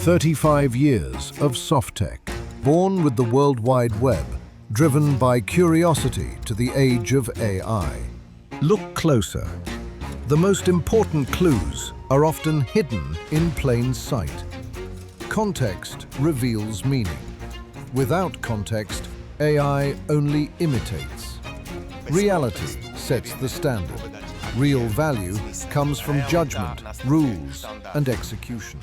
35 years of SOFTEC, born with the World Wide Web, driven by curiosity to the age of AI. Look closer. The most important clues are often hidden in plain sight. Context reveals meaning. Without context, AI only imitates. Reality sets the standard. Real value comes from judgment, rules, and execution.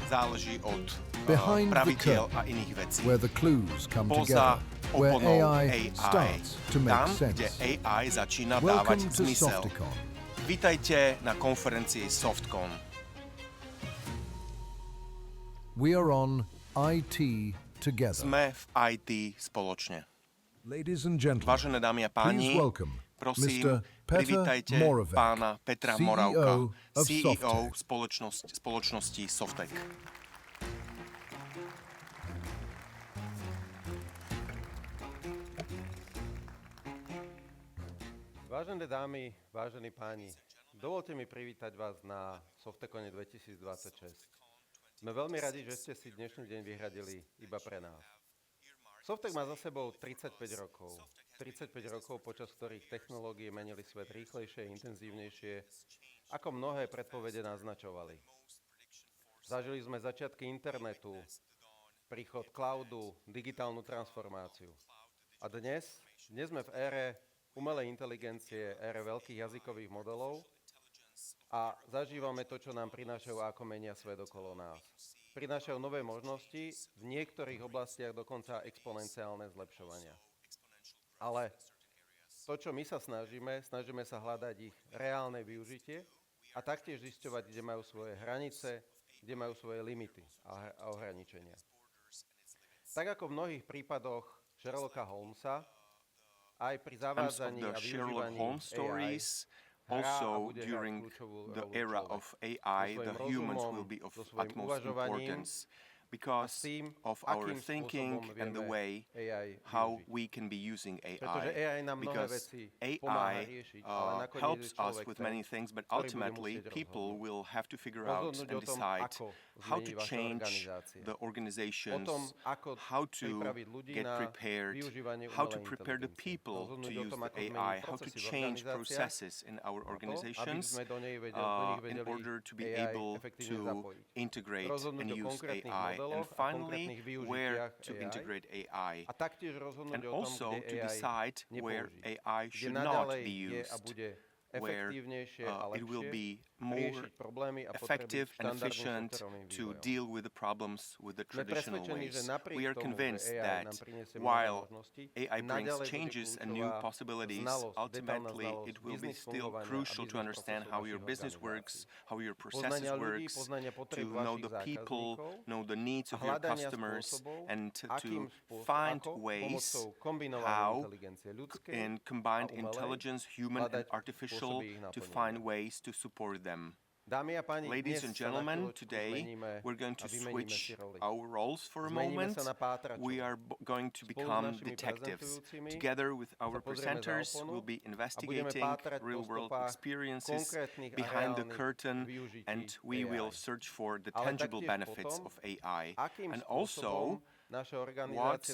Behind the curtain, where the clues come together, where AI starts to make sense. Welcome to SOFTECON. Vítajte na konferencii SOFTECON. We are on IT together. Sme v IT spoločne. Ladies and gentlemen, Vážené dámy a páni, please welcome prosím, Mr. Peter privítajte Morávek, pána Petra CEO Morávka, of CEO SOFTEC. spoločnosti SOFTEC. Vážené dámy, vážení páni, dovolte mi privítať vás na SOFTECONe 2026. Sme veľmi radi, že ste si dnešný deň vyhradili iba pre nás. SOFTEC má za sebou 35 rokov. 35 rokov, počas ktorých technológie menili svet rýchlejšie, intenzívnejšie, ako mnohé predpovede naznačovali. Zažili sme začiatky internetu, príchod cloudu, digitálnu transformáciu. A dnes sme v ére umelej inteligencie, ére veľkých jazykových modelov a zažívame to, čo nám prinášajú a ako menia svet okolo nás. Prinášajú nové možnosti, v niektorých oblastiach dokonca exponenciálne zlepšovania. Ale to, čo my sa snažíme sa hľadať ich reálne využitie a taktiež zisťovať, kde majú svoje hranice, kde majú svoje limity a ohraničenia. Tak ako v mnohých prípadoch Sherlocka Holmesa, aj pri zavádzaní a využívaní AI, also during the era of AI, the humans will be of utmost importance because of our thinking and the way how we can be using AI. Because AI helps us with many things, but ultimately people will have to figure out and decide how to change the organizations, how to get prepared, how to prepare the people to use the AI, how to change processes in our organizations in order to be able to integrate and use AI. And finally, where to integrate AI. And also to decide where AI should not be used, where it will be more effective and efficient to deal with the problems with the traditional ways. We are convinced that while AI brings changes and new possibilities, ultimately it will be still crucial to understand how your business works, how your processes works, to know the people, know the needs of your customers, and to find ways how in combined intelligence, human and artificial, to find ways to support them. Ladies and gentlemen, today we're going to switch our roles for a moment. We are going to become detectives. Together with our presenters, we'll be investigating real-world experiences behind the curtain, and we will search for the tangible benefits of AI. And also, what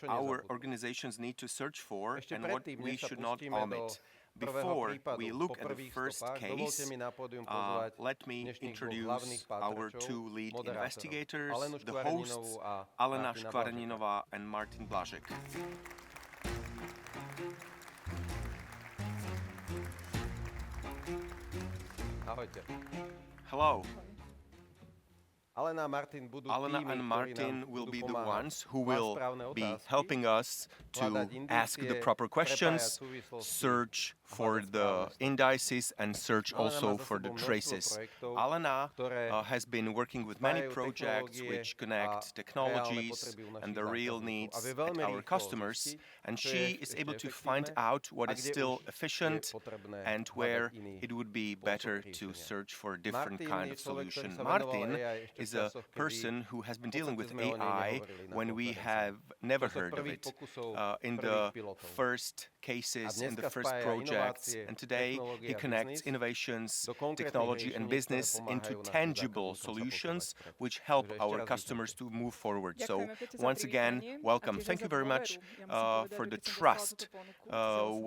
our organizations need to search for and what we should not omit. Before we look at the first case, let me introduce our two lead investigators, the hosts, Alena Škvarninová and Martin Blažek. Hello. Alena and Martin will be the ones who will be helping us to ask the proper questions, search for the indices, and search also for the traces. Alena has been working with many projects which connect technologies and the real needs of our customers, and she is able to find out what is still efficient and where it would be better to search for a different kind of solution. Martin is a person who has been dealing with AI when we have never heard of it. In the first cases, in the first projects, projects, and today he connects innovations, technology and business into tangible solutions which help our customers to move forward. So once again, welcome. Thank you very much for the trust.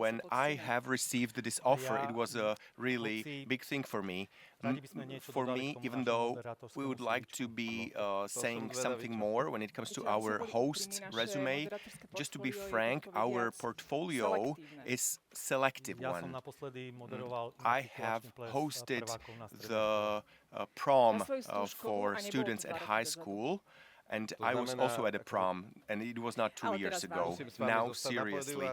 When I have received this offer, it was a really big thing for me. Even though we would like to be saying something more when it comes to our host's resume, just to be frank, our portfolio is selective one. I have hosted the prom for students at high school, and I was also at a prom, and it was not 2 years ago. Now, seriously.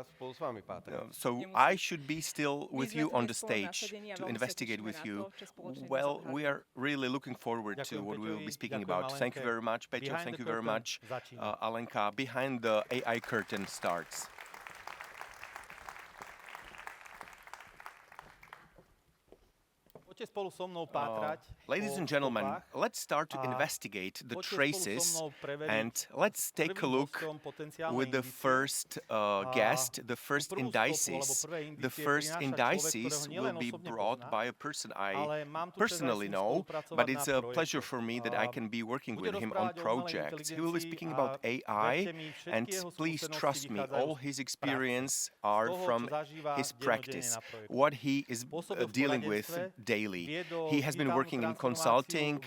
So I should be still with you on the stage to investigate with you. Well, we are really looking forward to what we will be speaking about. Thank you very much, Peťo. Thank you very much, Alenka. Behind the AI curtain starts. Ladies and gentlemen, let's start to investigate the traces, and let's take a look with the first guest, the first indices. The first indices will be brought by a person I personally know, but it's a pleasure for me that I can be working with him on projects. He will be speaking about AI, and please trust me, all his experience are from his practice, what he is dealing with daily. He has been working in consulting,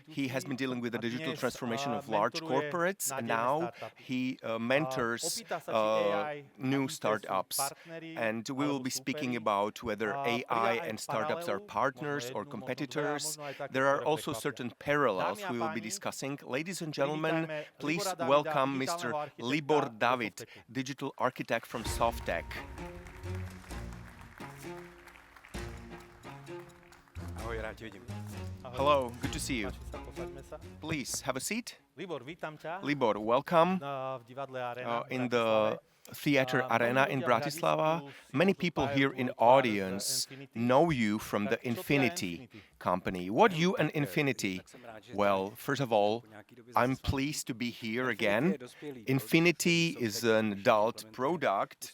he has been dealing with the digital transformation of large corporates, and now he mentors new startups. And we will be speaking about whether AI and startups are partners or competitors. There are also certain parallels we will be discussing. Ladies and gentlemen, please welcome Mr. Libor David, digital architect from SOFTEC. Hello, good to see you. Please, have a seat. Libor, welcome in the Theatre Arena in Bratislava. Many people here in audience know you from the Infinity company. What you and Infinity? Well, first of all, I'm pleased to be here again. Infinity is an adult product,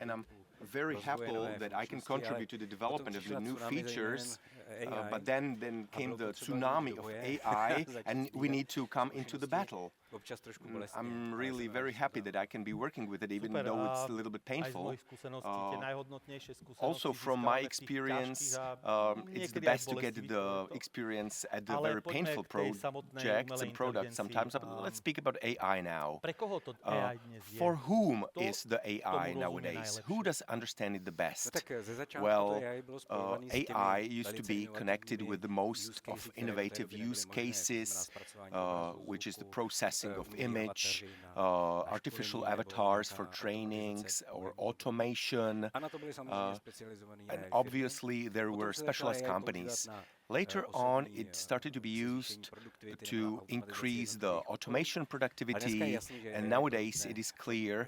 and I'm very happy that I can contribute to the development of the new features, but then came the tsunami of AI, and we need to come into the battle. I'm really very happy that I can be working with it, even though it's a little bit painful. Also, from my experience, it's the best to get the experience at the very painful projects and products sometimes. But let's speak about AI now. For whom is the AI nowadays? Who does understand it the best? Well, AI used to be connected with the most of innovative use cases, which is the processing of image, artificial avatars for trainings or automation, and obviously there were specialized companies. Later on, it started to be used to increase the automation productivity, and nowadays it is clear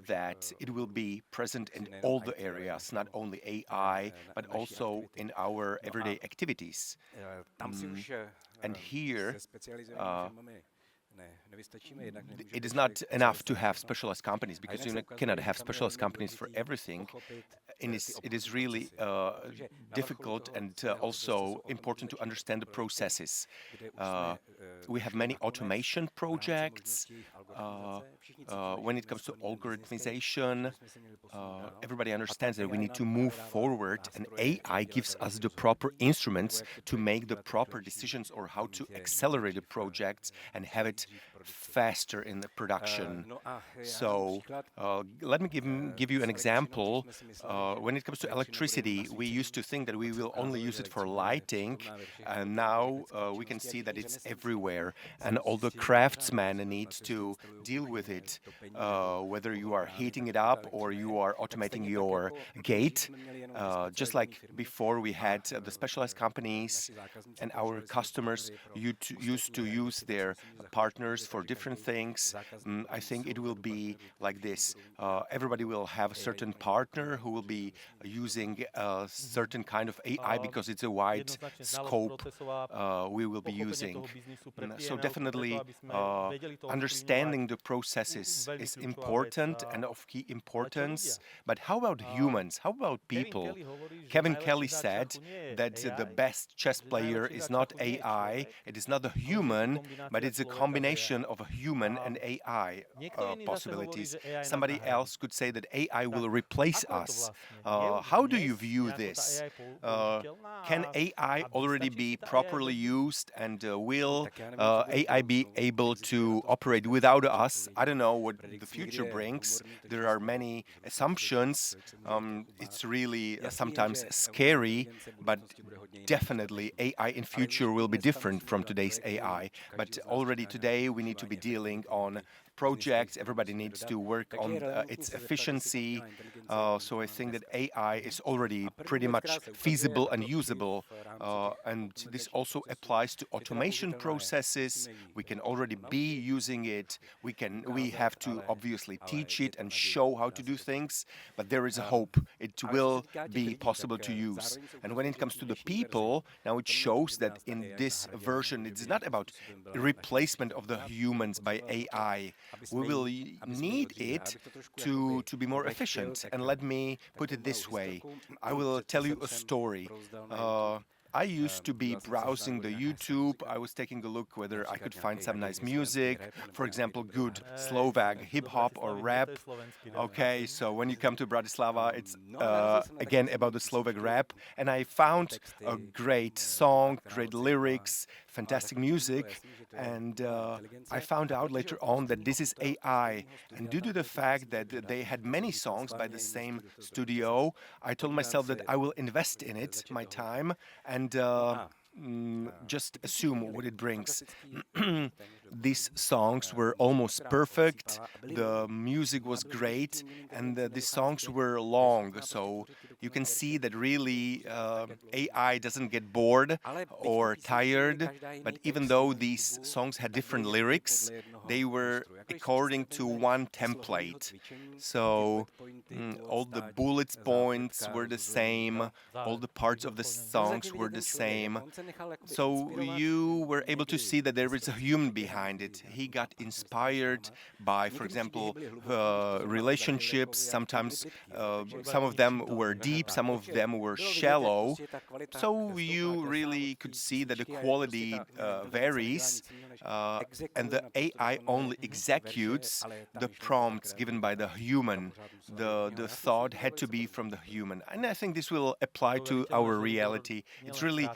that it will be present in all the areas, not only AI, but also in our everyday activities. And here, it is not enough to have specialized companies, because you cannot have specialized companies for everything. It is really difficult and also important to understand the processes. We have many automation projects. When it comes to algorithmization, everybody understands that we need to move forward, and AI gives us the proper instruments to make the proper decisions or how to accelerate the projects and have it faster in the production. So let me give you an example. When it comes to electricity, we used to think that we will only use it for lighting, and now we can see that it's everywhere, and all the craftsmen need to deal with it, whether you are heating it up or you are automating your gate. Just like before, we had the specialized companies, and our customers used to use their partners for different things. I think it will be like this. Everybody will have a certain partner who will be using a certain kind of AI because it's a wide scope we will be using. So definitely understanding the processes is important and of key importance. But how about humans? How about people? Kevin Kelly said that the best chess player is not AI, it is not a human, but it's a combination of a human and AI possibilities. Somebody else could say that AI will replace us. How do you view this? Can AI already be properly used, and will AI be able to operate without us? I don't know what the future brings. There are many assumptions. It's really sometimes scary, but definitely AI in future will be different from today's AI. But already today we need to be dealing on projects. Everybody needs to work on its efficiency. So I think that AI is already pretty much feasible and usable. And this also applies to automation processes. We can already be using it. We have to obviously teach it and show how to do things. But there is a hope. It will be possible to use. And when it comes to the people, now it shows that in this version, it's not about replacement of the humans by AI. We will need it to be more efficient. And let me put it this way. I will tell you a story. I used to be browsing the YouTube. I was taking a look whether I could find some nice music, for example, good Slovak hip-hop or rap. Okay, so when you come to Bratislava, it's again about the Slovak rap. And I found a great song, great lyrics, fantastic music. And I found out later on that this is AI. And due to the fact that they had many songs by the same studio, I told myself that I will invest in it, my time, and just assume what it brings. These songs were almost perfect, the music was great, and the songs were long, so you can see that really AI doesn't get bored or tired, but even though these songs had different lyrics, they were according to one template. So all the bullet points were the same, all the parts of the songs were the same. So you were able to see that there is a human behind it. He got inspired by, for example, relationships. Sometimes some of them were deep, some of them were shallow. So you really could see that the quality varies, and the AI only executes the prompts given by the human. The thought had to be from the human. And I think this will apply to our reality. It's really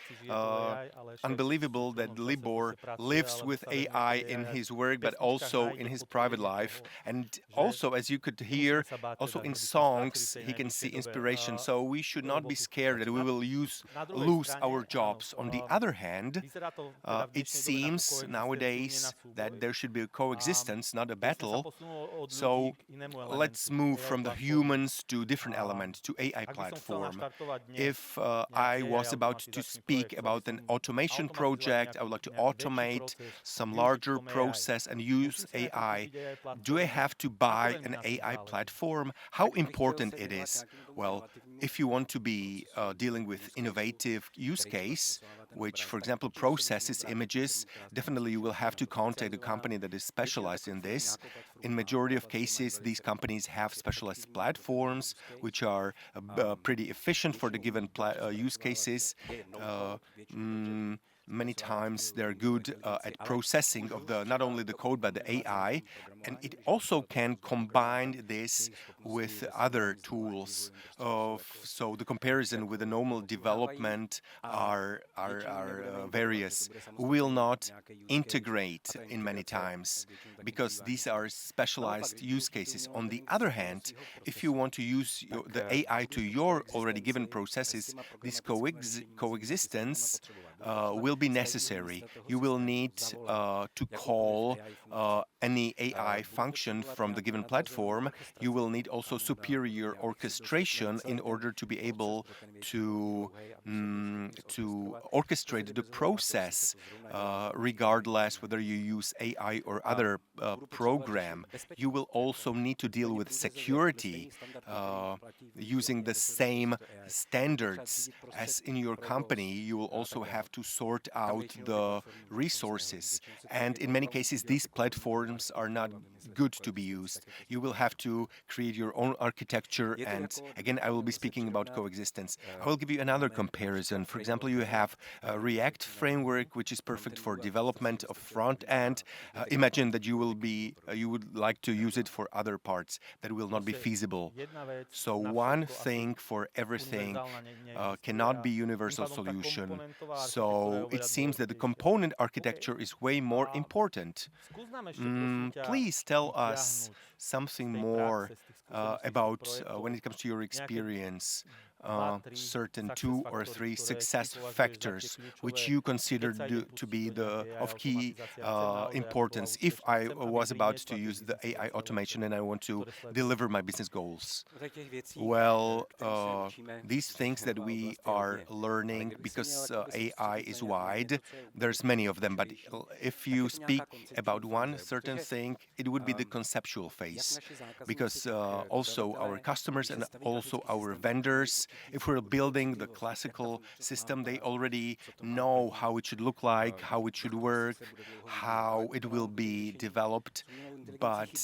unbelievable that Libor lives with AI in his work, but also in his private life. And also, as you could hear, also in songs, he can see inspiration. So we should not be scared that we will lose our jobs. On the other hand, it seems nowadays that there should be a coexistence, not a battle. So let's move from the humans to different elements, to AI platform. If I was about to speak about an automation project, I would like to automate some larger process and use AI. Do I have to buy an AI platform? How important it is? Well, if you want to be dealing with innovative use case, which, for example, processes images, definitely you will have to contact a company that is specialized in this. In majority of cases, these companies have specialized platforms which are pretty efficient for the given use cases. Many times they're good at processing of not only the code but the AI, and it also can combine this with other tools. So the comparison with the normal development are various. We will not integrate in many times because these are specialized use cases. On the other hand, if you want to use the AI to your already given processes, this coexistence will be necessary. You will need to call any AI function from the given platform. You will need also superior orchestration in order to be able to to orchestrate the process, regardless whether you use AI or other program. You will also need to deal with security using the same standards as in your company. You will also have to sort out the resources. And in many cases, these platforms are not good to be used. You will have to create your own architecture. And again, I will be speaking about coexistence. I will give you another comparison. For example, you have a React framework, which is perfect for development of front end. Imagine that you would like to use it for other parts. That will not be feasible. So one thing for everything cannot be universal solution. So it seems that the component architecture is way more important. Please tell us something more about when it comes to your experience. Certain 2 or 3 success factors which you consider to be of key importance if I was about to use the AI automation and I want to deliver my business goals. Well, these things that we are learning, because AI is wide, there's many of them, but if you speak about one certain thing, it would be the conceptual phase, because also our customers and also our vendors, if we're building the classical system, they already know how it should look like, how it should work, how it will be developed. But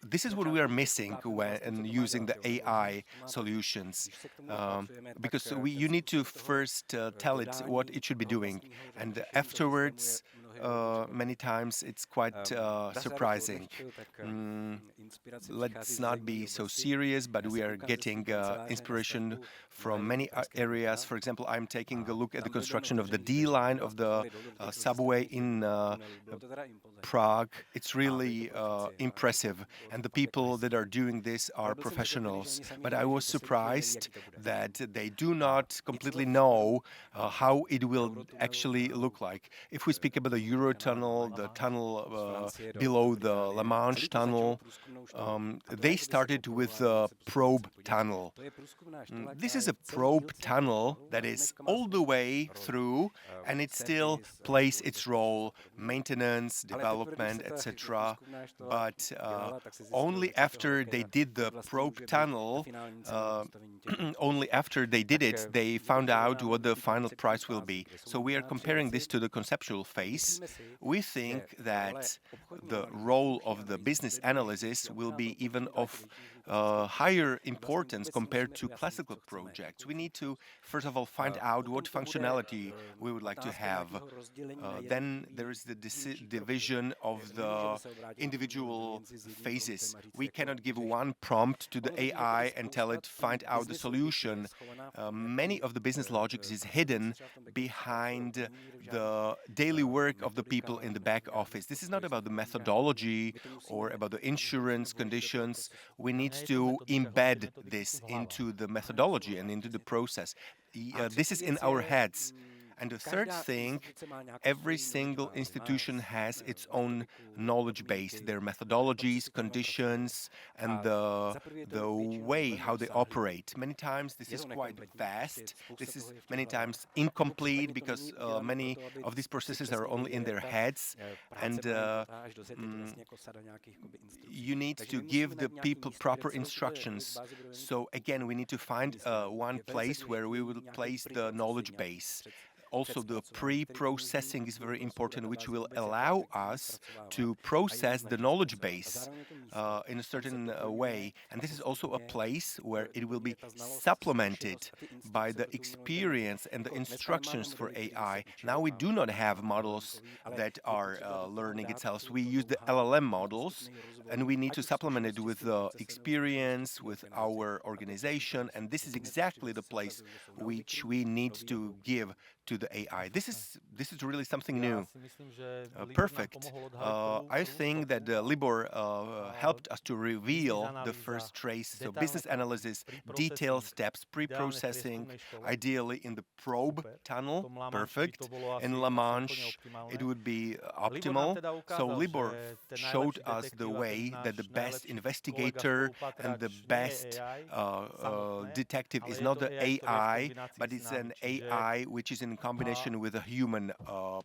this is what we are missing when using the AI solutions, because you need to first tell it what it should be doing, and afterwards many times it's quite surprising. Let's not be so serious, but we are getting inspiration from many areas. For example, I'm taking a look at the construction of the D line of the subway in Prague. It's really impressive, and the people that are doing this are professionals. But I was surprised that they do not completely know how it will actually look like. If we speak about the Eurotunnel, the tunnel below the La Manche tunnel, they started with a probe tunnel. This is a probe tunnel that is all the way through, and it still plays its role, maintenance, development, etc. But only after they did the probe tunnel, only after they did it, they found out what the final price will be. So we are comparing this to the conceptual phase. We think that the role of the business analysis will be even of higher importance compared to classical projects. We need to, first of all, find out what functionality we would like to have. Then there is the division of the individual phases. We cannot give one prompt to the AI and tell it, find out the solution. Many of the business logics is hidden behind the daily work of the people in the back office. This is not about the methodology or about the insurance conditions. We need to embed this into the methodology and into the process. This is in our heads. And the third thing, every single institution has its own knowledge base, their methodologies, conditions, and the way how they operate. Many times this is quite vast. This is many times incomplete because many of these processes are only in their heads. And you need to give the people proper instructions. So again, we need to find one place where we will place the knowledge base. Also, the pre-processing is very important, which will allow us to process the knowledge base in a certain way. And this is also a place where it will be supplemented by the experience and the instructions for AI. Now we do not have models that are learning itself. We use the LLM models, and we need to supplement it with the experience, with our organization. And this is exactly the place which we need to give to the AI. This is really something new. Perfect. I think that Libor helped us to reveal the first trace. So business analysis, detailed steps, pre-processing, ideally in the probe tunnel. Perfect. In La Manche, it would be optimal. So Libor showed us the way that the best investigator and the best detective is not the AI, but it's an AI which is in combination with the human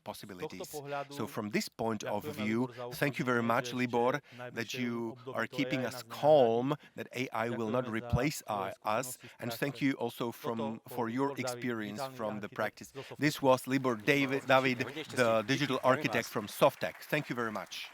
possibilities. So from this point of view, thank you very much, Libor, that you are keeping us calm, that AI will not replace us, and thank you also for your experience from the practice. This was Libor David, the digital architect from SOFTEC. Thank you very much.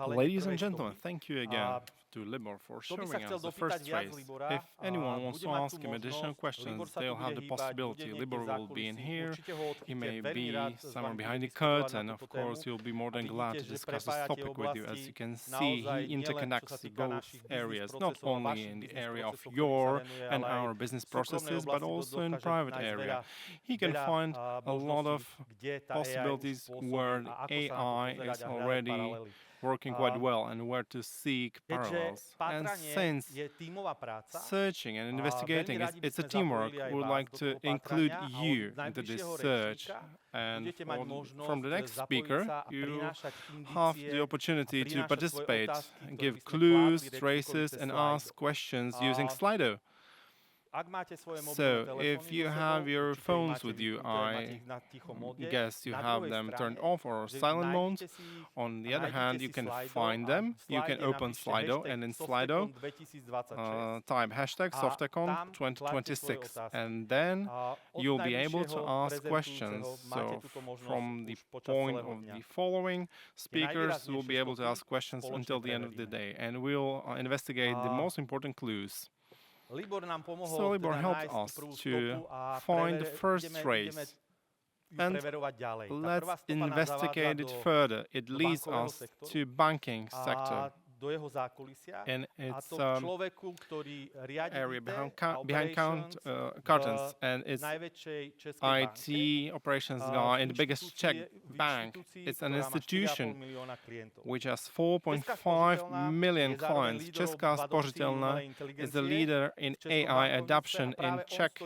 Ladies and gentlemen, thank you again to Libor for showing us the first trace. If anyone wants to ask him additional questions, they'll have the possibility. Libor will be in here, he may be somewhere behind the curtain, and of course he'll be more than glad to discuss this topic with you. As you can see, he interconnects both areas, not only in the area of your and our business processes, but also in the private area. He can find a lot of possibilities where AI is already working quite well and where to seek parallels. And since searching and investigating, it's a teamwork, we would like to include you into this search. And from the next speaker, you have the opportunity to participate, give clues, traces, and ask questions using Slido. So, if you have your phones with you, I guess you have them turned off or silent mode. On the other hand, you can find them. You can open Slido, and in Slido, type hashtag SOFTECON 2026, and then you'll be able to ask questions. So, from the point of the following speakers, we'll be able to ask questions until the end of the day, and we'll investigate the most important clues. So Libor helped us to find the first trace, and let's investigate it further. It leads us to banking sector. And it's area behind curtains, and it's IT operations guy in the biggest Czech bank. It's an institution which has 4.5 million clients. Česká spořitelna is the leader in AI adoption in Czech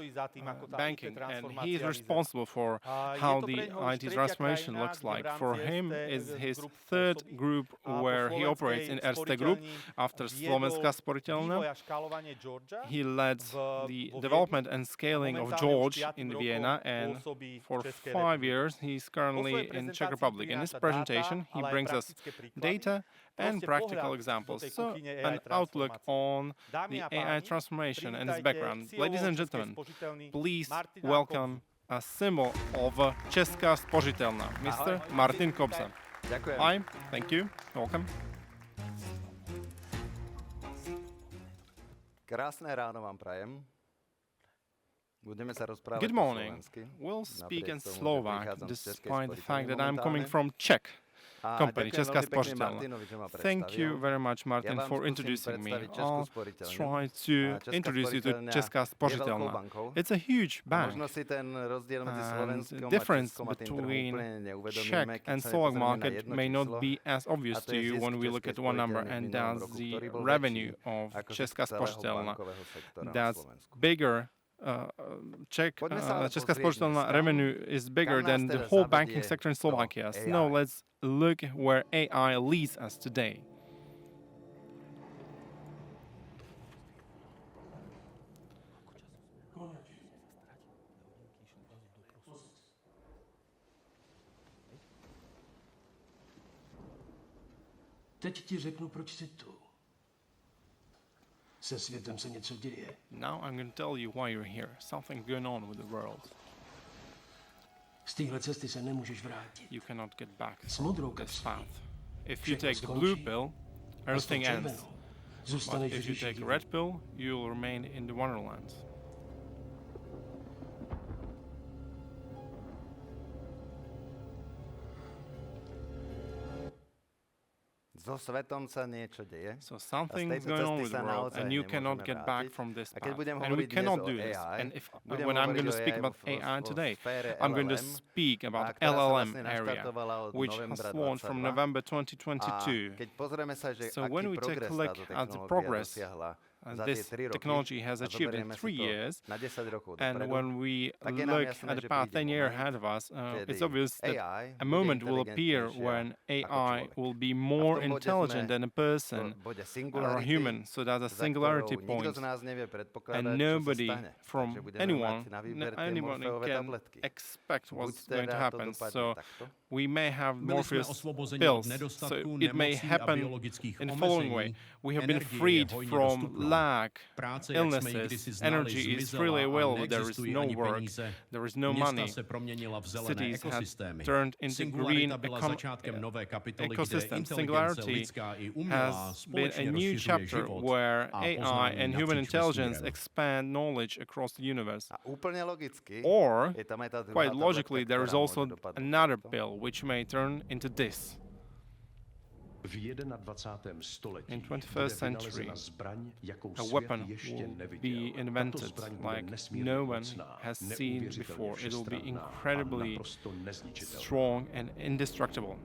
banking, and he is responsible for how the IT transformation looks like. For him, is his third group where he operates in Erste Group after Slovenská spořitelna. He led the development and scaling of George in Vienna, and for 5 years he's currently in Czech Republic. In his presentation, he brings us data and practical examples, so an outlook on the AI transformation and its background. Ladies and gentlemen, please welcome a symbol of Česká spořitelna, Mr. Martin Kobza. Hi, thank you, welcome. Krásné ráno vám prajem. Budeme sa rozprávať Good morning. We'll speak in Slovak, despite the fact that I'm coming from Czech company, Česká spořitelna. Thank you very much, Martin, for introducing me. I'll try to introduce you to Česká spořitelna. It's a huge bank, and the difference between Czech and Slovak market may not be as obvious to you when we look at one number, and that's the revenue of Česká spořitelna. That's bigger. Česká spořitelna revenue is bigger than the whole banking sector in Slovakia. So now let's look where AI leads us today. Teď ti řeknu, proč jsi tu. Se světem se něco děje. Now I'm going to tell you why you're here. Something's going on with the world. Z téhle cesty se nemůžeš vrátit. You cannot get back S modrou this kapsou. path. If you take the blue pill, everything ends. But if you take the red pill, you'll remain in the wonderland. so svetom sa niečo deje. So something is going on with the world, and you cannot get back from this path. And we cannot do this. And when I'm going to speak about AI today, I'm going to speak about LLM area, which has launched from November 2022. So when we take a look at the progress this technology has achieved in 3 years, and when we look at the past 10 years ahead of us, it's obvious that a moment will appear when AI will be more intelligent than a person or a human, so that's a singularity point, and nobody from anyone can expect what's going to happen. So we may have Morpheus pills, so it may happen in the following way. We have been freed from lack, illnesses, energy is freely available, there is no work, there is no money. Cities have turned into green ecosystem. Singularity has been a new chapter where AI and human intelligence expand knowledge across the universe. Or, quite logically, there is also another pill which may turn into this. In 21st century, a weapon will be invented like no one has seen before. It will be incredibly strong and indestructible.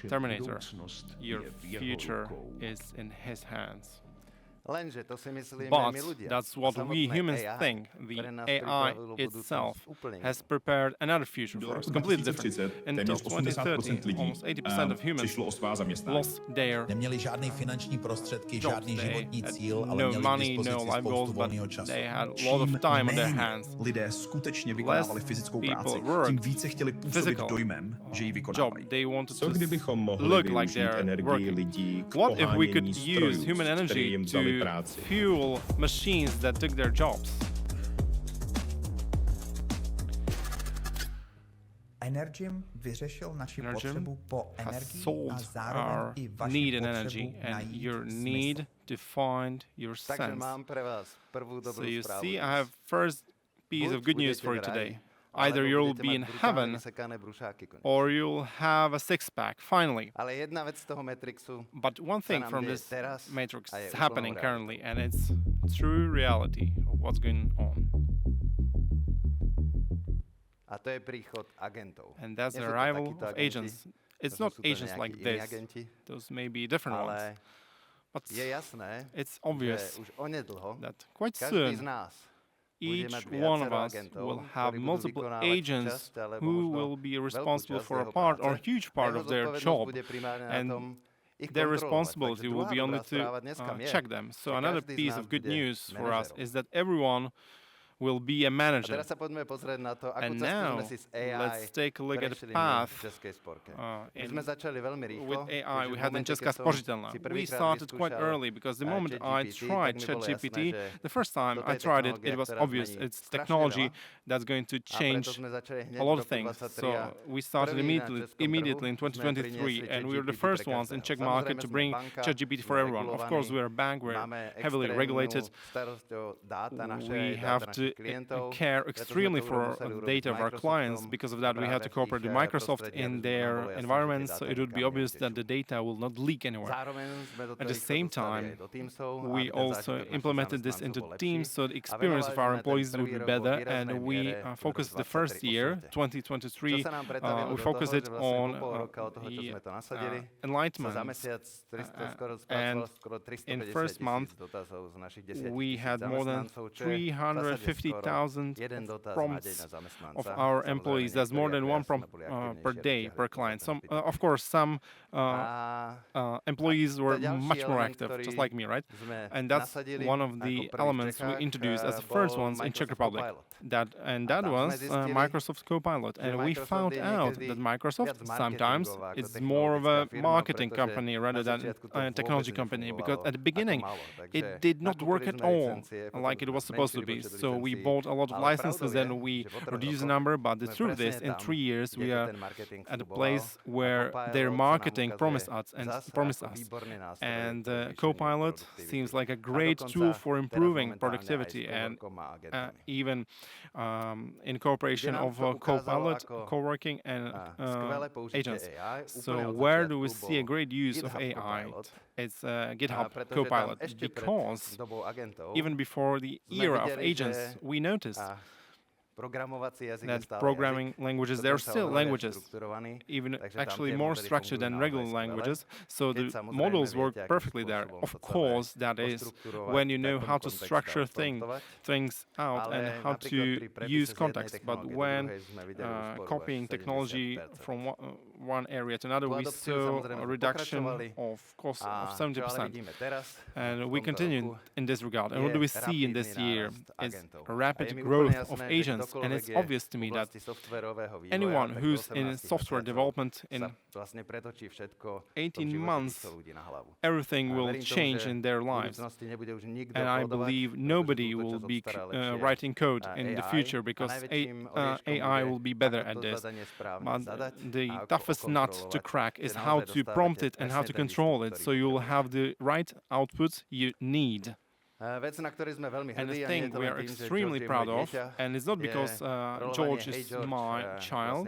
Terminator, your future is in his hands. But that's what we humans think. The AI itself has prepared another future for us, completely different. Until 2030, almost 80% of humans lost their jobs. They had no money, no life goals, but they had a lot of time on their hands. Less people worked physical job. They wanted to look like they're working. What if we could use human energy to fuel machines that took their jobs? Energim vyřešil naši potřebu po energii a zároveň i vaši need in potřebu energy and najít your smysl. need to find your sense. So you see, I have first piece of good news for you today. Either you'll be in heaven or you'll have a six-pack, finally. But one thing from this matrix is happening currently, and it's true reality of what's going on. And that's the arrival of agents. It's not agents like this. Those may be different ones. But it's obvious that quite soon, each one of us will have multiple agents who will be responsible for a part or a huge part of their job, and their responsibility will be only to check them. So another piece of good news for us is that everyone will be a manager. And now, let's take a look at the path with AI we had in Česká spořitelna. We started quite early because the moment I tried ChatGPT, the first time I tried it, it was obvious. It's technology that's going to change a lot of things. So we started immediately in 2023, and we were the first ones in Czech market to bring ChatGPT for everyone. Of course, we're a bank, we're heavily regulated. We have to care extremely for the data of our clients. Because of that, we had to cooperate with Microsoft in their environment, so it would be obvious that the data will not leak anywhere. At the same time, we also implemented this into Teams, so the experience of our employees would be better, and we focused the first year, 2023, we focused it on the enlightenment. And in first month, we had more than 350,000 prompts of our employees. That's more than one prompt per day per client. Some, of course, some employees were much more active, just like me, right? And that's one of the elements we introduced as the first ones in Czech Republic. That was Microsoft's Copilot. And we found out that Microsoft sometimes is more of a marketing company rather than a technology company, because at the beginning it did not work at all like it was supposed to be. So we we bought a lot of licenses and we reduced the number, but the truth is, in 3 years, we are at a place where their marketing promised us. And Copilot seems like a great tool for improving productivity, and even in cooperation of Copilot, co-working and agents. So where do we see a great use of AI? It's GitHub Copilot, because even before the era of agents, we noticed that programming languages, they're still languages, even actually more structured than regular languages, so the models work perfectly there. Of course, that is when you know how to structure things out and how to use context, but when copying technology from one area to another, we saw a reduction of cost of 70%. And we continue in this regard. And what do we see in this year? It's a rapid growth of agents. And it's obvious to me that anyone who's in software development in 18 months, everything will change in their lives. And I believe nobody will be writing code in the future because AI will be better at this. But the toughest nut to crack is how to prompt it and how to control it, so you will have the right outputs you need. And the thing we are extremely proud of, and it's not because George is my child,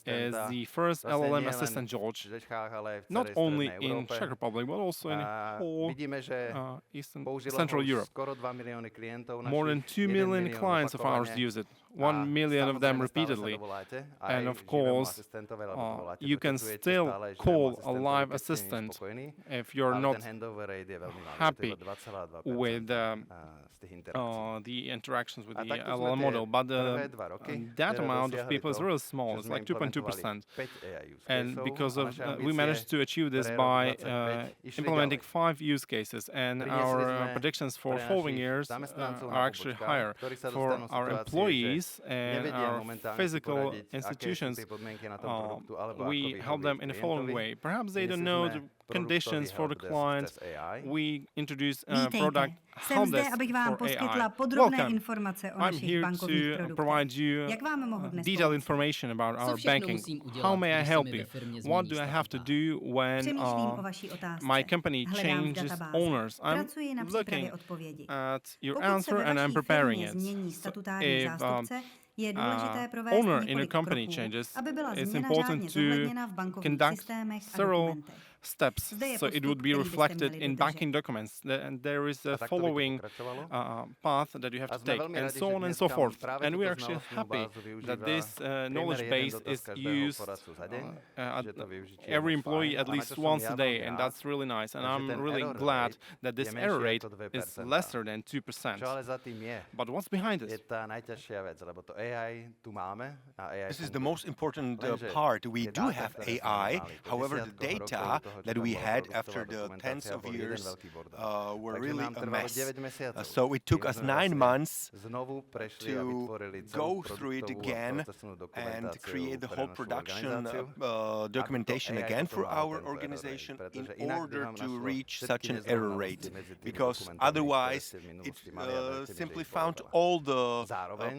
is the first LLM assistant George, not only in Czech Republic, but also in whole Central Europe. More than 2 million clients of ours use it, 1 million of them repeatedly. And of course, you can still call a live assistant if you're not happy with the interactions with the LLM model, but that amount of people is really small. It's like 2.2%. And because of we managed to achieve this by implementing 5 use cases, and our predictions for following years are actually higher. For our employees and our physical institutions, we help them in the following way. Perhaps they don't know the conditions for the clients. We introduce a product help desk for AI. Welcome. I'm here to provide you detailed information about our banking. How may I help you? What do I have to do when my company changes owners? I'm looking at your answer and I'm preparing it. If owner in a company changes, it's important to conduct several steps, so it would be reflected in banking documents, and there is a following path that you have to take, and so on and so forth. And we are actually happy that this knowledge base is used every employee at least once a day, and that's really nice. And I'm really glad that this error rate is lesser than 2%. But what's behind this? This is the most important part. We do have AI, however, the data that we had after the tens of years were really a mess. So it took us 9 months to go through it again and create the whole production documentation again for our organization in order to reach such an error rate, because otherwise it simply found all the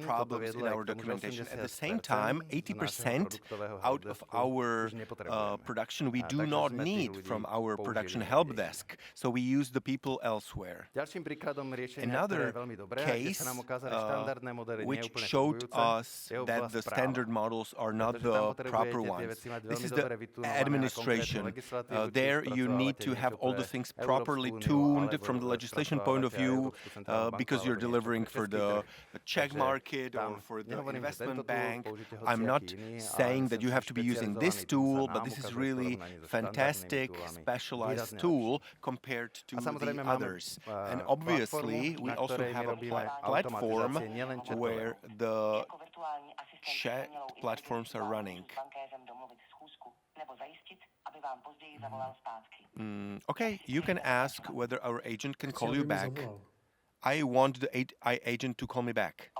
problems in our documentation. At the same time, 80% out of our production we do not need from our production help desk, so we use the people elsewhere. Another case which showed us that the standard models are not the proper ones. This is the administration. There you need to have all the things properly tuned from the legislation point of view, because you're delivering for the Czech market or for the investment bank. I'm not saying that you have to be using this tool, but this is really fantastic, specialized tool compared to the others. And obviously, we also have a platform where the chat platforms are running. Okay, you can ask whether our agent can call you back. I want the AI agent to call me back.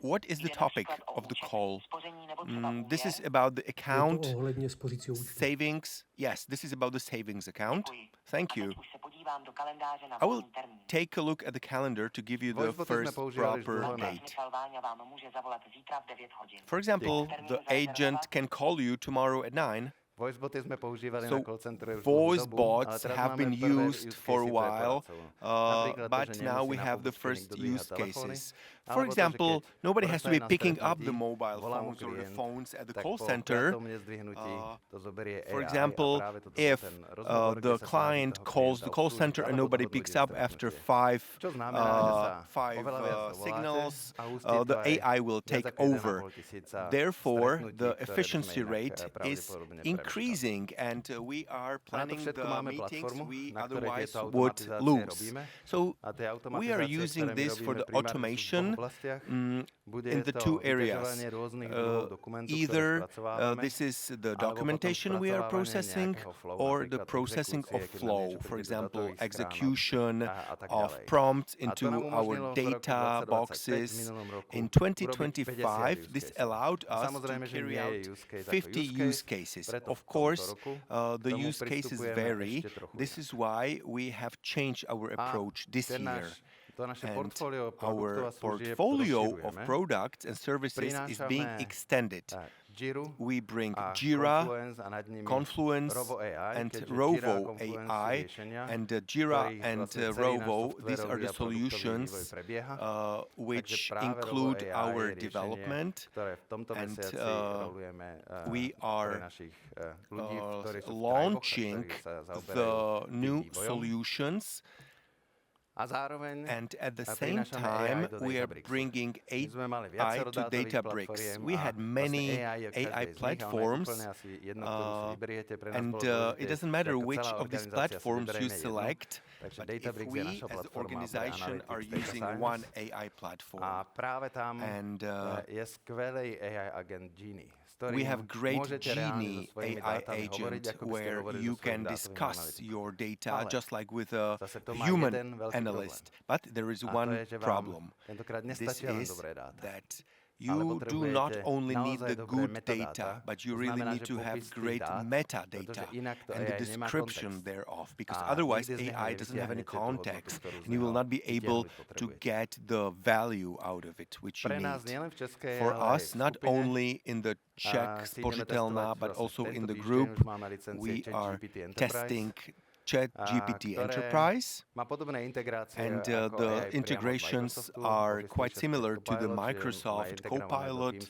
What is the topic of the call? This is about the account savings. Yes, this is about the savings account. Thank you. I will take a look at the calendar to give you the first proper date. For example, the agent can call you tomorrow at 9. So voice bots have been used for a while, but now we have the first use cases. For example, nobody has to be picking up the mobile phones or the phones at the call center. For example, if the client calls the call center and nobody picks up after five signals, the AI will take over. Therefore, the efficiency rate is increasing, and we are planning the meetings we otherwise would lose. So we are using this for the automation in the two areas. Either this is the documentation we are processing or the processing of flow, for example, execution of prompts into our data boxes. In 2025, this allowed us to carry out 50 use cases. Of course, the use cases vary. This is why we have changed our approach this year. And our portfolio of products and services is being extended. We bring Jira, Confluence, and Rovo AI. And Jira and Rovo, these are the solutions which include our development. And we are launching the new solutions. And at the same time, we are bringing AI to Databricks. We had many AI platforms, and it doesn't matter which of these platforms you select, but if we, as an organization, are using one AI platform, and we have great Genie AI agent where you can discuss your data just like with a human analyst. But there is one problem. This is that you do not only need the good data, but you really need to have great metadata and the description thereof, because otherwise AI doesn't have any context and you will not be able to get the value out of it which you need. For us, not only in the Czech spořitelna, but also in the group, we are testing ChatGPT Enterprise, and the integrations are quite similar to the Microsoft Copilot,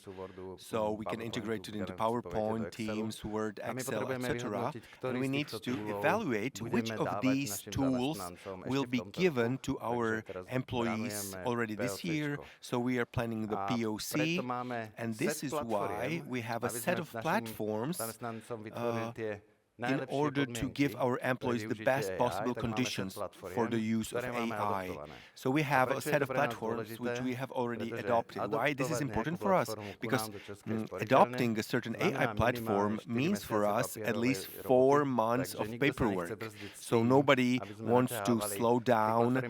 so we can integrate it into PowerPoint, Teams, Word, Excel, etc. And we need to evaluate which of these tools will be given to our employees already this year, so we are planning the POC, and this is why we have a set of platforms in order to give our employees the best possible conditions for the use of AI. So we have a set of platforms which we have already adopted. Why this is important for us? Because adopting a certain AI platform means for us at least 4 months of paperwork. So nobody wants to slow down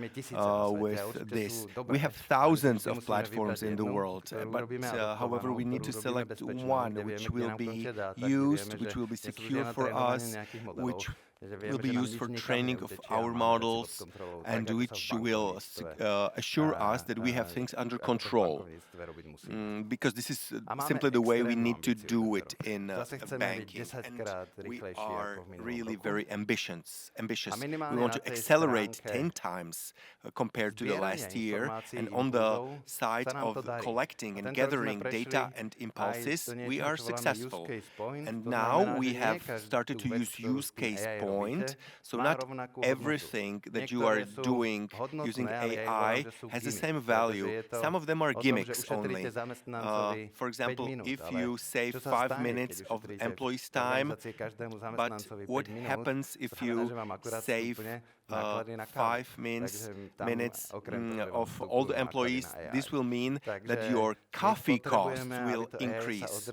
with this. We have thousands of platforms in the world, but however, we need to select one which will be used, which will be secure for us, which will be used for training of our models, and which will assure us that we have things under control. Because this is simply the way we need to do it in banking. And we are really very ambitious. We want to accelerate 10 times compared to the last year. And on the side of collecting and gathering data and impulses, we are successful. And now we have started to use case point. So not everything that you are doing using AI has the same value. Some of them are gimmicks only. For example, if you save 5 minutes of employees' time, but what happens if you save 5 minutes of all the employees? This will mean that your coffee costs will increase.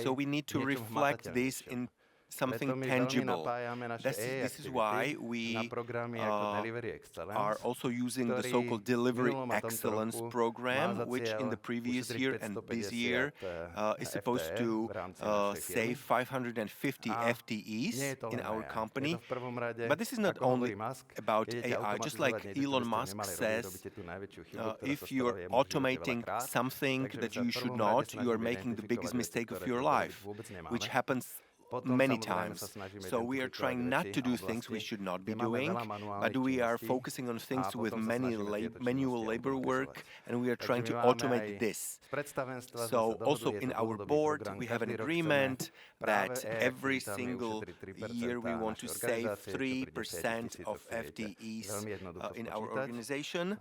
So we need to reflect this in something tangible. This is why we are also using the so-called Delivery Excellence program, which in the previous year and this year is supposed to save 550 FTEs in our company. But this is not only about AI. Just like Elon Musk says, if you're automating something that you should not, you are making the biggest mistake of your life, which happens many times. So we are trying not to do things we should not be doing, but we are focusing on things with many manual labor work, and we are trying to automate this. So also in our board, we have an agreement that every single year we want to save 3% of FTEs in our organization.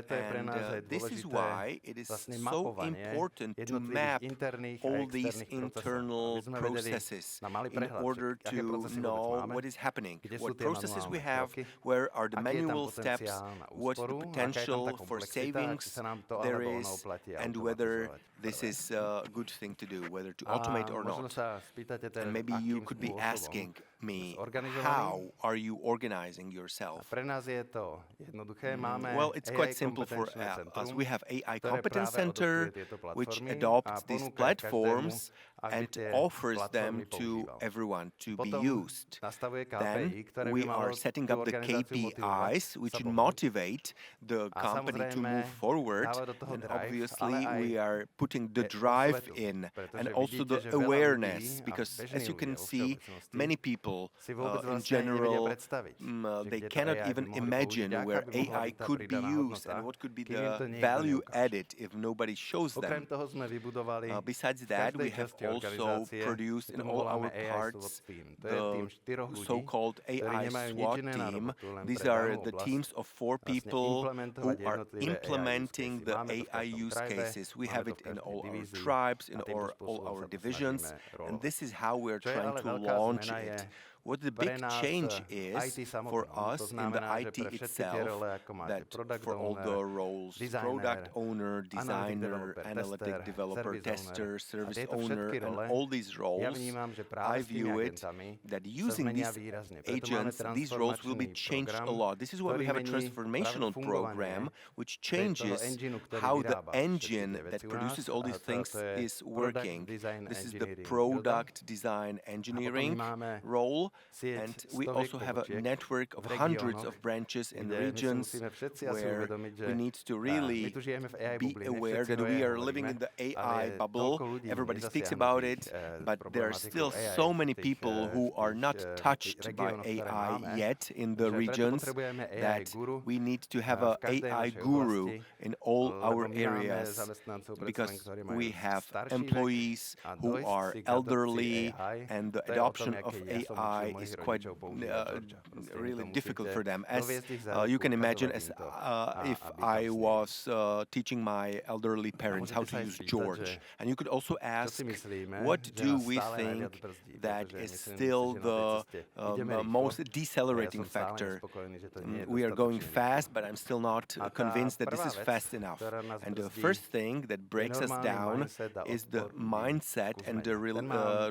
And this is why it is so important to map all these internal processes in order to know what is happening, what processes we have, where are the manual steps, what's the potential for savings there is, and whether this is a good thing to do, whether to automate or not. And maybe you could be asking me, how are you organizing yourself? Well, it's quite simple for us. We have AI Competence Center, which adopts these platforms and offers them to everyone to be used. Then we are setting up the KPIs, which motivate the company to move forward. And obviously, we are putting the drive in and also the awareness, because as you can see, many people in general, they cannot even imagine where AI could be used and what could be the value added if nobody shows them. Besides that, we have also produced in all our parts the so-called AI SWAT team. These are the teams of 4 people who are implementing the AI use cases. We have it in all our tribes, in all our divisions, and this is how we're trying to launch it. What the big change is for us in the IT itself, that for all the roles, product owner, designer, analytic developer, tester, service owner, and all these roles, I view it that using these agents, these roles will be changed a lot. This is why we have a transformational program which changes how the engine that produces all these things is working. This is the product design engineering role. And we also have a network of hundreds of branches in regions where we need to really be aware that we are living in the AI bubble. Everybody speaks about it, but there are still so many people who are not touched by AI yet in the regions that we need to have an AI guru in all our areas, because we have employees who are elderly and the adoption of AI is quite really difficult for them. As you can imagine, as if I was teaching my elderly parents how to use George. And you could also ask, what do we think that is still the most decelerating factor? We are going fast, but I'm still not convinced that this is fast enough. And the first thing that breaks us down is the mindset and the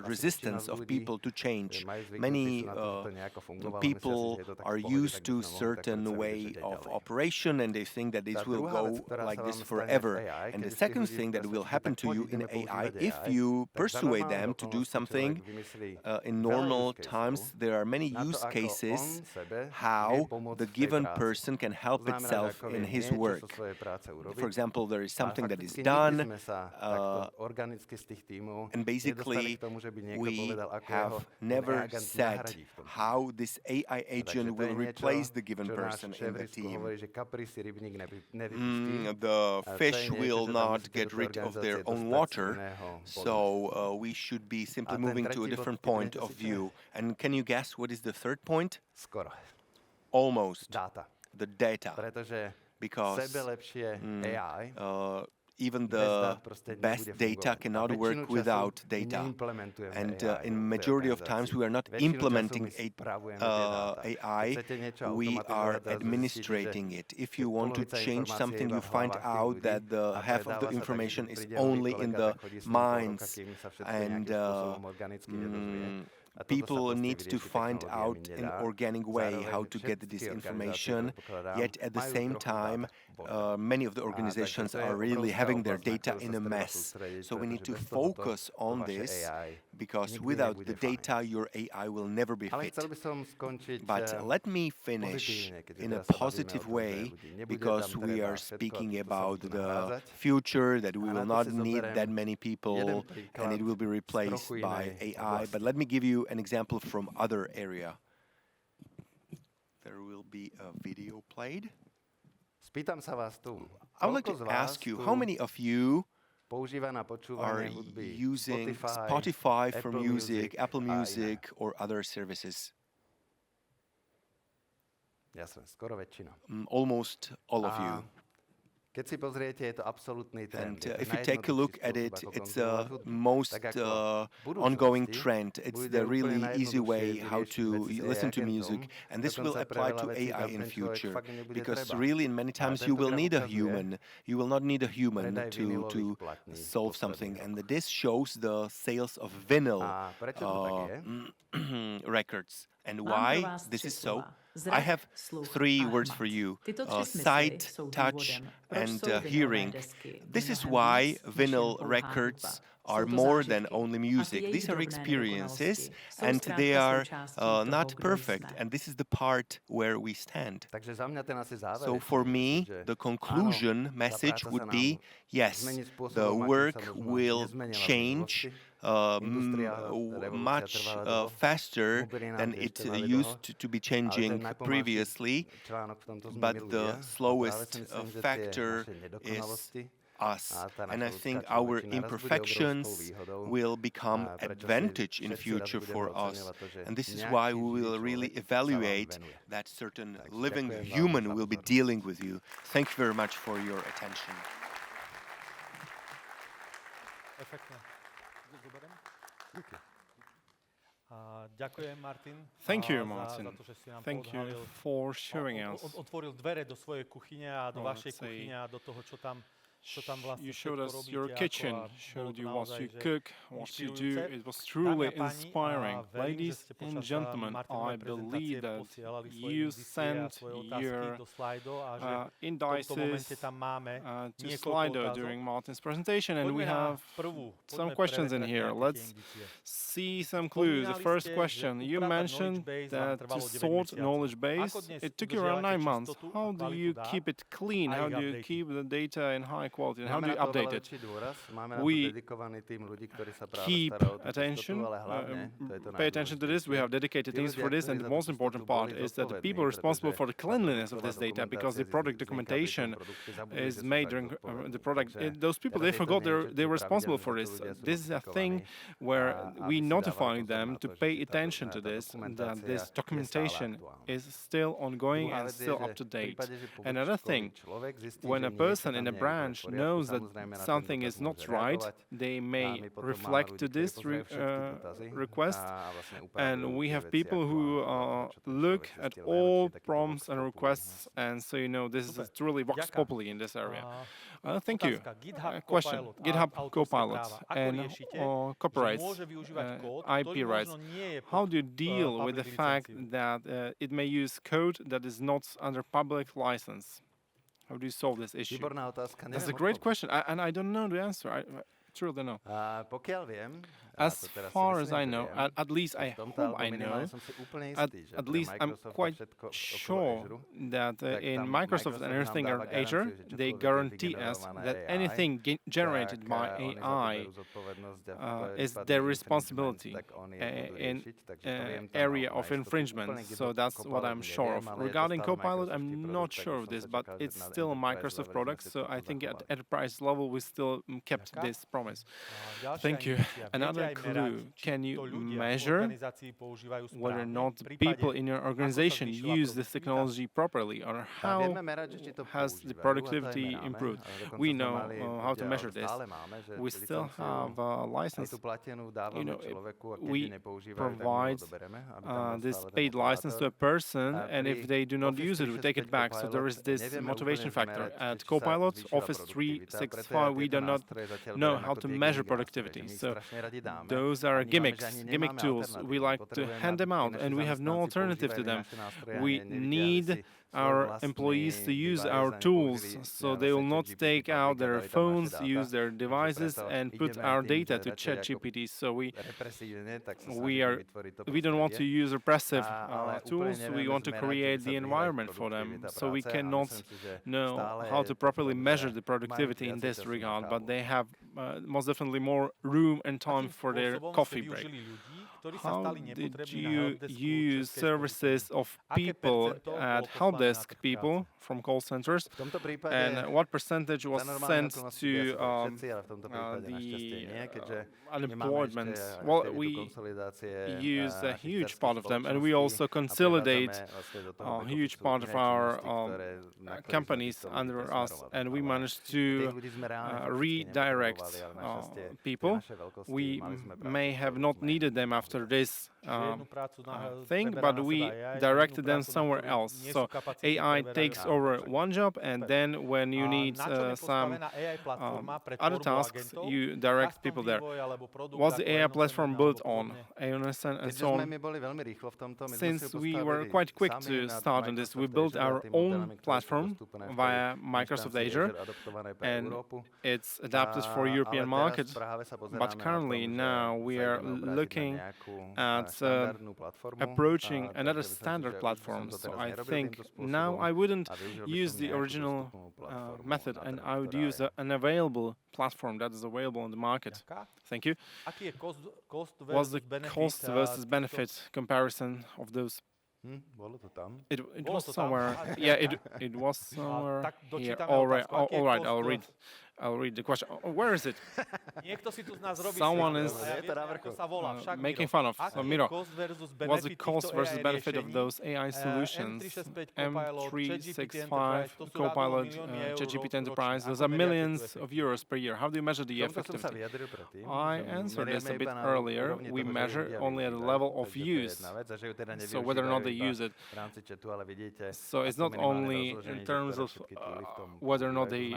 resistance of people to change. Many people are used to certain way of operation, and they think that this will go like this forever. And the second thing that will happen to you in AI, if you persuade them to do something, in normal times there are many use cases how the given person can help itself in his work. For example, there is something that is done, and basically we have never said how this AI agent will replace the given person in the team. The fish will not get rid of their own water, so we should be simply moving to a different point of view. And can you guess what is the third point? Almost. The data. Because even the best data cannot work without data. And in majority of times we are not implementing AI, we are administrating it. If you want to change something, you find out that the half of the information is only in the minds, and people need to find out in organic way how to get this information, yet at the same time, many of the organizations are really having their data in a mess. So we need to focus on this, because without the data, your AI will never be fit. But let me finish in a positive way, because we are speaking about the future, that we will not need that many people and it will be replaced by AI. But let me give you an example from other area. There will be a video played. I would like to ask you, how many of you are using Spotify for music, Apple Music, or other services? Almost all of you. And if you take a look at it, it's the most ongoing trend. It's the really easy way how to listen to music. And this will apply to AI in future. Because really, in many times, you will need a human. You will not need a human to solve something. And this shows the sales of vinyl records. And why this is so? I have 3 words for you: sight, touch, and hearing. This is why vinyl records are more than only music. These are experiences, and they are not perfect. And this is the part where we stand. So for me, the conclusion message would be, yes, the work will change much faster than it used to be changing previously, but the slowest factor is us. And I think our imperfections will become advantage in future for us. And this is why we will really evaluate that certain living human will be dealing with you. Thank you very much for your attention. Thank you, Martin. Thank you for showing us. You showed us your kitchen, showed you what you cook, what you do. It was truly inspiring. Ladies and gentlemen, I believe that you sent your indices to Slido during Martin's presentation, and we have some questions in here. Let's see some clues. The first question, you mentioned that to sort knowledge base, it took you around 9 months. How do you keep it clean? How do you keep the data in high quality, and how do you update it? We keep attention, pay attention to this. We have dedicated teams for this, and the most important part is that the people responsible for the cleanliness of this data, because the product documentation is made during the product. Those people, they forgot they're responsible for this. This is a thing where we notify them to pay attention to this, that this documentation is still ongoing and still up to date. Another thing, when a person in a branch knows that something is not right, they may reflect to this request, and we have people who look at all prompts and requests, and so this is truly vox populi in this area. Thank you. Question, GitHub Copilot and copyrights, IP rights. How do you deal with the fact that it may use code that is not under public license? How do you solve this issue? That's a great question, and I don't know the answer. I truly don't know. As far as I know, at least I hope I know, at least I'm quite sure that in Microsoft and everything around Azure, they guarantee us that anything generated by AI is their responsibility in area of infringement. So that's what I'm sure of. Regarding Copilot, I'm not sure of this, but it's still a Microsoft product, so I think at enterprise level we still kept this promise. Thank you. Another clue, can you measure whether or not people in your organization use this technology properly, or how has the productivity improved? We know how to measure this. We still have a license. We provide this paid license to a person, and if they do not use it, we take it back. So there is this motivation factor. At Copilot, Office 365, we do not know how how to measure productivity. So those are gimmick tools. We like to hand them out, and we have no alternative to them. We need our employees to use our tools, so they will not take out their phones, use their devices, and put our data to ChatGPT. So we don't want to use repressive tools. We want to create the environment for them. So we cannot know how to properly measure the productivity in this regard, but they have most definitely more room and time for their coffee break. How did you use services of people at help desk people from call centers, and what percentage was sent to the unemployment? Well, we use a huge part of them, and we also consolidate a huge part of our companies under us, and we managed to redirect people. We may have not needed them after this thing, but we directed them somewhere else. So AI takes over one job, and then when you need some other tasks, you direct people there. Was the AI platform built on AONS and so on? Since we were quite quick to start on this, we built our own platform via Microsoft Azure, and it's adapted for European market. But currently now we are looking at approaching another standard platform. So I think now I wouldn't use the original method, and I would use an available platform that is available on the market. Thank you. Was the cost versus benefit comparison of those? It was somewhere. Yeah, it was somewhere here. All right, I'll read the question. Where is it? Someone is making fun of. So, Miro, what's the cost versus benefit of those AI solutions? M365, Copilot, ChatGPT Enterprise, those are millions of euros per year. How do you measure the effectivity? I answered this a bit earlier. We measure only at the level of use, so whether or not they use it. So it's not only in terms of whether or not they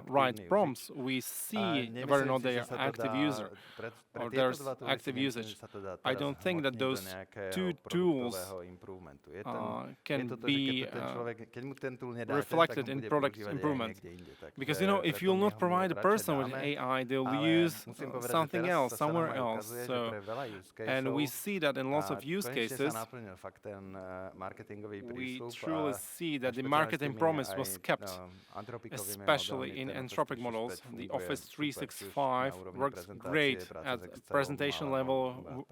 write prompts. We see whether or not they are active user or there's active usage. I don't think that those two tools can be reflected in product improvement. Because, if you'll not provide a person with AI, they'll use something else, somewhere else. So, and we see that in lots of use cases, we truly see that the marketing promise was kept, especially in anthropic models. The Office 365 works great at presentation level,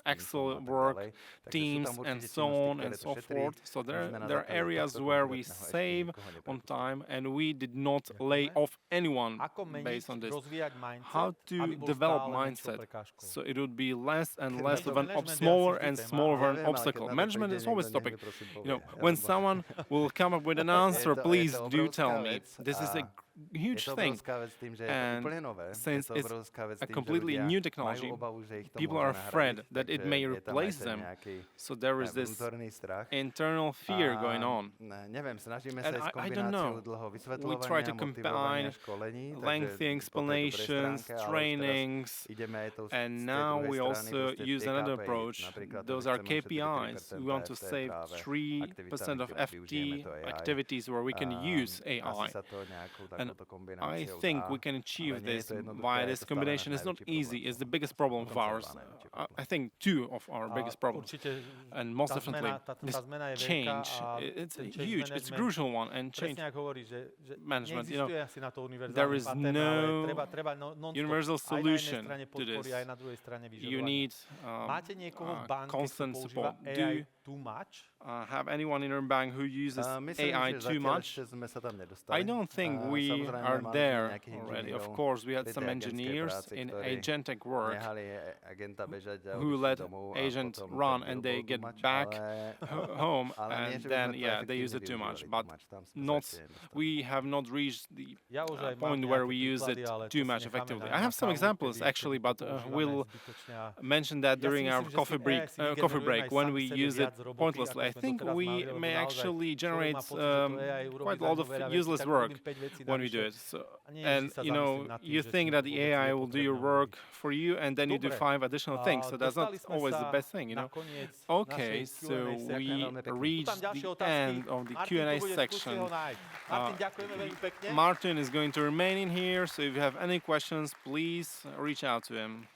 Excel work, Teams, and so on and so forth. So there are areas where we save on time, and we did not lay off anyone based on this. How to develop mindset so it would be less and less of smaller and smaller of an obstacle. Management is always a topic. When someone will come up with an answer, please do tell me. This is a huge thing, and since it's a completely new technology, people are afraid that it may replace them, so there is this internal fear going on. And I don't know, we try to combine lengthy explanations, trainings, and now we also use another approach. Those are KPIs. We want to save 3% of FT activities where we can use AI. And I think we can achieve this via this combination. It's not easy. It's the biggest problem of ours. I think two of our biggest problems. And most definitely, this change, it's huge, it's a crucial one, and change management. There is no universal solution to this. You need constant support. Do have anyone in your bank who uses AI too much? I don't think we are there already. Of course, we had some engineers in agentic work who let agents run, and they get back home, and then they use it too much. But we have not reached the point where we use it too much effectively. I have some examples actually, but we'll mention that during our coffee break when we use it pointlessly. I think we may actually generate quite a lot of useless work when we do it. So, and you think that the AI will do your work for you, and then you do 5 additional things. So that's not always the best thing, Okay, so we reached the end of the Q&A section. Martin is going to remain in here, so if you have any questions, please reach out to him.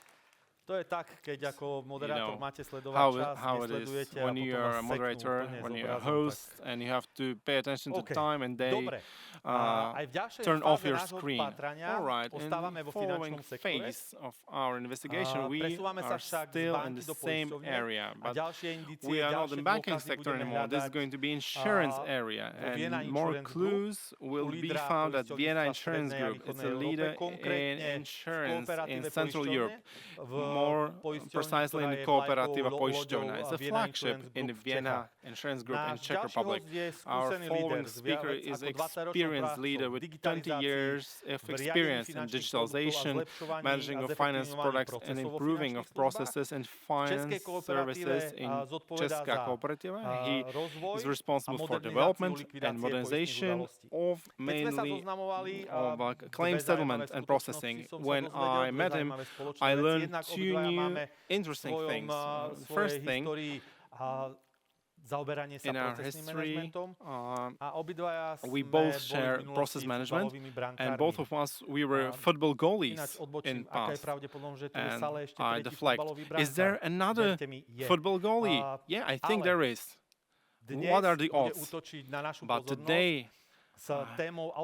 To je tak, keď ako moderátor máte sledovať čas, nesledujete a when you are a moderator, when you are a host, and you have to pay attention to time and they turn off your screen. All right, in the following phase of our investigation, we are still in the same area, but we are not in the banking sector anymore. This is going to be insurance area, and more clues will be found at Vienna Insurance Group. It's a leader in insurance in Central Europe. More precisely in the Kooperativa, pojišťovna. It's a flagship in the Vienna Insurance Group in Czech Republic. Our following speaker is an experienced leader with 20 years of experience in digitalization, managing of finance products, and improving of processes and finance services in Česká Kooperativa. He is responsible for development and modernization of mainly of claim settlement and processing. When I met him, I learned 2 new interesting things. First thing, in our history, we both share process management, and both of us, we were football goalies in past. And I deflect. Is there another football goalie? Yeah, I think there is. What are the odds? But today,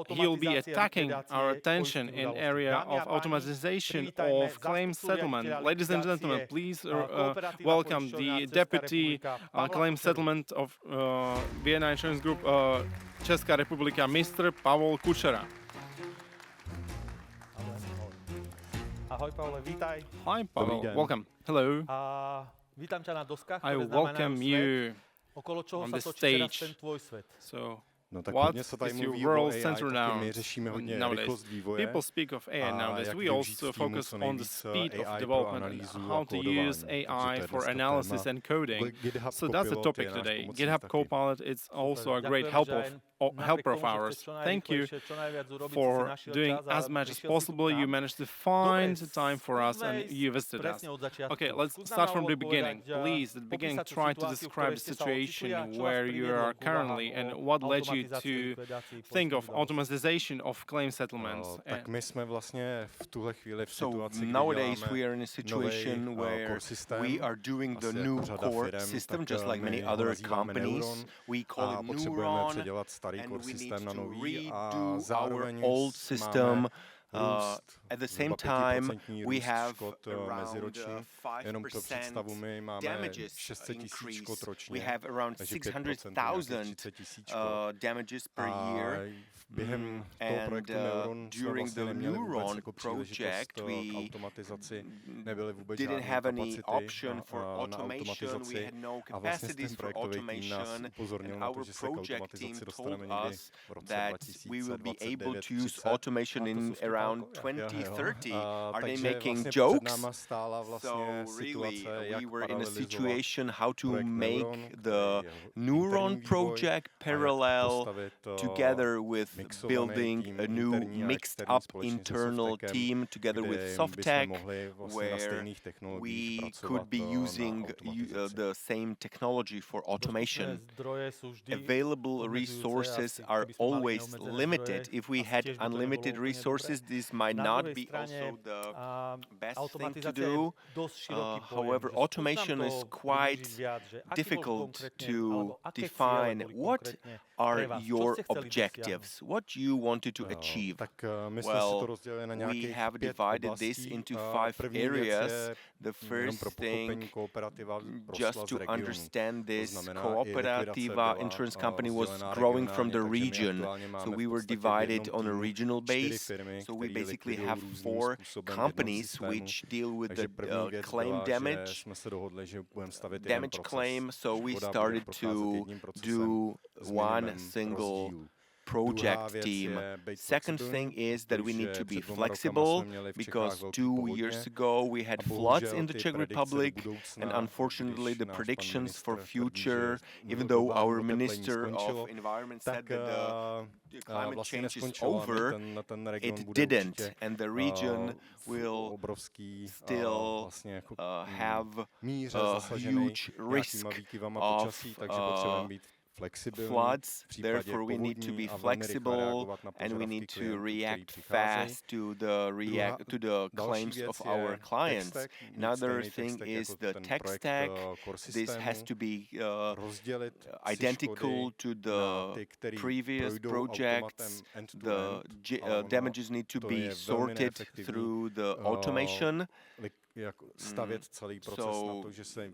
he'll be attacking our attention in area of automatization of claim settlement. Ladies and gentlemen, please welcome the Deputy Claim Settlement of Vienna Insurance Group, Česká republika, Mr. Pavel Kučera. Ahoj, Pavle, vítaj. Hi, Pavel. Welcome. Hello. Vítam ťa na doskách, I welcome you on the stage. So, what is your world center now nowadays? People speak of AI nowadays. We also focus on the speed of development and how to use AI for analysis and coding. So that's the topic today. GitHub Copilot is also a great helper of ours. Thank you for doing as much as possible. You managed to find time for us and you visited us. Okay, let's start from the beginning. Please, at the beginning, try to describe the situation where you are currently and what led you to think of automatization of claim settlements. So nowadays we are in a situation where we are doing the new core system, just like many other companies. We call it Neuron, and we need to redo our old system. At the same time, we have around 5% damages increase. We have around 600,000 damages per year. And during the Neuron project, we didn't have any option for automation. We had no capacities for automation. And our project team told us that we will be able to use automation in around 2030. Are they making jokes? So really, we were in a situation how to make the Neuron project parallel together with building a new mixed up internal team together with SOFTEC, where we could be using the same technology for automation. Available resources are always limited. If we had unlimited resources, this might not be also the best thing to do. However, automation is quite difficult to define. What are your objectives? What you wanted to achieve? Well, we have divided this into 5 areas. The first thing, just to understand this, Kooperativa insurance company was growing from the region. So we were divided on a regional base. So we basically have 4 companies which deal with the claim damage claim. So we started to do one single project team. Second thing is that we need to be flexible, because 2 years ago we had floods in the Czech Republic, and unfortunately the predictions for future, even though our Minister of Environment said that the climate change is over, it didn't, and the region will still have a huge risk of floods. Therefore, we need to be flexible and we need to react fast to the claims of our clients. Another thing is the tech stack. This has to be identical to the previous projects. The damages need to be sorted through the automation. Stavět celý proces na to, že se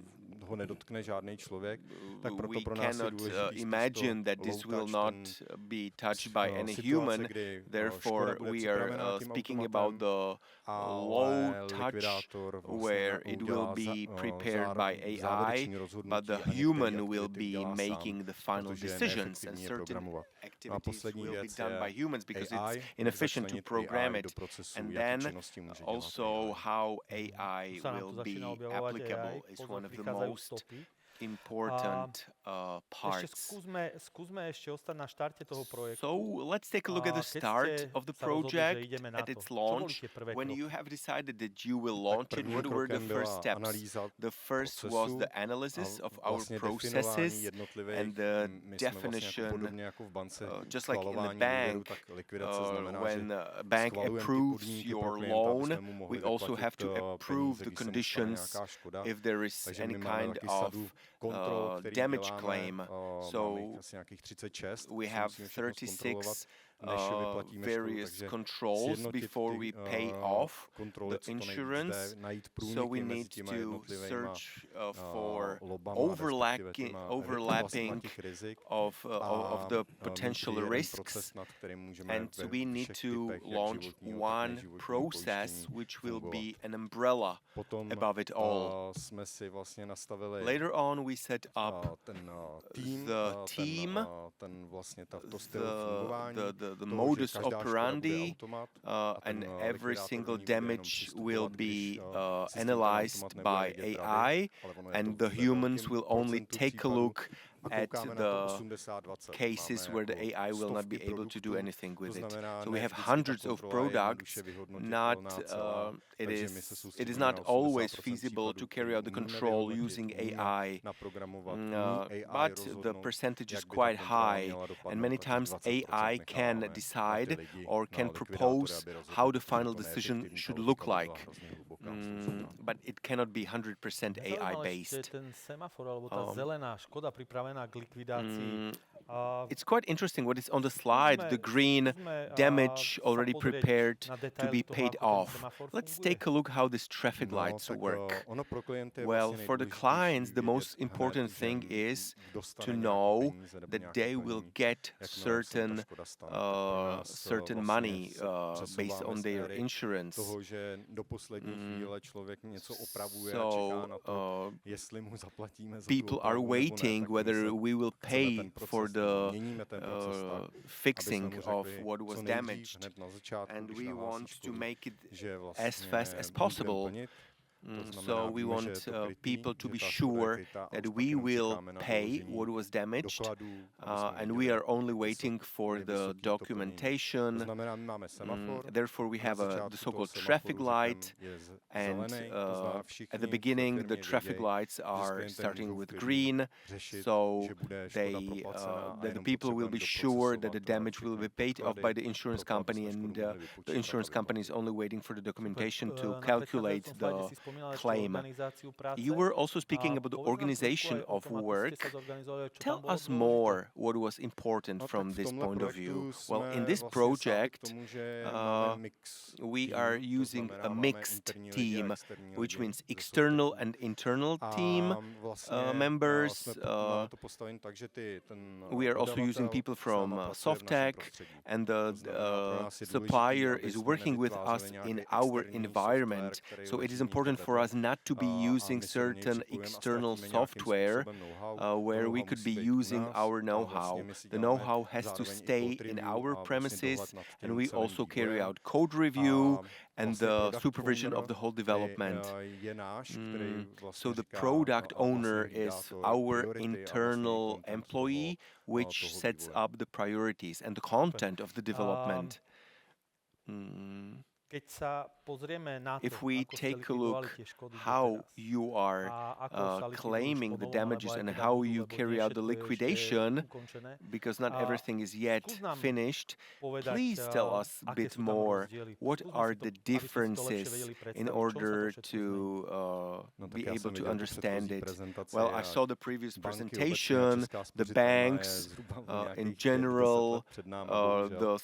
ho nedotkne žádný člověk, tak proto pro nás je důležitý imagine that this will not be touched by any human. Therefore, we are speaking about the low touch where it will be prepared by AI, but the human will be making the final decisions, and certain activities will be done by humans because it's inefficient to program it. And then also how AI will be applicable is one of the most important parts. So let's take a look at the start of the project at its launch. When you have decided that you will launch it, what were the first steps? The first was the analysis of our processes and the definition, just like in the bank, when a bank approves your loan, we also have to approve the conditions if there is any kind of damage claim. So we have 36 various controls before we pay off the insurance. So we need to search for overlapping of the potential risks, and we need to launch one process which will be an umbrella above it all. Later on we set up the team, the modus operandi, and every single damage will be analyzed by AI, and the humans will only take a look at the cases where the AI will not be able to do anything with it. So we have hundreds of products. It is not always feasible to carry out the control using AI, but the percentage is quite high, and many times AI can decide or can propose how the final decision should look like. But it cannot be 100% AI based. It's quite interesting what is on the slide, the green damage already prepared to be paid off. Let's take a look how these traffic lights work. Well, for the clients, the most important thing is to know that they will get certain money based on their insurance. So people are waiting whether we will pay for the fixing of what was damaged, and we want to make it as fast as possible. So we want people to be sure that we will pay what was damaged, and we are only waiting for the documentation. Therefore, we have the so-called traffic light, and at the beginning, the traffic lights are starting with green, so the people will be sure that the damage will be paid off by the insurance company, and the insurance company is only waiting for the documentation to calculate the claim. You were also speaking about the organization of work. Tell us more what was important from this point of view. Well, in this project, we are using a mixed team, which means external and internal team members. We are also using people from SOFTEC, and the supplier is working with us in our environment. So it is important for us not to be using certain external software where we could be using our know-how. The know-how has to stay in our premises, and we also carry out code review and the supervision of the whole development. So the product owner is our internal employee, which sets up the priorities and the content of the development. If we take a look how you are claiming the damages and how you carry out the liquidation, because not everything is yet finished, please tell us a bit more. What are the differences in order to be able to understand it? Well, I saw the previous presentation, the banks in general, the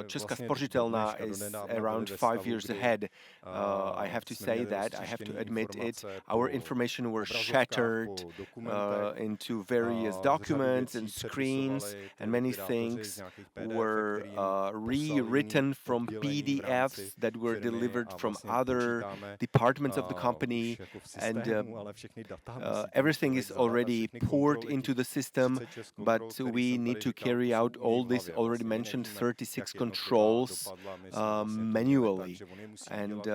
Česká spořitelna is around 5 years ahead. I have to say that, I have to admit it. Our information were shattered into various documents and screens, and many things were rewritten from PDFs that were delivered from other departments of the company, and everything is already poured into the system, but we need to carry out all this already mentioned 36 controls manually, and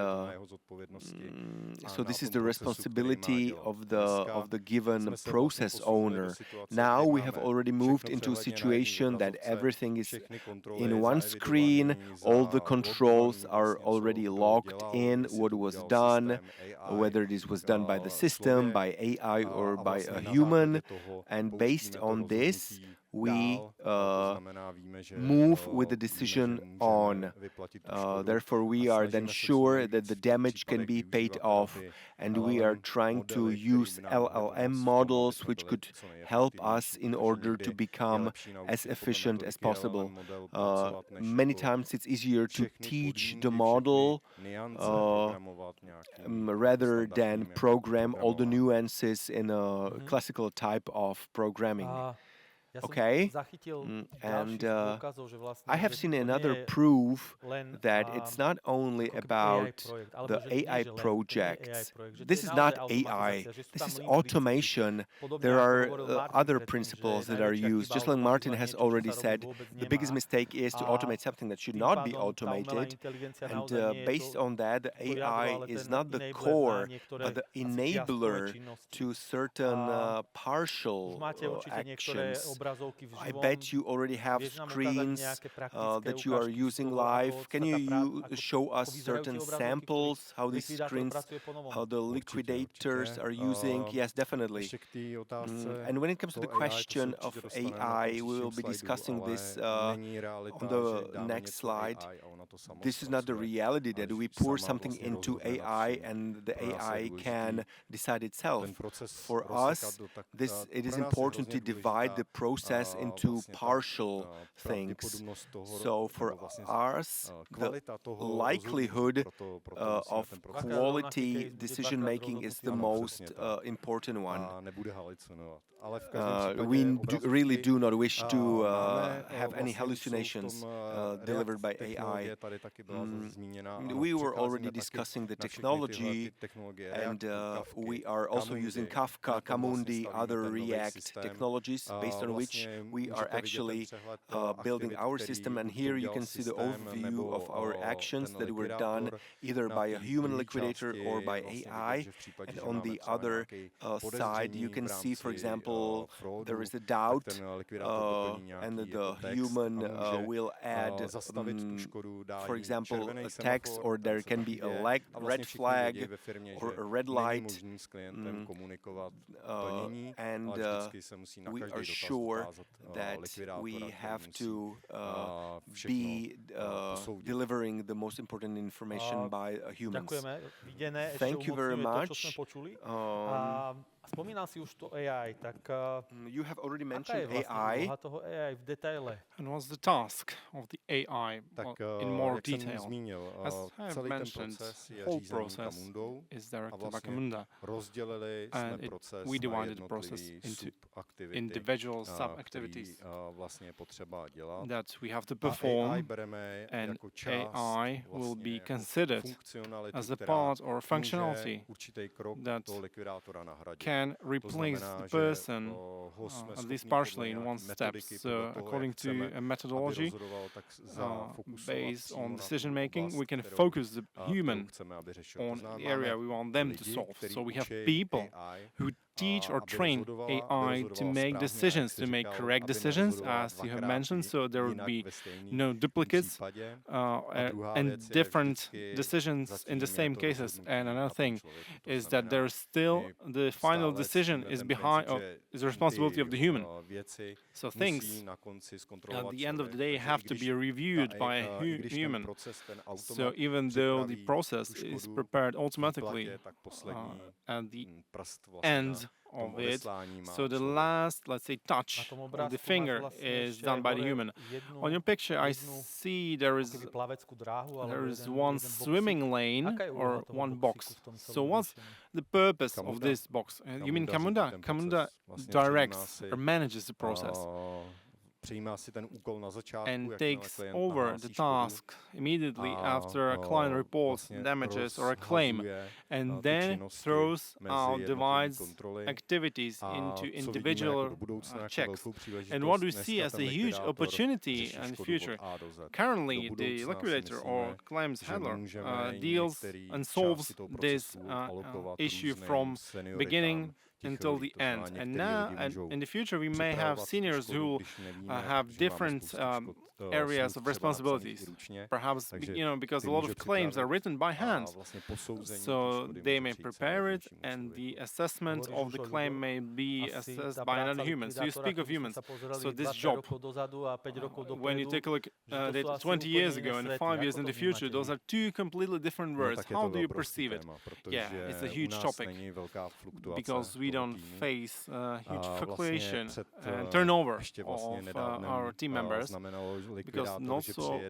so this is the responsibility of the given process owner. Now we have already moved into a situation that everything is in one screen, all the controls are already logged in, what was done, whether this was done by the system, by AI or by a human, and based on this we move with the decision on. Therefore, we are then sure that the damage can be paid off, and we are trying to use LLM models which could help us in order to become as efficient as possible. Many times it's easier to teach the model rather than program all the nuances in a classical type of programming. Okay, and I have seen another proof that it's not only about the AI projects. This is not AI, this is automation. There are other principles that are used. Just like Martin has already said, the biggest mistake is to automate something that should not be automated, and based on that, the AI is not the core, but the enabler to certain partial actions. I bet you already have screens that you are using live. Can you show us certain samples, how these screens, how the liquidators are using? Yes, definitely. And when it comes to the question of AI, we will be discussing this on the next slide. This is not the reality that we pour something into AI and the AI can decide itself. For us, it is important to divide the process into partial things. So for us, the likelihood of quality decision making is the most important one. We really do not wish to have any hallucinations delivered by AI. We were already discussing the technology, and we are also using Kafka, Camundi, other React technologies based on which we are actually building our system. And here you can see the overview of our actions that were done either by a human liquidator or by AI. And on the other side, you can see, for example, there is a doubt and the human will add, for example, a text, or there can be a red flag or a red light, and we are sure that we have to be delivering the most important information by humans. Thank you very much. You have already mentioned AI. And what's the task of the AI in more detail? As I have mentioned, the whole process is directed by Camunda, and we divided the process into individual sub-activities that we have to perform, and AI will be considered as a part or functionality that can replace the person, at least partially in one step. So according to a methodology based on decision making, we can focus the human on the area we want them to solve. So we have people who teach or train AI to make decisions, to make correct decisions, as you have mentioned, so there would be no duplicates and different decisions in the same cases. And another thing is that there is still the final decision is is the responsibility of the human. So things at the end of the day have to be reviewed by a human. So even though the process is prepared automatically at the end of it, so the last, let's say, touch of the finger is done by the human. On your picture, I see there is one swimming lane or one box. So what's the purpose of this box? You mean Camunda? Camunda directs or manages the process and takes over the task immediately after a client reports damages or a claim, and then throws out, divides activities into individual checks. And what we see as a huge opportunity in the future, currently the liquidator or claims handler deals and solves this issue from beginning until the end. And now, in the future, we may have seniors who have different areas of responsibilities. Perhaps, because a lot of claims are written by hand. So they may prepare it, and the assessment of the claim may be assessed by another human. So you speak of humans. So this job, when you take a look at it 20 years ago and 5 years in the future, those are two completely different words. How do you perceive it? Yeah, it's a huge topic, because we don't face huge fluctuation and turnover of our team members, because not so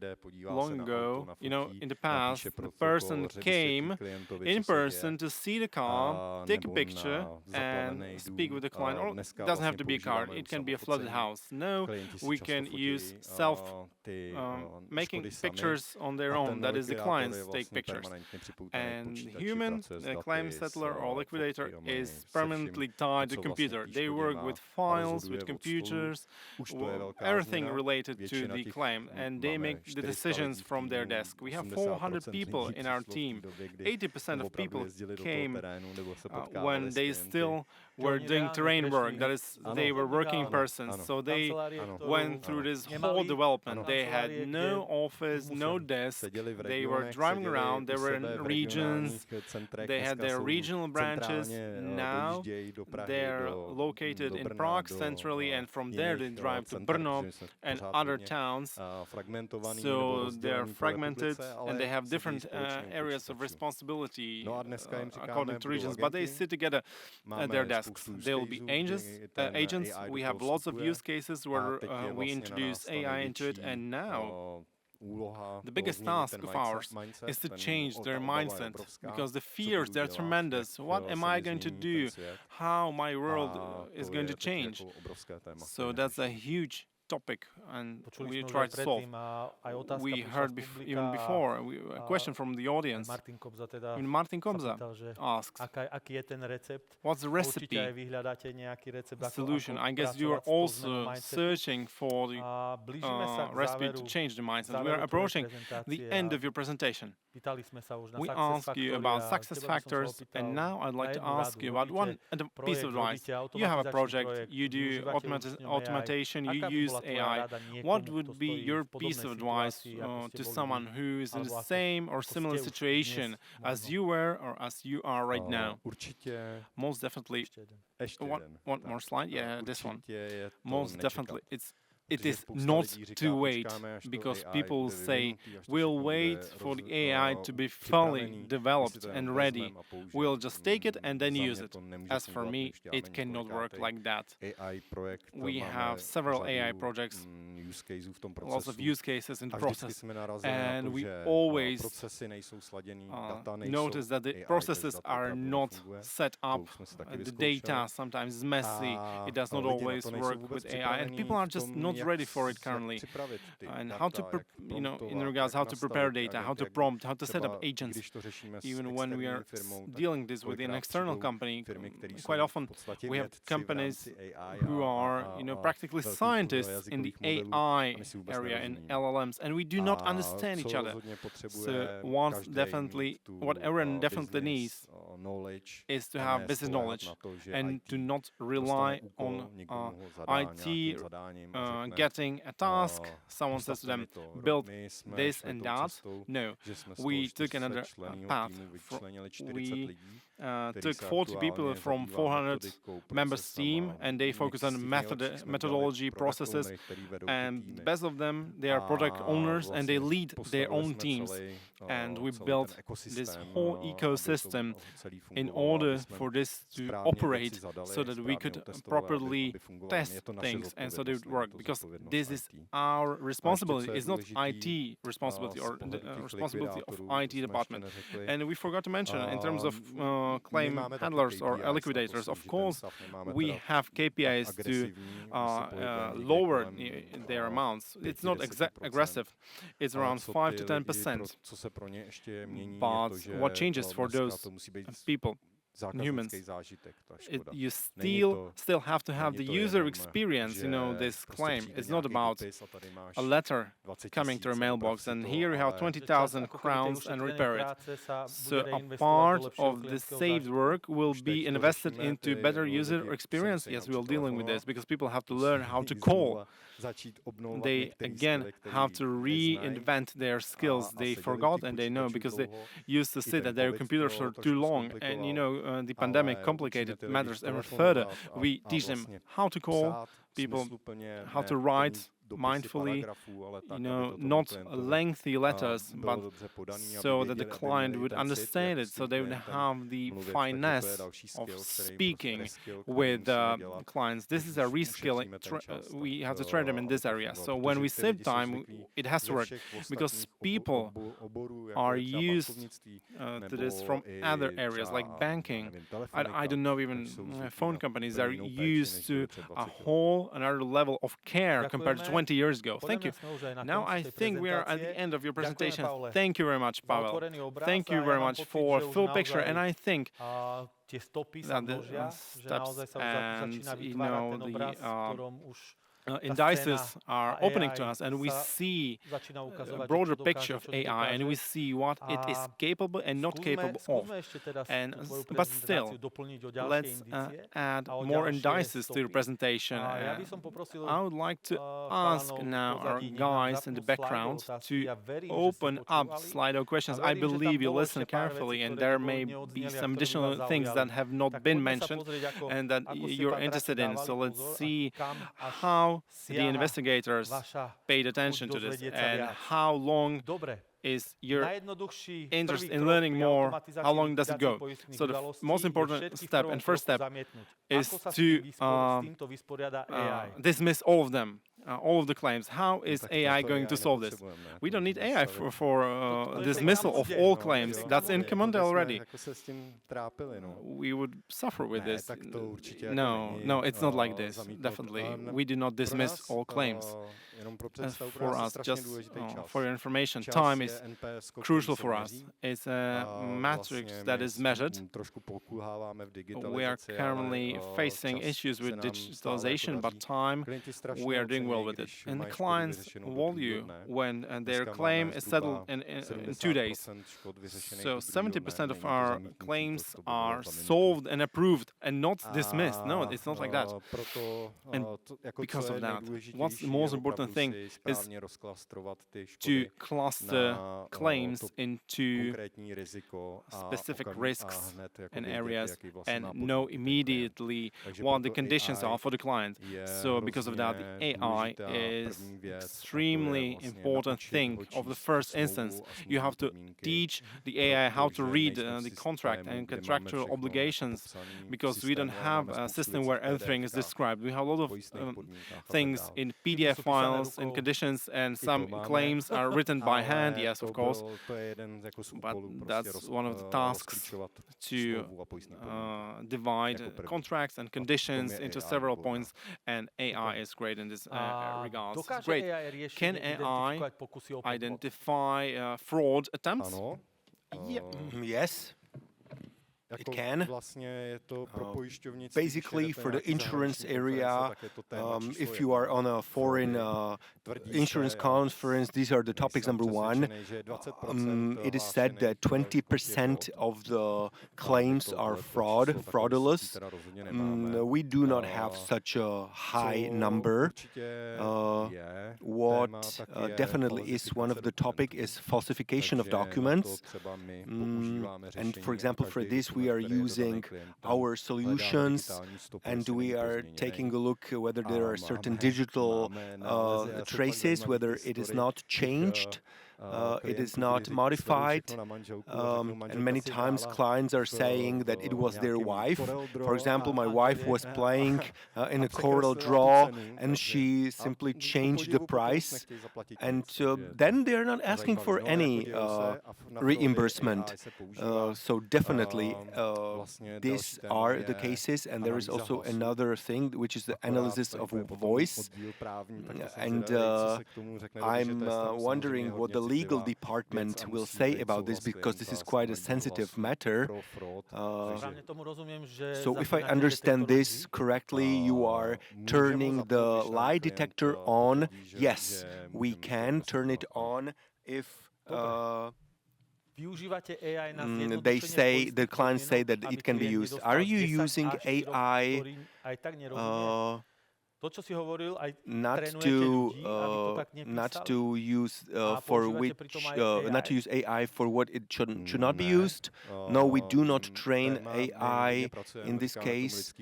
long ago, in the past, the person came in person to see the car, take a picture, and speak with the client. Or it doesn't have to be a car, it can be a flooded house. No, we can use making pictures on their own. That is, the clients take pictures. And human claim settler or liquidator is permanently tied to computer. They work with files, with computers, everything related to the claim, and they make the decisions from their desk. We have 400 people in our team. 80% of people came when they still were doing terrain work. That is, they were working persons. So they went through this whole development. They had no office, no desk. They were driving around. They were in regions. They had their regional branches. Now they're located in Prague centrally, and from there they drive to Brno and other towns. So they're fragmented, and they have different areas of responsibility according to regions, but they sit together at their desks. They will be agents. We have lots of use cases where we introduce AI into it, and now the biggest task of ours is to change their mindset, because the fears, they're tremendous. What am I going to do? How my world is going to change? So that's a huge topic, and we try to solve. We heard even before a question from the audience. Martin Kobza asks, what's the recipe, solution? I guess you are also searching for the recipe to change the mindset. We are approaching the end of your presentation. We asked you about success factors, and now I'd like to ask you about one piece of advice. You have a project, you do automation, you use AI. What would be your piece of advice to someone who is in the same or similar situation as you were or as you are right now? Most definitely. One more slide. Yeah, this one. Most definitely. It's it is not to wait, because people say we'll wait for the AI to be fully developed and ready. We'll just take it and then use it. As for me, it cannot work like that. We have several AI projects, lots of use cases in the process, and we always notice that the processes are not set up. The data sometimes is messy. It does not always work with AI, and people are just not ready for it currently. And how to, in regards how to prepare data, how to prompt, how to set up agents. Even when we are dealing this with an external company, quite often we have companies who are, practically scientists in the AI area, in LLMs, and we do not understand each other. So what everyone definitely needs is to have business knowledge and to not rely on IT getting a task. Someone says to them, build this and that. No, we took another path. We took 40 people from 400 members team, and they focus on methodology, processes, and the best of them, they are product owners and they lead their own teams. And we built this whole ecosystem in order for this to operate, so that we could properly test things and so they would work, because this is our responsibility. It's not IT responsibility or the responsibility of IT department. And we forgot to mention, in terms of claim handlers or liquidators, of course, we have KPIs to lower their amounts. It's not aggressive. It's around 5 to 10%. But what changes for those people, humans, you still have to have the user experience, this claim. It's not about a letter coming to a mailbox and here you have 20,000 crowns and repair it. So a part of the saved work will be invested into better user experience. Yes, we are dealing with this, because people have to learn how to call. They again have to reinvent their skills they forgot and they know, because they used to sit at their computers for too long, and the pandemic complicated matters ever further. We teach them how to call people, how to write mindfully, not lengthy letters, but so that the client would understand it, so they would have the finesse of speaking with clients. This is a reskilling. We have to train them in this area. So when we save time, it has to work, because people are used to this from other areas like banking. I don't know, even phone companies are used to another level of care compared to 20 years ago. Thank you. Now I think we are at the end of your presentation. Thank you very much, Pavel. Thank you very much for full picture. And I think that the steps and the indices are opening to us, and we see a broader picture of AI, and we see what it is capable and not capable of. But still, let's add more indices to your presentation. I would like to ask now our guys in the background to open up Slido questions. I believe you listen carefully, and there may be some additional things that have not been mentioned and that you're interested in. So let's see how the investigators paid attention to this, and how long is your interest in learning more, how long does it go? So the most important step and first step is to dismiss all of them. All of the claims. How is AI going to solve this? We don't need AI for dismissal of all claims. That's in Command already. We would suffer with this. No, it's not like this. Definitely, we do not dismiss all claims. For us, just for your information, time is crucial for us. It's a matrix that is measured. We are currently facing issues with digitalization, but time, we are doing well with it. And the clients value when their claim is settled in 2 days. So 70% of our claims are solved and approved and not dismissed. No, it's not like that. And because of that, what's the most important thing is to cluster claims into specific risks and areas and know immediately what the conditions are for the client. So because of that, the AI AI is extremely important thing of the first instance. You have to teach the AI how to read the contract and contractual obligations, because we don't have a system where everything is described. We have a lot of things in PDF files and conditions, and some claims are written by hand, yes, of course, but that's one of the tasks to divide contracts and conditions into several points, and AI is great in this regards. It's great. Can AI identify fraud attempts? Yes. It can. Basically, for the insurance area, if you are on a foreign insurance conference, these are the topics. Number one, it is said that 20% of the claims are fraudulent. We do not have such a high number. What definitely is one of the topic is falsification of documents. And for example, for this, we are using our solutions, and we are taking a look whether there are certain digital traces, whether it is not changed, it is not modified, and many times clients are saying that it was their wife. For example, my wife was playing in a Corel Draw, and she simply changed the price, and then they are not asking for any reimbursement. So definitely these are the cases, and there is also another thing, which is the analysis of voice, and I'm wondering what the legal department will say about this, because this is quite a sensitive matter. So if I understand this correctly, you are turning the lie detector on. Yes, we can turn it on if they say, the clients say that it can be used. Are you using AI not to use AI for what it should not be used? No, we do not train AI in this case.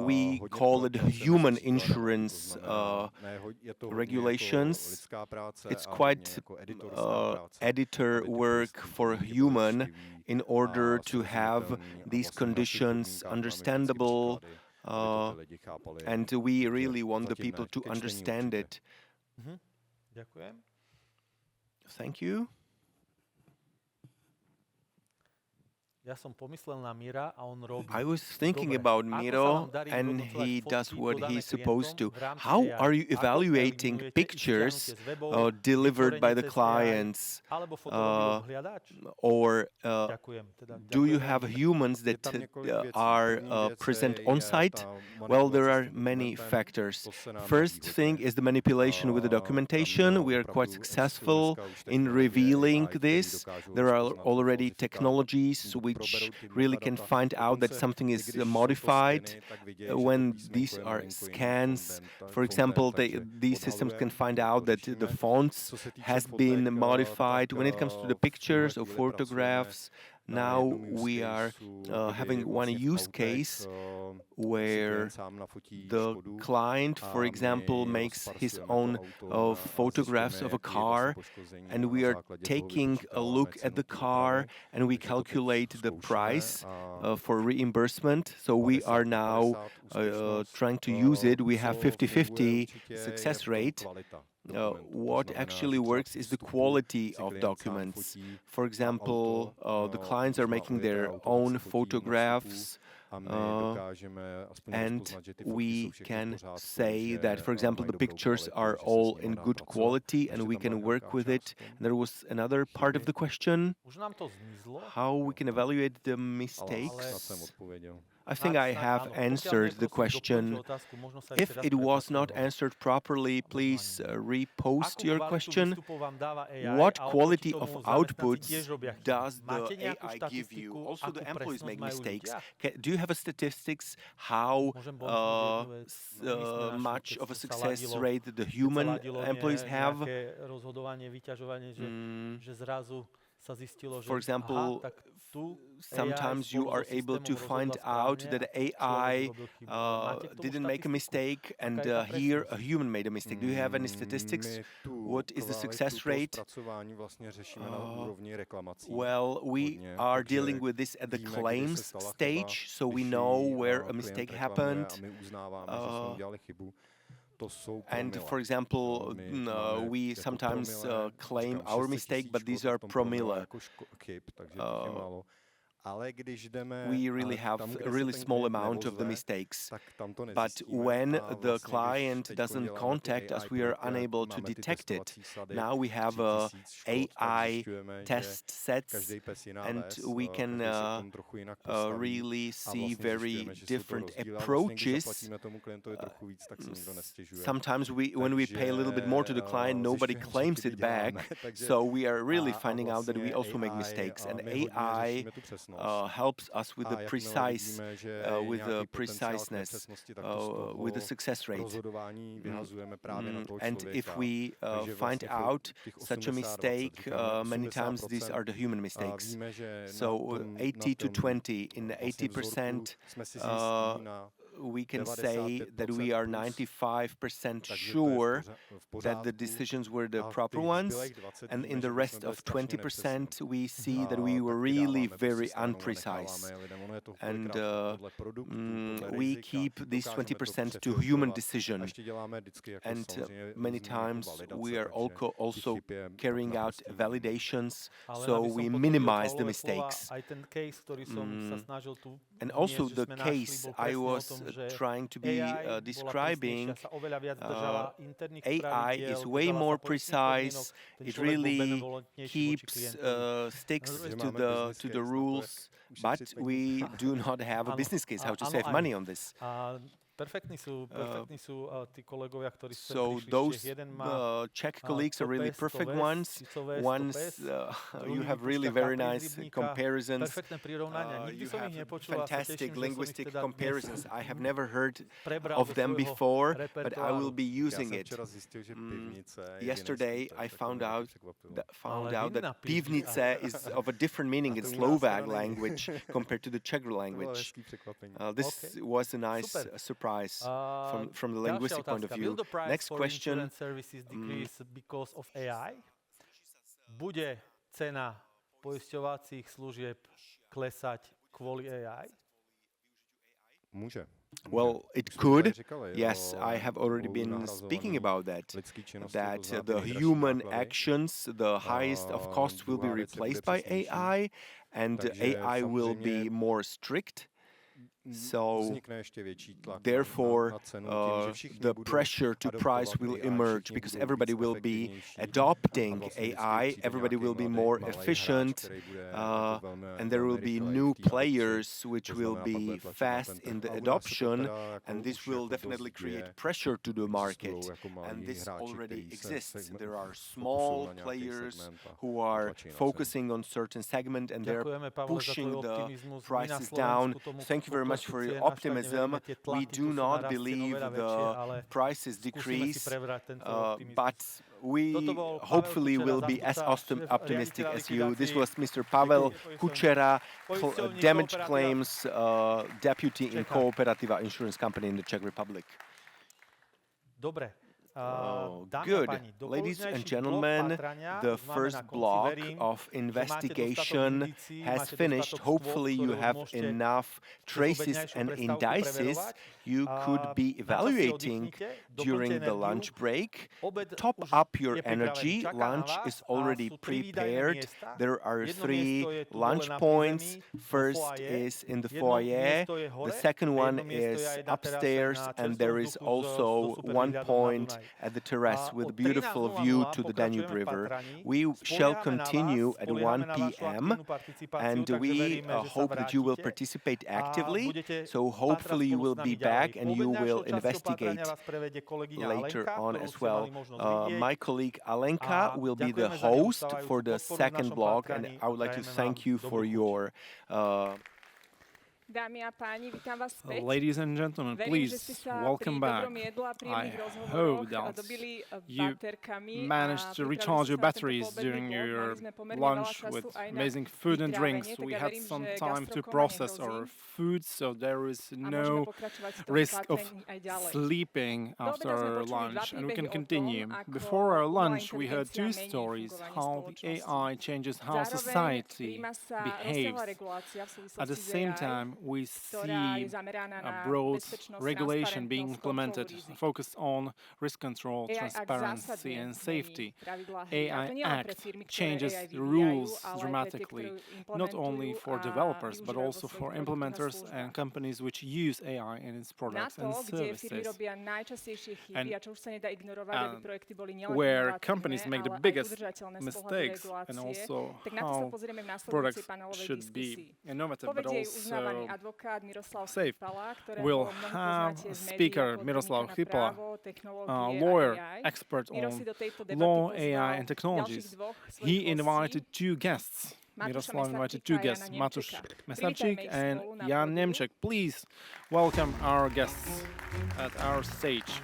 We call it human insurance regulations. It's quite editor work for human in order to have these conditions understandable. And we really want the people to understand it. Thank you. I was thinking about Miro, and he does what he's supposed to. How are you evaluating pictures delivered by the clients? Or do you have humans that are present on site? Well, there are many factors. First thing is the manipulation with the documentation. We are quite successful in revealing this. There are already technologies which really can find out that something is modified when these are scans. For example, these systems can find out that the fonts has been modified. When it comes to the pictures or photographs, now we are having one use case where the client, for example, makes his own photographs of a car, and we are taking a look at the car and we calculate the price for reimbursement. So we are now trying to use it. We have 50-50 success rate. What actually works is the quality of documents. For example, the clients are making their own photographs, and we can say that, for example, the pictures are all in good quality and we can work with it. There was another part of the question, how we can evaluate the mistakes. I think I have answered the question. If it was not answered properly, please repost your question. What quality of outputs does the AI give you? Also, the employees make mistakes. Do you have a statistics how much of a success rate the human employees have? For example, sometimes you are able to find out that AI didn't make a mistake and here a human made a mistake. Do you have any statistics? What is the success rate? Well, we are dealing with this at the claims stage, so we know where a mistake happened. And for example, we sometimes claim our mistake, but these are promille. We really have a really small amount of the mistakes. But when the client doesn't contact us, we are unable to detect it. Now we have AI test sets, and we can really see very different approaches. Sometimes when we pay a little bit more to the client, nobody claims it back. So we are really finding out that we also make mistakes. And AI helps us with the precise, with the preciseness, with the success rate. And if we find out such a mistake, many times these are the human mistakes. So 80 to 20, in 80%, we can say that we are 95% sure that the decisions were the proper ones, and in the rest of 20% we see that we were really very unprecise. And we keep this 20% to human decision. And many times we are also carrying out validations, so we minimize the mistakes. And also the case I was trying to be describing, AI is way more precise. It really sticks to the rules, but we do not have a business case how to save money on this. So those Czech colleagues are really perfect ones. You have really very nice comparisons. You have fantastic linguistic comparisons. I have never heard of them before, but I will be using it. Yesterday I found out that pivnice is of a different meaning in Slovak language compared to the Czech language. This was a nice surprise from the linguistic point of view. Next question. Bude cena poisťovacích služieb klesať kvôli AI? Well, it could. Yes, I have already been speaking about that. That the human actions, the highest of costs, will be replaced by AI, and AI will be more strict. So, therefore, the pressure to price will emerge because everybody will be adopting AI, everybody will be more efficient, and there will be new players which will be fast in the adoption, and this will definitely create pressure to the market. And this already exists. There are small players who are focusing on certain segment and they're pushing the prices down. Thank you very much for your optimism. We do not believe the prices decrease, but we hopefully will be as optimistic as you. This was Mr. Pavel Kučera, damage claims deputy in Kooperativa insurance company in the Czech Republic. Good. Ladies and gentlemen, the first block of investigation has finished. Hopefully you have enough traces and indices you could be evaluating during the lunch break. Top up your energy. Lunch is already prepared. There are 3 lunch points. First is in the foyer. The second one is upstairs, and there is also one point at the terrace with a beautiful view to the Danube River. We shall continue at 1 p.m. and we hope that you will participate actively. So hopefully you will be back and you will investigate later on as well. My colleague Alenka will be the host for the second block, and I would like to thank you for your Ladies and gentlemen, please welcome back. I hope that you managed to recharge your batteries during your lunch with amazing food and drinks. We had some time to process our food, so there is no risk of sleeping after our lunch, and we can continue. Before our lunch, we heard two stories, how the AI changes how society behaves. At the same time, we see a broad regulation being implemented, focused on risk control, transparency and safety. AI Act changes the rules dramatically, not only for developers, but also for implementers and companies which use AI in its products and services. And where companies make the biggest mistakes, and also how products should be innovative, but also safe. We'll have speaker Miroslav Chlipala, lawyer, expert on law, AI and technologies. He invited two guests. Miroslav invited two guests, Matúš, Mesarčík and Nemček. Please welcome our guests at our stage.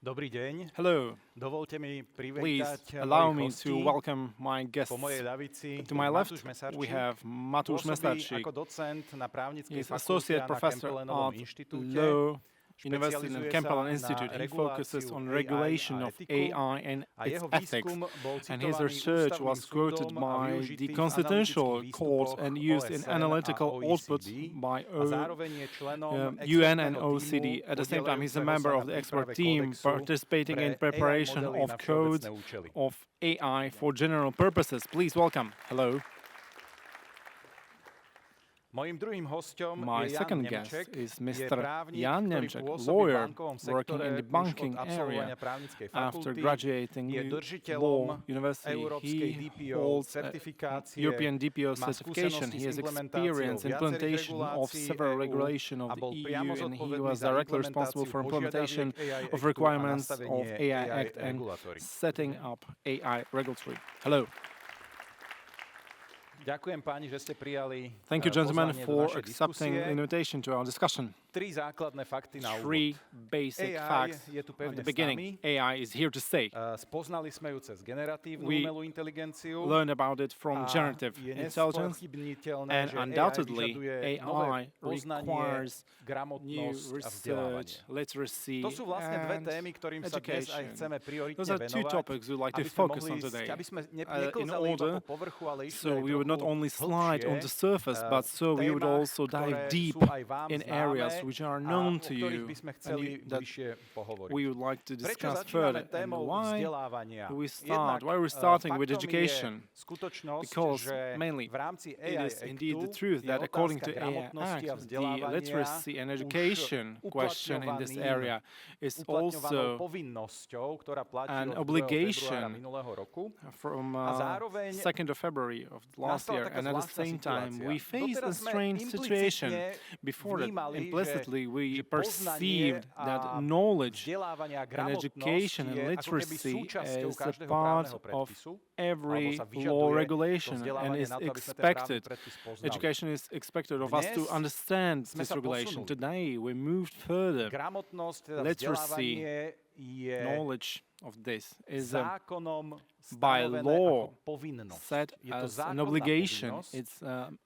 Dobrý deň. Hello. Dovolte mi Please privítať allow mojich me to hostí. welcome my guests. Po mojej ľavici To my left, Matúš we have Matúš Mesarčík. Mesarčík. Ako docent na právnickej He's fakulte associate a na professor Campbellovom at inštitúte. Law University Špecializuje and sa Campbell na Institute. He focuses reguláciu on AI regulation a of etiku. AI and A its jeho ethics. výskum bol And his citovaný research ústavným was quoted súdom a by využitý the v Constitutional analytických Court výstupoch and used in OSN analytical a output OECD. by A zároveň je členom UN and expertného OECD. tímu At the same time, he's a podieľajúceho member sa of na the príprave expert team kódexu participating pre in AI preparation modely of na codes všeobecné účely. of AI for general purposes. Please welcome. Hello. Mojím druhým hosťom My je Jan second guest Nemček. is Je Mr. právnik, Jan ktorý Nemček, pôsobí v lawyer bankovom working sektore in the už banking od absolvovania area. právnickej After fakulty. graduating Je law držiteľom university, európskej he DPO holds certifikácie, European DPO má certification. skúsenosti He s has implementáciou experience in viacerých implementation of regulácií several EÚ regulation of a the bol EU, priamo and he zodpovedný was za directly responsible implementáciu for implementation požiadaviek AI of Actu a requirements of nastavenie AI AI Act and regulatory. setting up AI regulatory. Hello. Ďakujem páni, že ste prijali Thank you, gentlemen, pozvanie do for našej accepting the diskusie. invitation to our discussion. 3 základné fakty na úvod. Three basic AI facts je tu at pevne the s beginning. nami. AI is here to stay. Spoznali sme ju cez generatívnu We umelú inteligenciu. Learn about it from generative je intelligence, nespochybniteľné, and že undoubtedly AI vyžaduje nové AI poznanie, requires new gramotnosť a research, vzdelávanie. literacy, To sú vlastne dve and témy, ktorým sa dnes aj education. chceme prioritne Those are two venovať, topics we'd like to aby sme focus mohli on today. aby sme In neklzali order, iba po povrchu, ale išli so aj we would not trochu only slide on the surface, but so we would témach, also dive ktoré deep sú aj vám in známe areas which are known a to o ktorých you, by sme and chceli that bližšie pohovoriť. we would like to Prečo discuss začíname further. And témou why vzdelávania? do we Jednak, start? Why are we starting with faktom education? je skutočnosť, Because že mainly v rámci it AI is indeed the Actu truth je that according otázka to AI gramotnosti a Act, the vzdelávania literacy and už education question in this area is uplatňovanou also povinnosťou, ktorá platí an od 2. obligation februára minulého roku. from A zároveň 2nd of February of last nastala year. taká And at the zvláštna same time, situácia. we faced a Doteraz sme strange situation. implicitne Before that, vnímali, implicitly, we že perceived poznanie that a knowledge vzdelávanie a and gramotnosť education and je ako keby literacy súčasťou is a každého part právneho of predpisu, every alebo sa law vyžaduje regulation to and vzdelávanie is na to, aby sme ten právny expected. predpis poznali. Education is expected of us to Dnes understand sme this sa regulation. posunuli. Today, we moved further. Gramotnosť, teda Literacy, vzdelávanie je knowledge of this is zákonom by stanovené law ako povinnosť. set Je to as an zákonná obligation. povinnosť, It's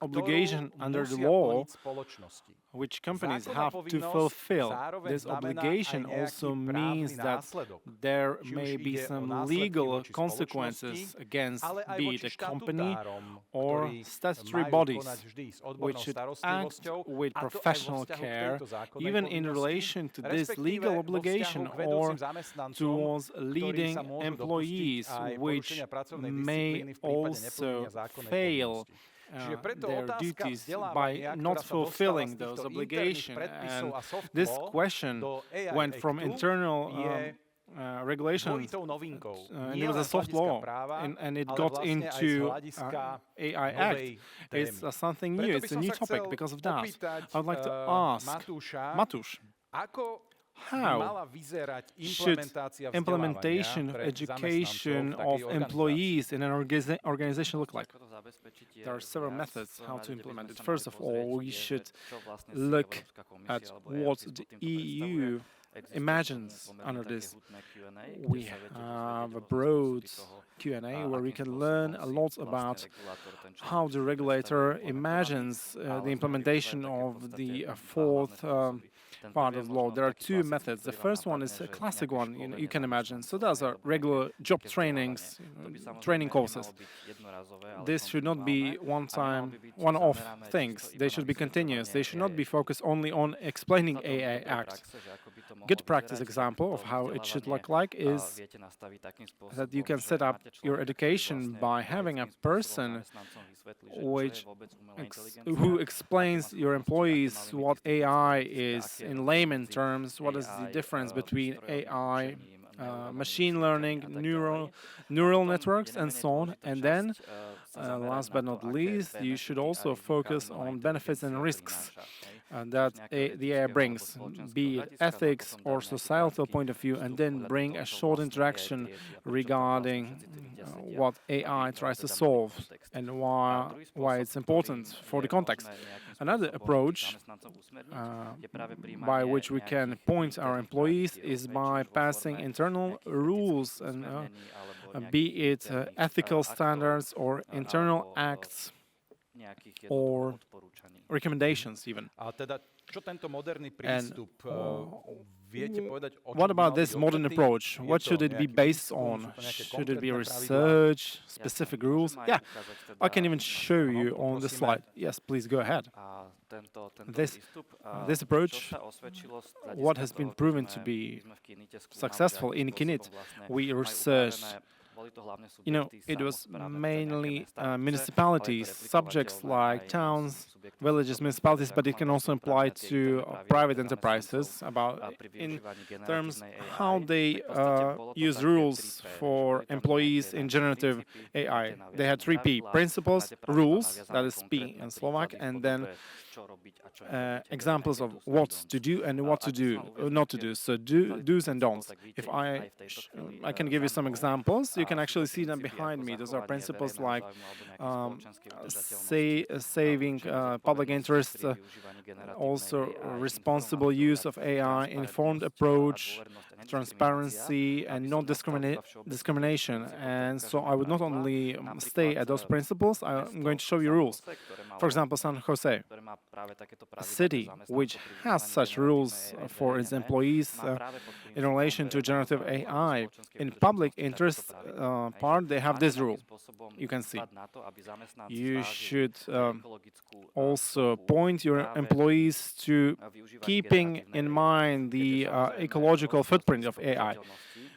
obligation ktorú under the musia law plniť spoločnosti. which companies Zákonná have to povinnosť fulfill. zároveň This znamená obligation aj nejaký also právny means that následok. there Či už may be ide o some následky legal voči consequences spoločnosti, against ale aj be voči it a company štatutárom, or ktorí statutory majú bodies konať vždy s odbornou which should act starostlivosťou, with a to aj vo professional vzťahu k care, tejto zákonnej even in povinnosti, relation to this respektíve legal vo obligation vzťahu k vedúcim or zamestnancom, towards ktorí leading sa môžu employees dopustiť aj which porušenia pracovnej may disciplíny v prípade also neplnenia zákonnej fail povinnosti. Čiže preto their otázka duties vzdelávania, by ktorá not sa dostala fulfilling z týchto those interných obligations. predpisov And a soft this law question do AI went from Actu internal je regulations dvojitou novinkou. and Nie it was len a z soft hľadiska law práva, and it ale got vlastne aj z into hľadiska AI Act. novej It's témy. something new. Preto by It's a som new sa topic chcel because of that. opýtať, I would like to ask Matúša, Matúš, How should implementation of education of employees in an organization look like? There are several methods how to implement it. First of all, we should look at what the EU imagines under this. We have a broad Q&A where we can learn a lot about how the regulator imagines the implementation of the fourth part of law. There are two methods. The first one is a classic one, you can imagine. So those are regular job trainings, training courses. This should not be one-off things. They should be continuous. They should not be focused only on explaining AI Act. Good practice example of how it should look like is that you can set up your education by having a person who explains your employees what AI is in layman terms, what is the difference between AI, machine learning, neural networks, and so on. And then, last but not least, you should also focus on benefits and risks that the AI brings, be it ethics or societal point of view, and then bring a short interaction regarding what AI tries to solve and why it's important for the context. Another approach by which we can point our employees is by passing internal rules, and be it ethical standards or internal acts or recommendations even. And what about this modern approach? What should it be based on? Should it be research, specific rules? Yeah, I can even show you on the slide. Yes, please go ahead. This approach, what has been proven to be successful in KInIT, we researched. It was mainly municipalities, subjects like towns, villages, municipalities, but it can also apply to private enterprises in terms how they use rules for employees in generative AI. They had 3 P: principles, rules, that is P in Slovak, and then examples of what to do and what to do, not to do. So do's and don'ts. If I can give you some examples, you can actually see them behind me. Those are principles like saving public interest, also responsible use of AI, informed approach, transparency, and non-discrimination. And so I would not only stay at those principles, I'm going to show you rules. For example, San Jose, a city which has such rules for its employees in relation to generative AI. In public interest part, they have this rule. You can see. You should also point your employees to keeping in mind the ecological footprint of AI,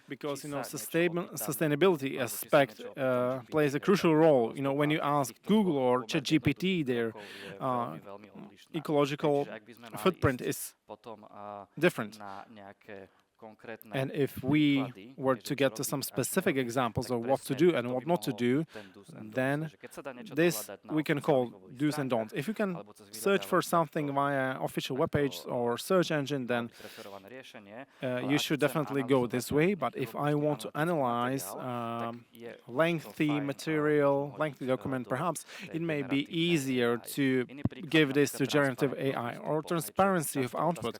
because sustainability aspect plays a crucial role. When you ask Google or ChatGPT, their ecological footprint is different. And if we were to get to some specific examples of what to do and what not to do, then this we can call do's and don'ts. If you can search for something via official webpage or search engine, then you should definitely go this way. But if I want to analyze lengthy material, lengthy document, perhaps it may be easier to give this to generative AI, or transparency of output,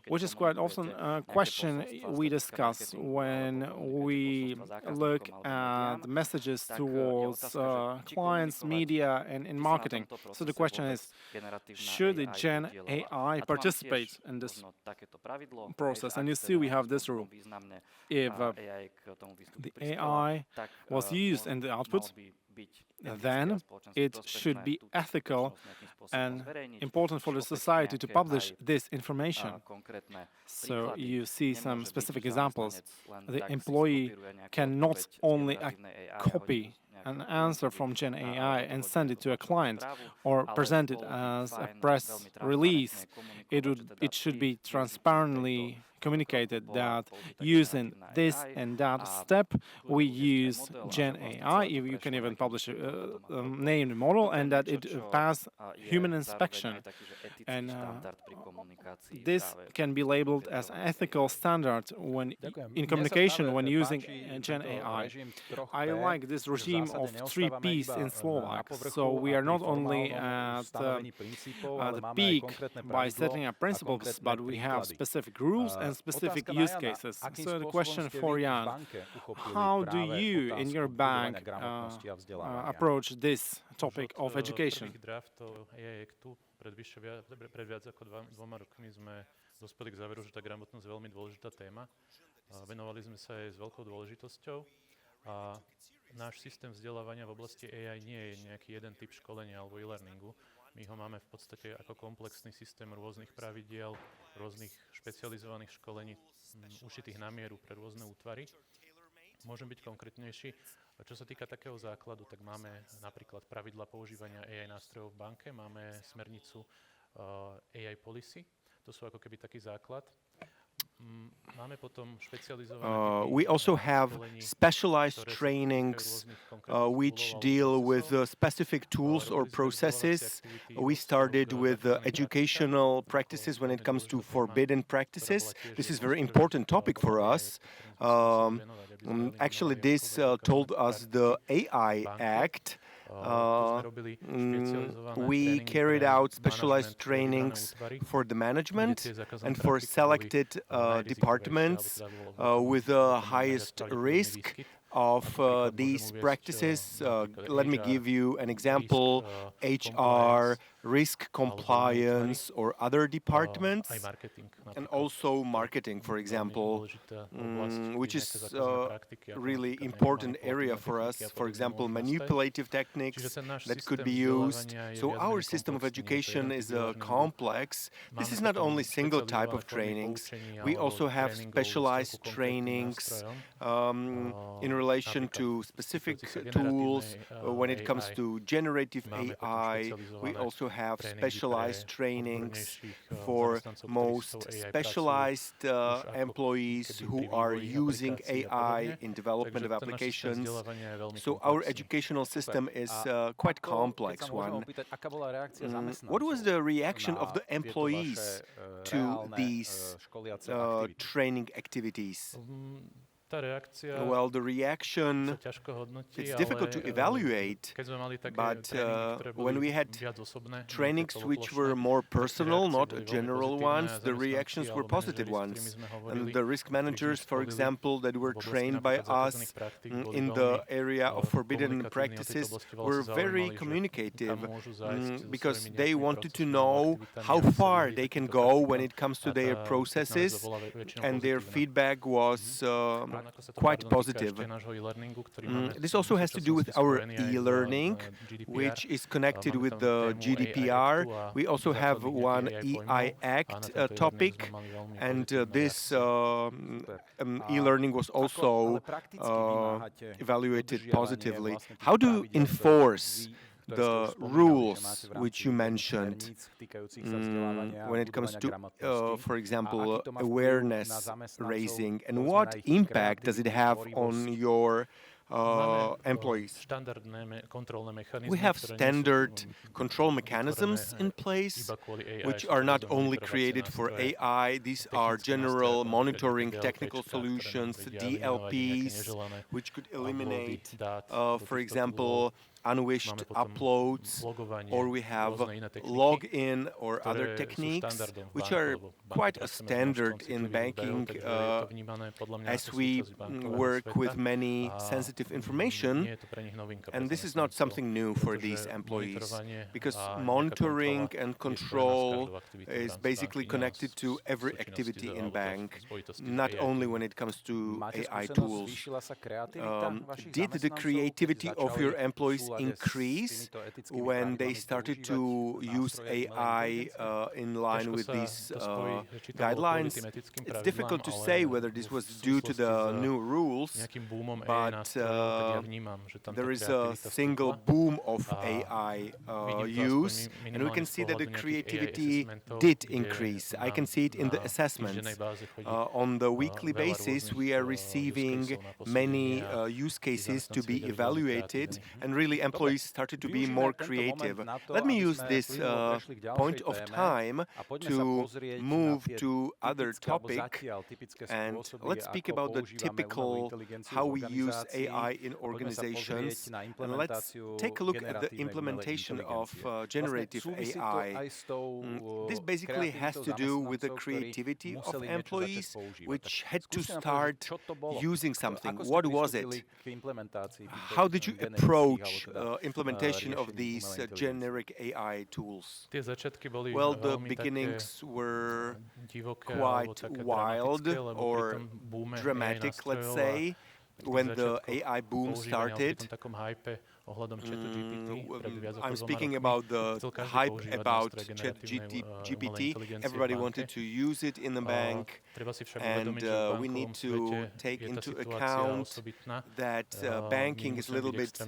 which is quite often a question we discuss when we look at the messages towards clients, media, and in marketing. So the question is, should the Gen AI participate in this process? And you see we have this rule. If the AI was used in the output, then it should be ethical and important for the society to publish this information. So you see some specific examples. The employee cannot only copy an answer from Gen AI and send it to a client or present it as a press release. It should be transparently communicated that using this and that step, we use Gen AI. You can even publish a named model, and that it passed human inspection. And this can be labeled as an ethical standard when in communication when using Gen AI. I like this regime of 3 Ps in Slovak. So we are not only at the peak by setting up principles, but we have specific rules and specific use cases. So the question for Jan, how do you in your bank approach this topic of education? Pred viac ako dvoma rokmi sme dospeli k záveru, že tá gramotnosť je veľmi dôležitá téma. Venovali sme sa jej s veľkou dôležitosťou a náš systém vzdelávania v oblasti AI nie je nejaký jeden typ školenia alebo e-learningu. My ho máme v podstate ako komplexný systém rôznych pravidiel, rôznych špecializovaných školení, ušitých na mieru pre rôzne útvary. Môžem byť konkrétnejší. Čo sa týka takého základu, tak máme napríklad pravidla používania AI nástrojov v banke, máme smernicu AI policy, to sú ako keby taký základ. We also have specialized trainings which deal with specific tools or processes. We started with educational practices when it comes to forbidden practices. This is a very important topic for us. Actually, this told us the AI Act. We carried out specialized trainings for the management and for selected departments with the highest risk of these practices. Let me give you an example: HR, risk compliance, or other departments, and also marketing, for example, which is a really important area for us. For example, manipulative techniques that could be used. So our system of education is complex. This is not only single type of trainings. We also have specialized trainings in relation to specific tools. When it comes to generative AI, we also have specialized trainings for most specialized employees who are using AI in development of applications. So our educational system is quite complex one. What was the reaction of the employees to these training activities? Well, the reaction, it's difficult to evaluate, but when we had trainings which were more personal, not general ones, the reactions were positive ones. And the risk managers, for example, that were trained by us in the area of forbidden practices were very communicative because they wanted to know how far they can go when it comes to their processes, and their feedback was quite positive. This also has to do with our e-learning, which is connected with the GDPR. We also have one EI Act topic, and this e-learning was also evaluated positively. How do you enforce the rules which you mentioned when it comes to, for example, awareness raising, and what impact does it have on your employees? We have standard control mechanisms in place, which are not only created for AI. These are general monitoring technical solutions, DLPs, which could eliminate, for example, unwished uploads, or we have login or other techniques, which are quite a standard in banking as we work with many sensitive information. And this is not something new for these employees, because monitoring and control is basically connected to every activity in bank, not only when it comes to AI tools. Did the creativity of your employees increase when they started to use AI in line with these guidelines? It's difficult to say whether this was due to the new rules, but there is a single boom of AI use, and we can see that the creativity did increase. I can see it in the assessments. On the weekly basis, we are receiving many use cases to be evaluated, and really employees started to be more creative. Let me use this point of time to move to other topic, and let's speak about the typical how we use AI in organizations, and let's take a look at the implementation of generative AI. This basically has to do with the creativity of employees, which had to start using something. What was it? How did you approach implementation of these generic AI tools? Well, the beginnings were quite wild or dramatic, let's say, when the AI boom started. I'm speaking about the hype about ChatGPT. Everybody wanted to use it in the bank, and we need to take into account that banking is a little bit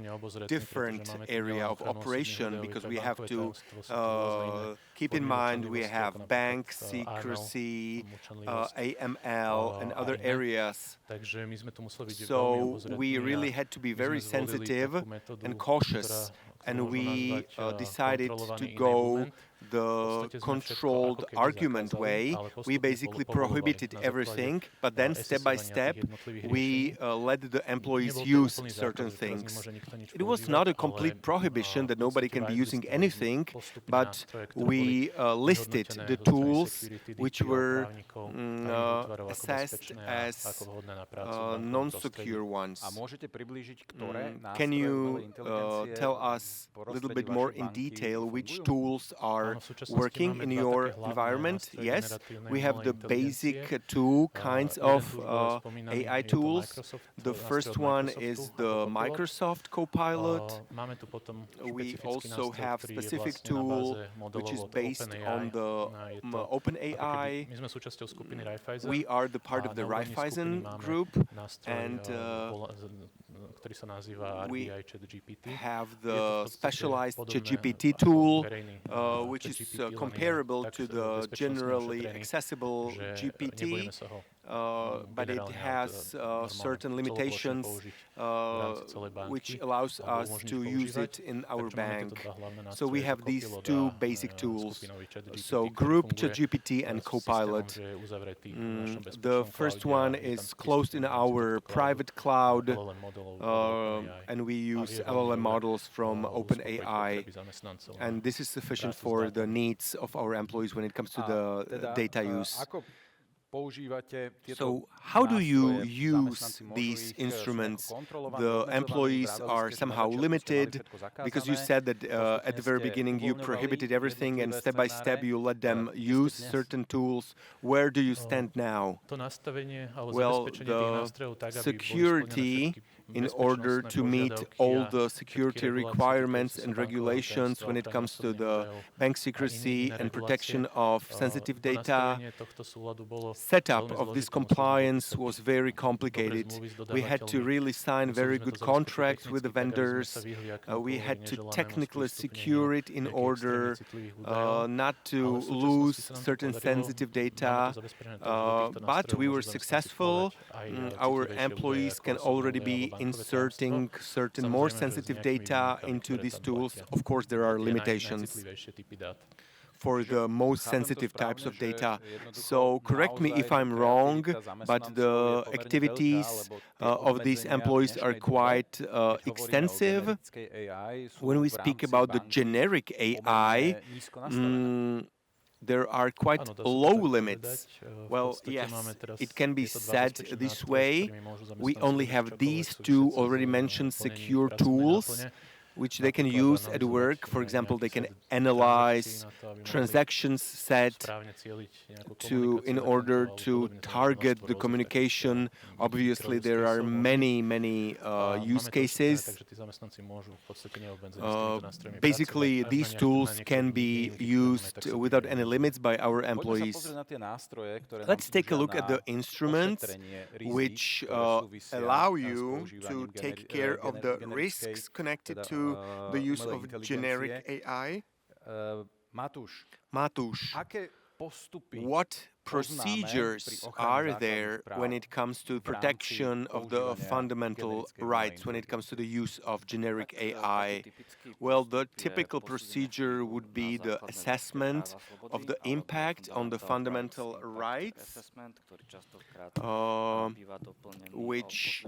different area of operation, because we have to keep in mind we have bank secrecy, AML, and other areas. So we really had to be very sensitive and cautious, and we decided to go the controlled argument way. We basically prohibited everything, but then step by step we let the employees use certain things. It was not a complete prohibition that nobody can be using anything, but we listed the tools which were assessed as non-secure ones. Can you tell us a little bit more in detail which tools are working in your environment? Yes, we have the basic two kinds of AI tools. The first one is the Microsoft Copilot. We also have specific tool which is based on the OpenAI. We are the part of the Raiffeisen group, and we have the specialized ChatGPT tool, which is comparable to the generally accessible GPT, but it has certain limitations which allows us to use it in our bank. So we have these two basic tools, so Group, ChatGPT, and Copilot. The first one is closed in our private cloud, and we use LLM models from OpenAI, and this is sufficient for the needs of our employees when it comes to the data use. So how do you use these instruments? The employees are somehow limited, because you said that at the very beginning you prohibited everything, and step by step you let them use certain tools. Where do you stand now? Well, the security, in order to meet all the security requirements and regulations when it comes to the bank secrecy and protection of sensitive data, setup of this compliance was very complicated. We had to really sign very good contracts with the vendors. We had to technically secure it in order not to lose certain sensitive data, but we were successful. Our employees can already be inserting certain more sensitive data into these tools. Of course, there are limitations for the most sensitive types of data. So correct me if I'm wrong, but the activities of these employees are quite extensive. When we speak about the generic AI, there are quite low limits. Well, yes, it can be said this way. We only have these two already mentioned secure tools, which they can use at work. For example, they can analyze transactions set in order to target the communication. Obviously, there are many use cases. Basically, these tools can be used without any limits by our employees. Let's take a look at the instruments which allow you to take care of the risks connected to the use of generic AI. Matúš, what procedures are there when it comes to protection of the fundamental rights, when it comes to the use of generic AI? Well, the typical procedure would be the assessment of the impact on the fundamental rights, which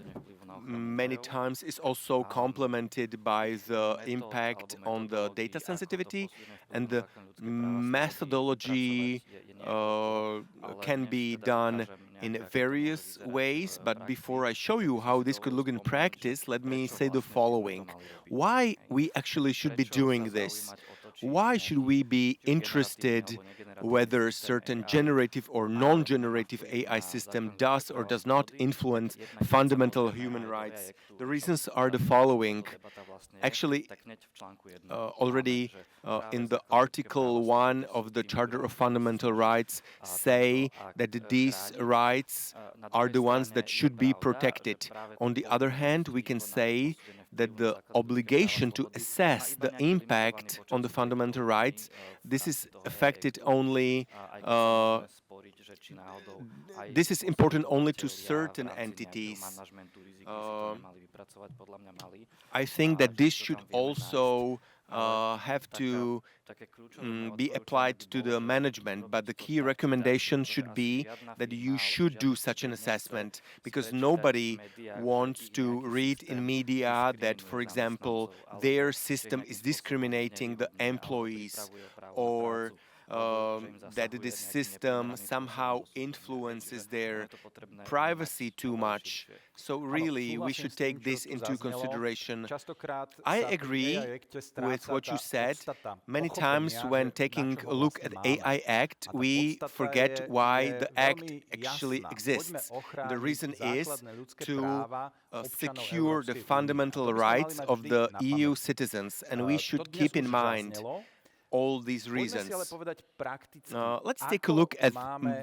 many times is also complemented by the impact on the data sensitivity, and the methodology can be done in various ways. But before I show you how this could look in practice, let me say the following. Why we actually should be doing this? Why should we be interested whether a certain generative or non-generative AI system does or does not influence fundamental human rights? The reasons are the following. Actually, already in the Article 1 of the Charter of Fundamental Rights say that these rights are the ones that should be protected. On the other hand, we can say that the obligation to assess the impact on the fundamental rights, this is affected only, this is important only to certain entities. I think that this should also have to be applied to the management, but the key recommendation should be that you should do such an assessment, because nobody wants to read in media that, for example, their system is discriminating the employees, or that this system somehow influences their privacy too much. So really, we should take this into consideration. I agree with what you said. Many times when taking a look at AI Act, we forget why the Act actually exists. The reason is to secure the fundamental rights of the EU citizens, and we should keep in mind all these reasons. Let's take a look at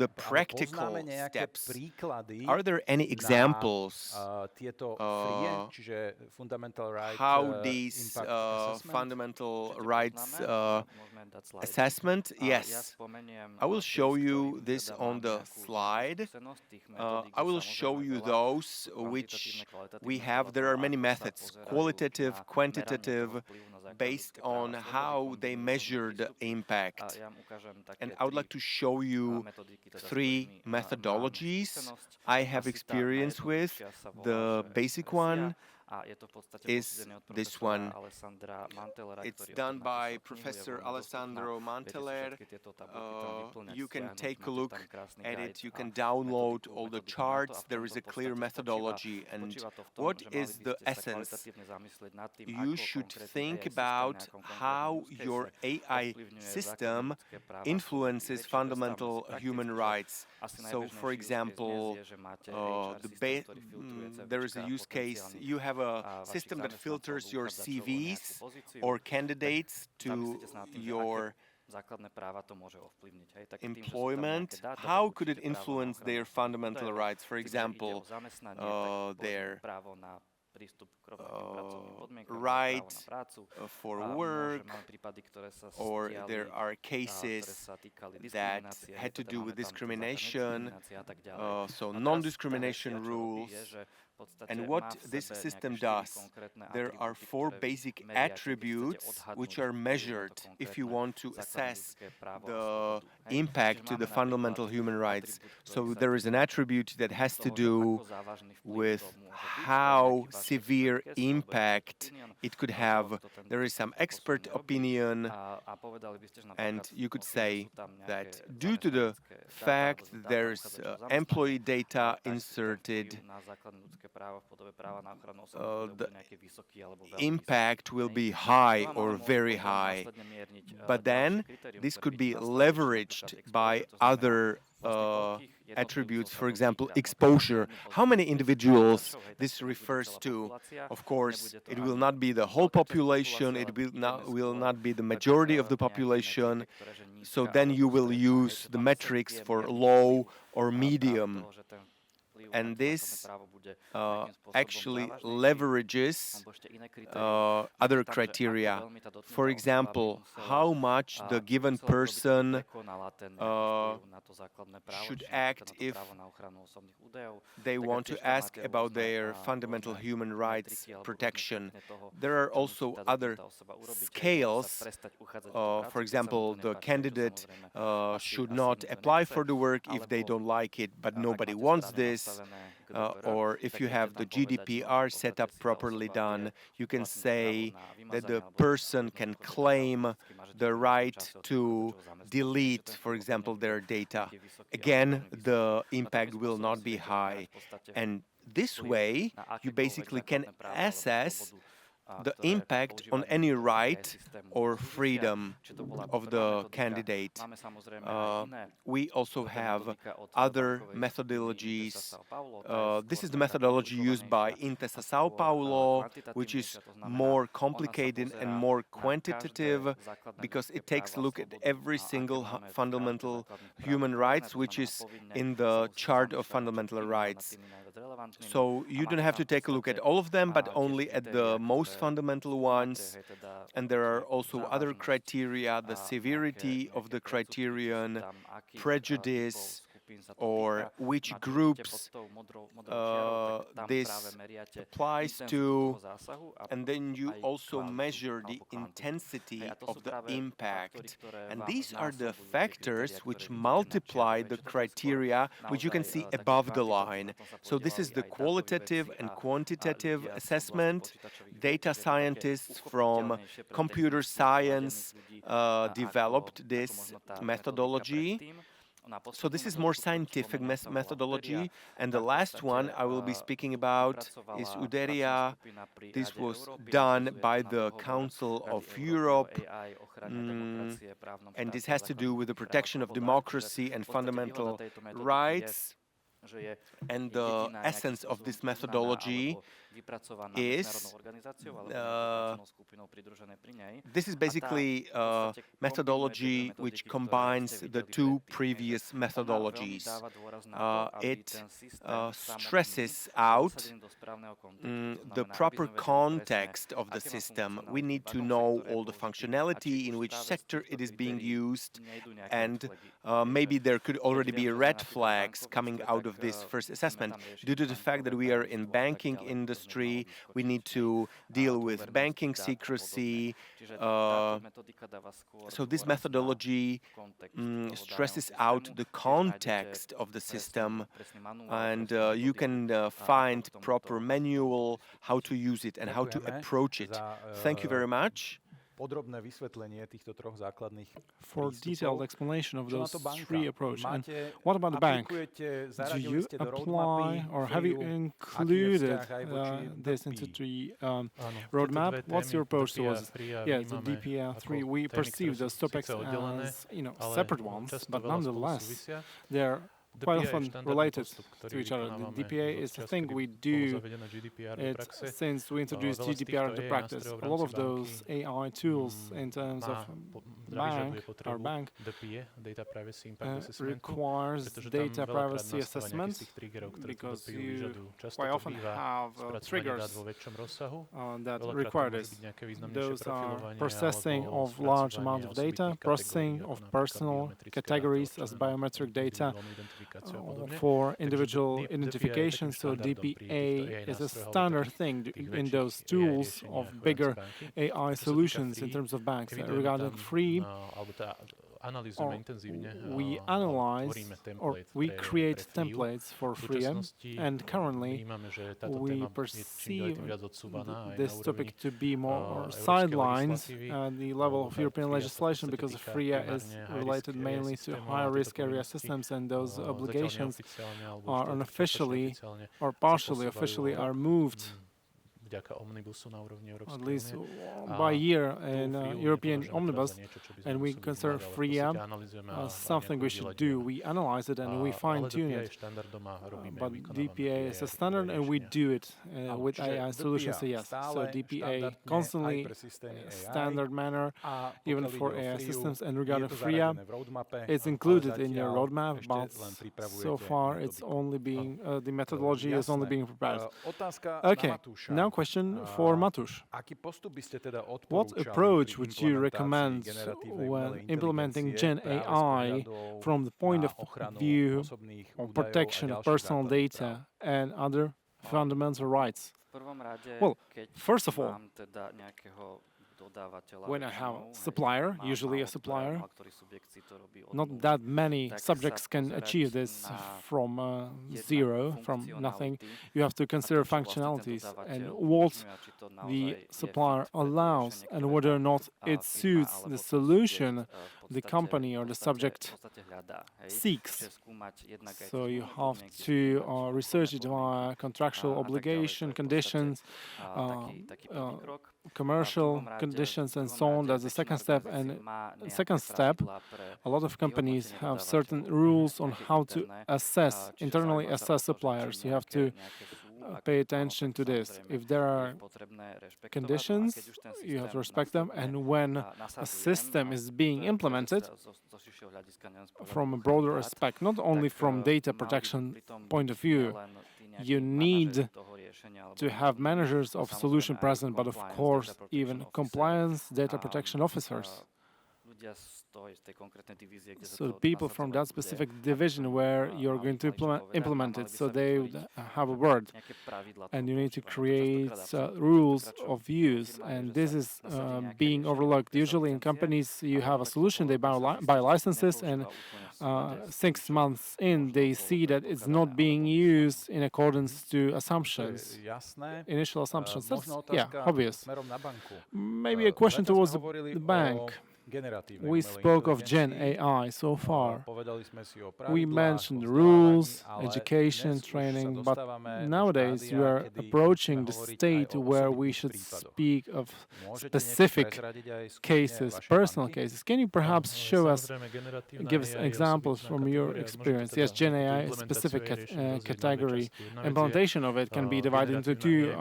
the practical steps. Are there any examples how these fundamental rights assessment? Yes, I will show you this on the slide. I will show you those which we have. There are many methods, qualitative, quantitative, based on how they measure the impact. And I would like to show you 3 methodologies I have experience with. The basic one is this one. It's done by Professor Alessandro Manteler. You can take a look at it. You can download all the charts. There is a clear methodology. And what is the essence? You should think about how your AI system influences fundamental human rights. So, for example, there is a use case. You have a system that filters your CVs or candidates to your employment. How could it influence their fundamental rights? For example, their right for work, or there are cases that had to do with discrimination, so non-discrimination rules. And what this system does, there are 4 basic attributes which are measured if you want to assess the impact to the fundamental human rights. So there is an attribute that has to do with how severe impact it could have. There is some expert opinion, and you could say that due to the fact that there's employee data inserted, the impact will be high or very high. But then this could be leveraged by other attributes, for example, exposure. How many individuals this refers to? Of course, it will not be the whole population, it will not be the majority of the population. So then you will use the metrics for low or medium. and this actually leverages other criteria. For example, how much the given person should act if they want to ask about their fundamental human rights protection. There are also other scales. For example, the candidate should not apply for the work if they don't like it, but nobody wants this. Or if you have the GDPR setup properly done, you can say that the person can claim the right to delete, for example, their data. Again, the impact will not be high. And this way, you basically can assess the impact on any right or freedom of the candidate. We also have other methodologies. This is the methodology used by Intesa São Paulo, which is more complicated and more quantitative because it takes a look at every single fundamental human rights, which is in the chart of fundamental rights. So you don't have to take a look at all of them, but only at the most fundamental ones. And there are also other criteria, the severity of the criterion, prejudice, or which groups this applies to, and then you also measure the intensity of the impact. And these are the factors which multiply the criteria, which you can see above the line. So this is the qualitative and quantitative assessment. Data scientists from computer science developed this methodology. So this is more scientific methodology. And the last one I will be speaking about is Uderia. This was done by the Council of Europe. And this has to do with the protection of democracy and fundamental rights. And the essence of this methodology is this is basically a methodology which combines the two previous methodologies. It stresses out the proper context of the system. We need to know all the functionality, in which sector it is being used, and maybe there could already be red flags coming out of this first assessment. Due to the fact that we are in banking industry, we need to deal with banking secrecy. So this methodology stresses out the context of the system, and you can find proper manual how to use it and how to approach it. Thank you very much. For detailed explanation of those three approaches. And what about the bank? Do you apply or have you included this into the roadmap? What's your approach towards it? Yeah, the DPA3, we perceive those topics as separate ones, but nonetheless, they're quite often related to each other. The DPA is a thing we do since we introduced GDPR into practice. A lot of those AI tools in terms of our bank requires data privacy assessment because you quite often have triggers that require this. Those are processing of large amounts of data, processing of personal categories as biometric data, for individual identification. So DPA is a standard thing in those tools of bigger AI solutions in terms of banks. Regarding free, we analyze or we create templates for free, and currently we perceive this topic to be more sidelines at the level of European legislation because FRIA is related mainly to high-risk area systems, and those obligations are unofficially or partially officially are moved vďaka omnibusu na úrovni Európskej at least únie. by year in European omnibus, and we consider FRIA something we should do. We analyze it and we fine-tune it. But DPA is a standard and we do it with AI solutions, so yes. So DPA constantly standard manner, even for AI systems. And regarding FRIA, it's included in your roadmap, but so far it's only being, the methodology is only being prepared. Okay, now question for Matúš. What approach would you recommend when implementing Gen AI from the point of view of protection of personal data and other fundamental rights? Well, first of all, when I have a supplier, usually a supplier, not that many subjects can achieve this from zero, from nothing. You have to consider functionalities and what the supplier allows and whether or not it suits the solution the company or the subject seeks. So you have to research it via contractual obligation, conditions, commercial conditions, and so on. That's the second step. And second step, a lot of companies have certain rules on how to assess, internally assess suppliers. You have to pay attention to this. If there are conditions, you have to respect them. And when a system is being implemented from a broader aspect, not only from data protection point of view, you need to have managers of solution present, but of course even compliance data protection officers. So people from that specific division where you're going to implement it, so they would have a word. And you need to create rules of use, and this is being overlooked. Usually in companies you have a solution, they buy licenses, and 6 months in they see that it's not being used in accordance to assumptions, initial assumptions. That's, yeah, obvious. Maybe a question towards the bank. We spoke of Gen AI so far. We mentioned rules, education, training, but nowadays we are approaching the state where we should speak of specific cases, personal cases. Can you perhaps show us, give us examples from your experience? Yes, Gen AI is a specific category. Implementation of it can be divided into two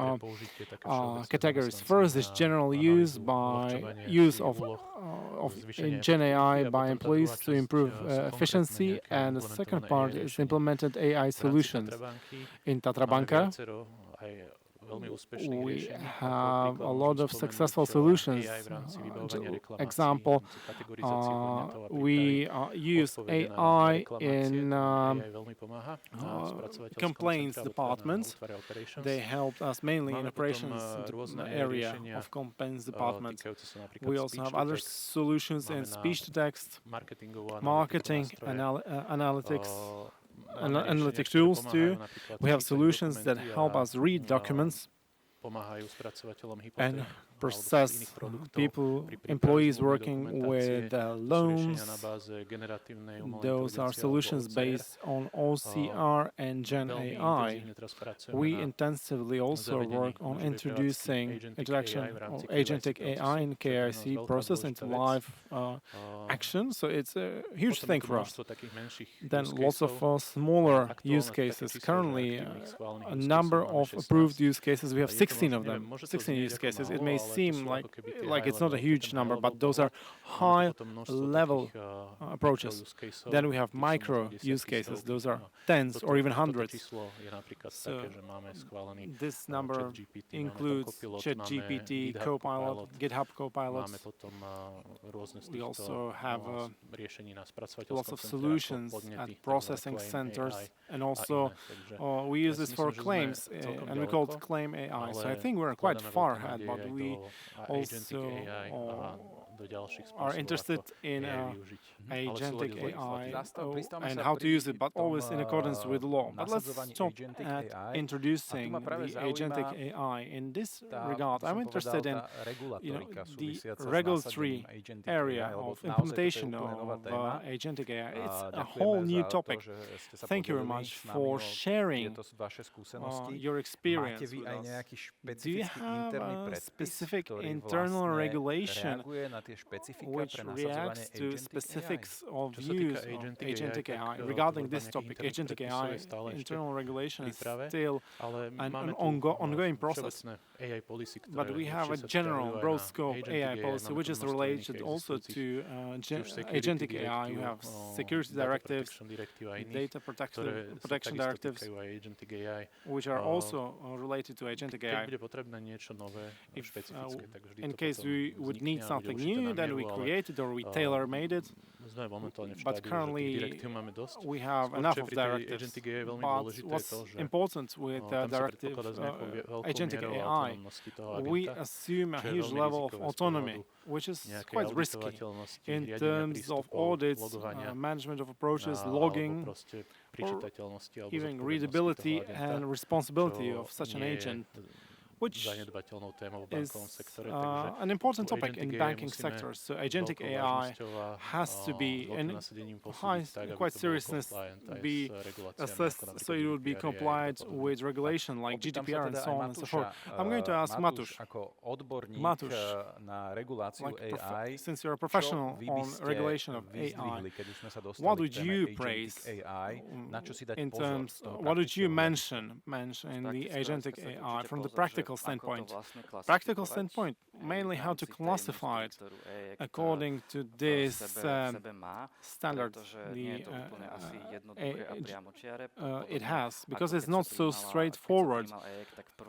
categories. First is general use by use of Gen AI by employees to improve efficiency, and the second part is implemented AI solutions. In Tatra banka, we have a lot of successful solutions. Example, we use AI in complaints departments. They helped us mainly in operations area of complaints department. We also have other solutions in speech-to-text, marketing, analytics, analytic tools too. We have solutions that help us read documents and process people, employees working with loans. Those are solutions based on OCR and Gen AI. We intensively also work on introducing interaction of agentic AI in KIC process into live action. So it's a huge thing for us. Then lots of smaller use cases. Currently, a number of approved use cases. We have 16 of them, 16 use cases. It may seem like it's not a huge number, but those are high-level approaches. Then we have micro use cases. Those are tens or even hundreds. So this number includes ChatGPT, Copilot, GitHub Copilot. We also have lots of solutions at processing centers, and also we use this for claims, and we call it Claim AI. So I think we're quite far ahead, but we also are interested in agentic AI and how to use it, but always in accordance with the law. But let's stop at introducing the agentic AI. In this regard, I'm interested in the regulatory area of implementation of agentic AI. It's a whole new topic. Thank you very much for sharing your experience with us. Do you have a specific internal regulation which reacts to specifics of use of agentic AI? Regarding this topic, agentic AI, internal regulation is still an ongoing process. But we have a general broad scope AI policy which is related also to agentic AI. You have security directives, data protection directives, which are also related to agentic AI. In case we would need something new, then we create it or we tailor-made it. But currently we have enough of directives. But what's important with directive agentic AI, we assume a huge level of autonomy, which is quite risky in terms of audits, management of approaches, logging, or even readability and responsibility of such an agent, which is an important topic in banking sector. So agentic AI has to be, in quite seriousness, be assessed so it would be compliant with regulation like GDPR and so on and so forth. I'm going to ask Matúš, since you're a professional on regulation of AI, what would you praise in terms, what would you mention in the agentic AI from the practical standpoint? Practical standpoint, mainly how to classify it according to this standard it has, because it's not so straightforward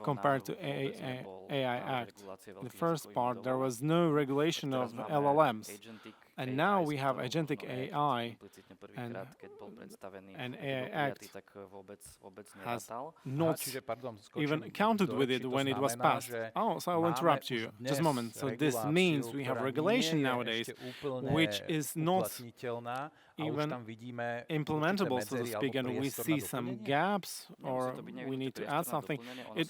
compared to AI Act. The first part, there was no regulation of LLMs. And now we have agentic AI, and AI Act has not even counted with it when it was passed. Oh, so I'll interrupt you. Just a moment. So this means we have regulation nowadays which is not even implementable, so to speak, and we see some gaps or we need to add something. It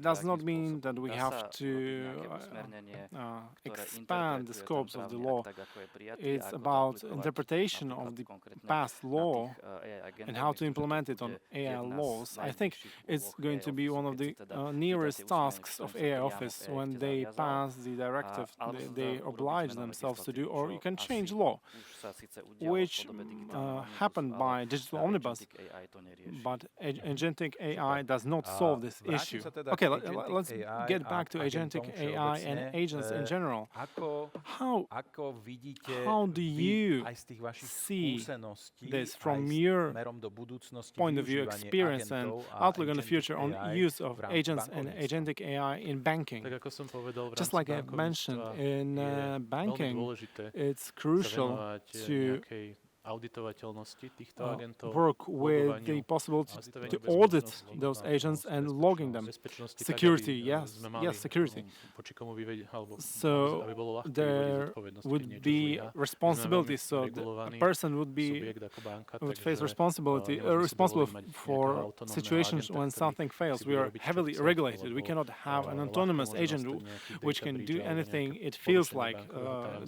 does not mean that we have to expand the scopes of the law. It's about interpretation of the past law and how to implement it on AI laws. I think it's going to be one of the nearest tasks of AI office when they pass the directive, they oblige themselves to do, or you can change law, which happened by Digital Omnibus, but agentic AI does not solve this issue. Okay, let's get back to agentic AI and agents in general. How do you see this from your point of view, experience and outlook on the future on use of agents and agentic AI in banking? Just like I mentioned, in banking, it's crucial to work with the possibility to audit those agents and logging them. Security, yes, security. So there would be responsibility. So a person would face responsibility, responsible for situations when something fails. We are heavily regulated. We cannot have an autonomous agent which can do anything it feels like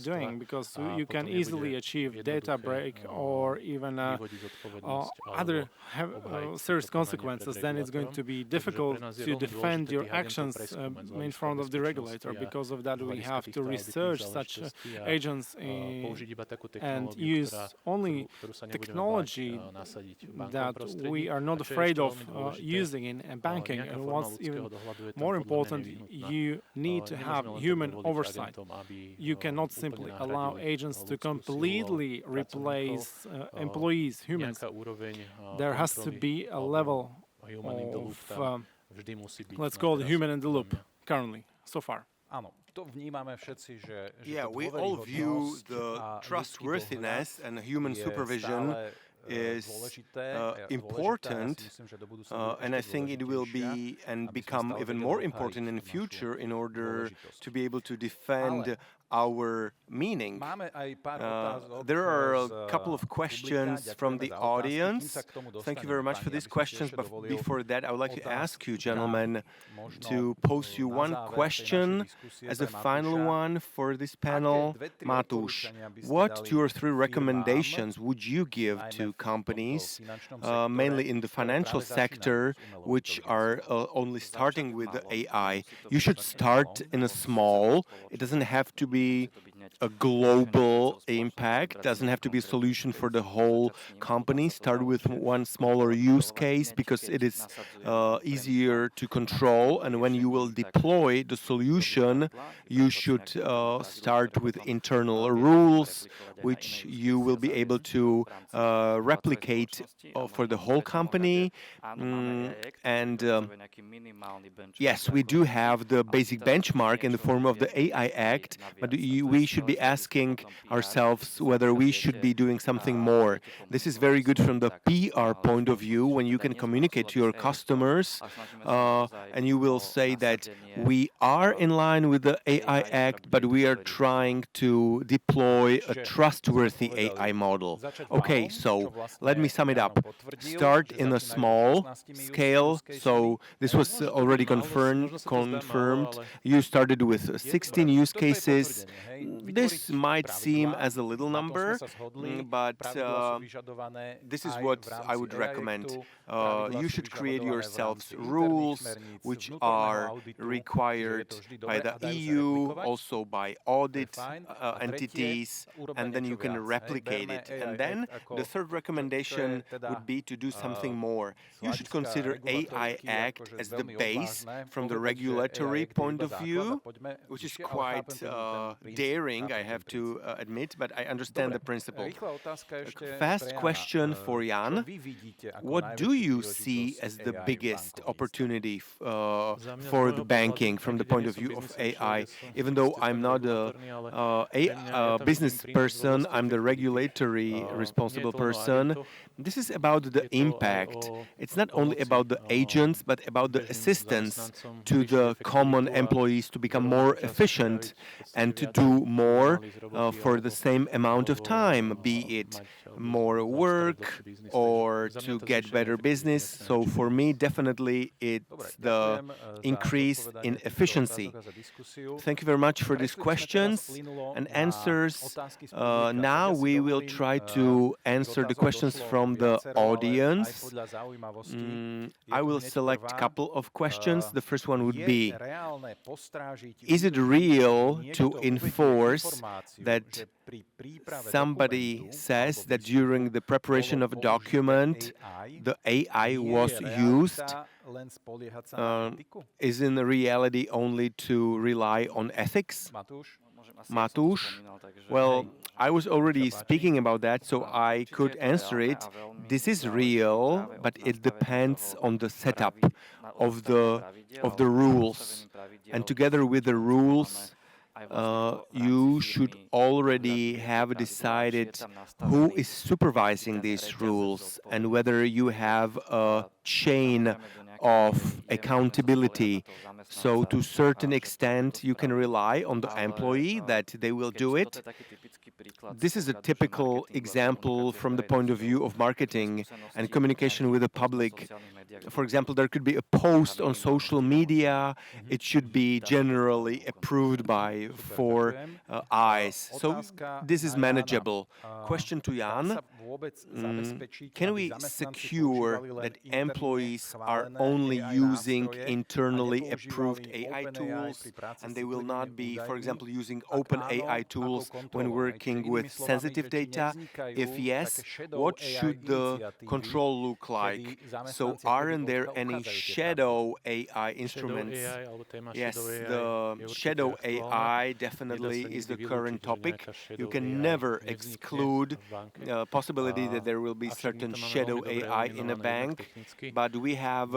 doing, because you can easily achieve data break or even other serious consequences. Then it's going to be difficult to defend your actions in front of the regulator. Because of that, we have to research such agents and use only technology that we are not afraid of using in banking. And what's even more important, you need to have human oversight. You cannot simply allow agents to completely replace employees, humans. There has to be a level of, let's call it human in the loop, currently, so far. Yeah, we all view the trustworthiness and human supervision is important, and I think it will be and become even more important in the future in order to be able to defend our meaning. There are a couple of questions from the audience. Thank you very much for these questions, but before that, I would like to ask you, gentlemen, to pose you one question as a final one for this panel. Matúš, what 2 or 3 recommendations would you give to companies, mainly in the financial sector, which are only starting with the AI? You should start in a small. It doesn't have to be a global impact, doesn't have to be a solution for the whole company. Start with one smaller use case because it is easier to control, and when you will deploy the solution, you should start with internal rules which you will be able to replicate for the whole company. Yes, we do have the basic benchmark in the form of the AI Act, but we should be asking ourselves whether we should be doing something more. This is very good from the PR point of view, when you can communicate to your customers and you will say that we are in line with the AI Act, but we are trying to deploy a trustworthy AI model. Okay, so let me sum it up. Start in a small scale. So this was already confirmed. You started with 16 use cases. This might seem as a little number, but this is what I would recommend. You should create yourselves rules which are required by the EU, also by audit entities, and then you can replicate it. And then the third recommendation would be to do something more. You should consider AI Act as the base from the regulatory point of view, which is quite daring, I have to admit, but I understand the principle. Fast question for Jan. What do you see as the biggest opportunity for the banking from the point of view of AI? Even though I'm not a business person, I'm the regulatory responsible person. This is about the impact. It's not only about the agents, but about the assistance to the common employees to become more efficient and to do more for the same amount of time, be it more work or to get better business. So for me, definitely it's the increase in efficiency. Thank you very much for these questions and answers. Now we will try to answer the questions from the audience. I will select a couple of questions. The first one would be, is it real to enforce that somebody says that during the preparation of a document, the AI was used? Is in reality only to rely on ethics? Matúš? Well, I was already speaking about that, so I could answer it. This is real, but it depends on the setup of the rules. And together with the rules, you should already have decided who is supervising these rules and whether you have a chain of accountability. So to a certain extent, you can rely on the employee that they will do it. This is a typical example from the point of view of marketing and communication with the public. For example, there could be a post on social media. It should be generally approved by 4 eyes. So this is manageable. Question to Jan. Can we secure that employees are only using internally approved AI tools and they will not be, for example, using open AI tools when working with sensitive data? If yes, what should the control look like? So aren't there any shadow AI instruments? Yes, the shadow AI definitely is the current topic. You can never exclude possibility that there will be certain shadow AI in a bank, but we have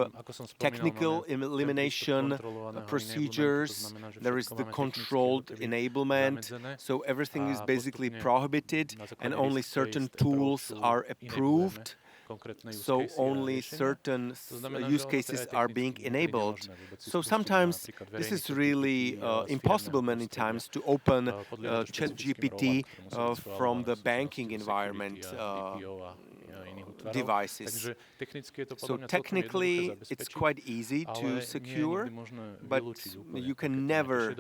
technical elimination procedures. There is the controlled enablement, so everything is basically prohibited and only certain tools are approved. so only certain use cases are being enabled. So sometimes this is really impossible many times to open ChatGPT from the banking environment devices. So technically, it's quite easy to secure, but you can never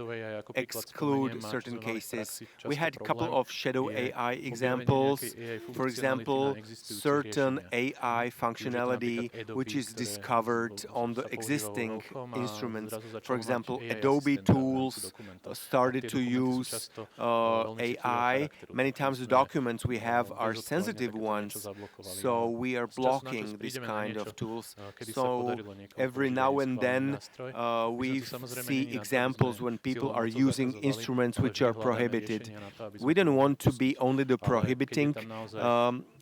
exclude certain cases. We had a couple of shadow AI examples. For example, certain AI functionality which is discovered on the existing instruments. For example, Adobe tools started to use AI. Many times the documents we have are sensitive ones, so we are blocking these kind of tools. So every now and then we see examples when people are using instruments which are prohibited. We don't want to be only the prohibiting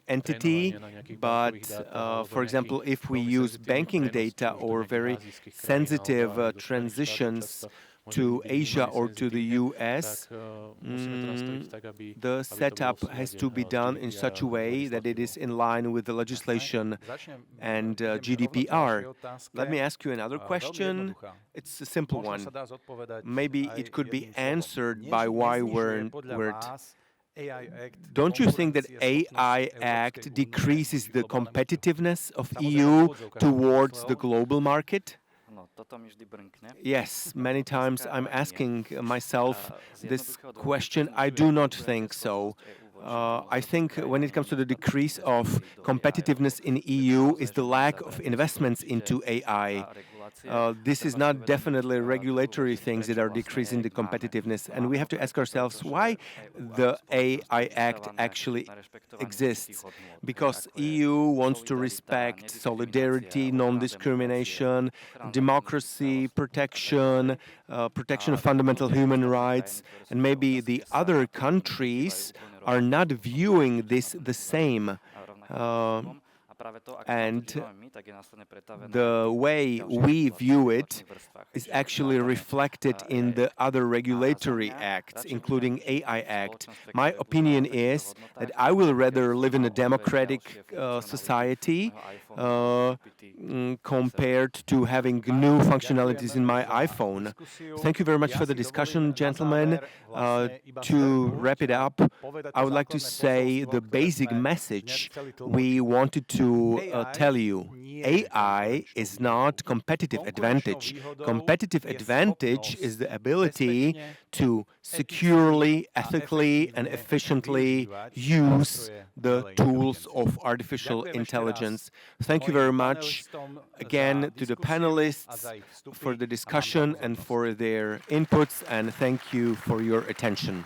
entity, but for example, if we use banking data or very sensitive transitions to Asia or to the US, the setup has to be done in such a way that it is in line with the legislation and GDPR. Let me ask you another question. It's a simple one. Maybe it could be answered by why word. Don't you think that AI Act decreases the competitiveness of EU towards the global market? Yes, many times I'm asking myself this question. I do not think so. I think when it comes to the decrease of competitiveness in EU is the lack of investments into AI. This is not definitely regulatory things that are decreasing the competitiveness. And we have to ask ourselves why the AI Act actually exists. Because EU wants to respect solidarity, non-discrimination, democracy, protection, protection of fundamental human rights. And maybe the other countries are not viewing this the same. And the way we view it is actually reflected in the other regulatory acts, including AI Act. My opinion is that I will rather live in a democratic society compared to having new functionalities in my iPhone. Thank you very much for the discussion, gentlemen. To wrap it up, I would like to say the basic message we wanted to tell you. AI is not competitive advantage. Competitive advantage is the ability to securely, ethically, and efficiently use the tools of artificial intelligence. Thank you very much again to the panelists for the discussion and for their inputs, and thank you for your attention.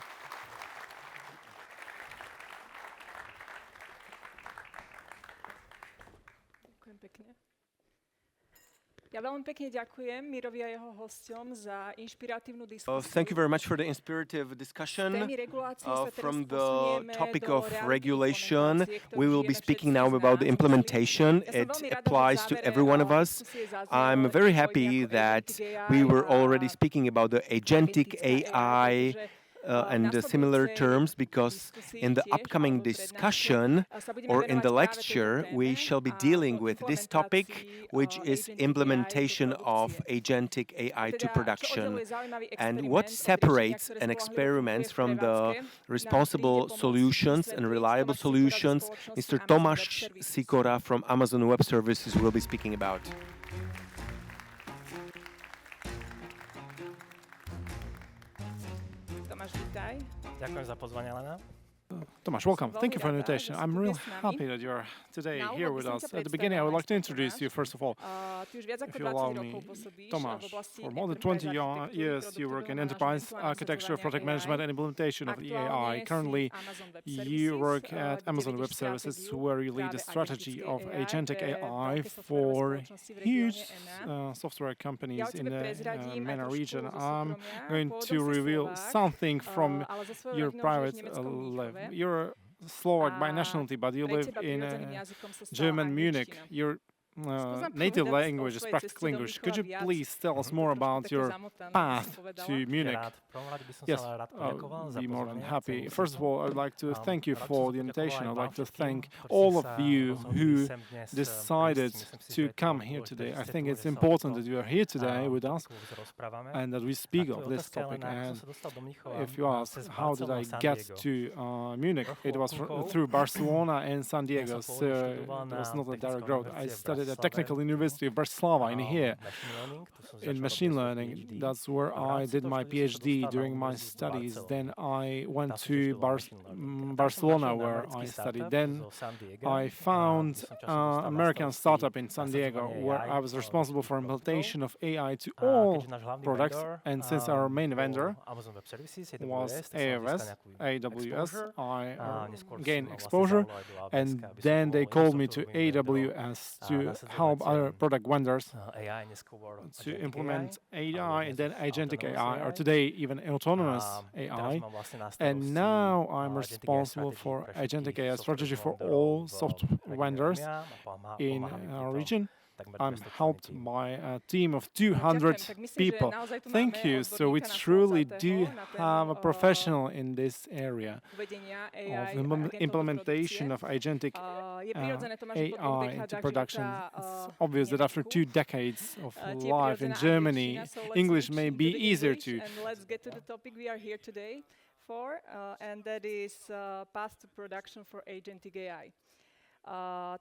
Thank you very much for the inspirative discussion. From the topic of regulation, we will be speaking now about the implementation. It applies to every one of us. I'm very happy that we were already speaking about the agentic AI and similar terms, because in the upcoming discussion or in the lecture we shall be dealing with this topic, which is implementation of agentic AI to production. And what separates an experiment from the responsible solutions and reliable solutions, Mr. Tomáš Sikora from Amazon Web Services will be speaking about. Ďakujem za pozvanie, Lena. Tomáš, welcome. Thank you for the invitation. I'm really happy that you're today here with us. At the beginning, I would like to introduce you, first of all. If you allow me, Tomáš, for more than 20 years, you work in enterprise architecture, project management, and implementation of AI. Currently, you work at Amazon Web Services, where you lead the strategy of agentic AI for huge software companies in the MENA region. I'm going to reveal something from your private life. You're Slovak by nationality, but you live in German Munich. You're native language is practical English. Could you please tell us more about your path to Munich? Yes, be more than happy. First of all, I'd like to thank you for the invitation. I'd like to thank all of you who decided to come here today. I think it's important that you are here today with us and that we speak of this topic. And if you ask, how did I get to Munich? It was through Barcelona and San Diego, so it was not a direct road. I studied at Technical University of Bratislava in here in machine learning. That's where I did my PhD during my studies. Then I went to Barcelona where I studied. Then I found an American startup in San Diego where I was responsible for implementation of AI to all products. And since our main vendor was AWS, I gained exposure. And then they called me to AWS to help other product vendors to implement AI and then agentic AI, or today even autonomous AI. And now I'm responsible for agentic AI strategy for all software vendors in our region. I'm helped by a team of 200 people. Thank you. So we truly do have a professional in this area of implementation of agentic AI into production. It's obvious that after 2 decades of life in Germany, English may be easier to. And let's get to the topic we are here today for, and that is path to production for agentic AI.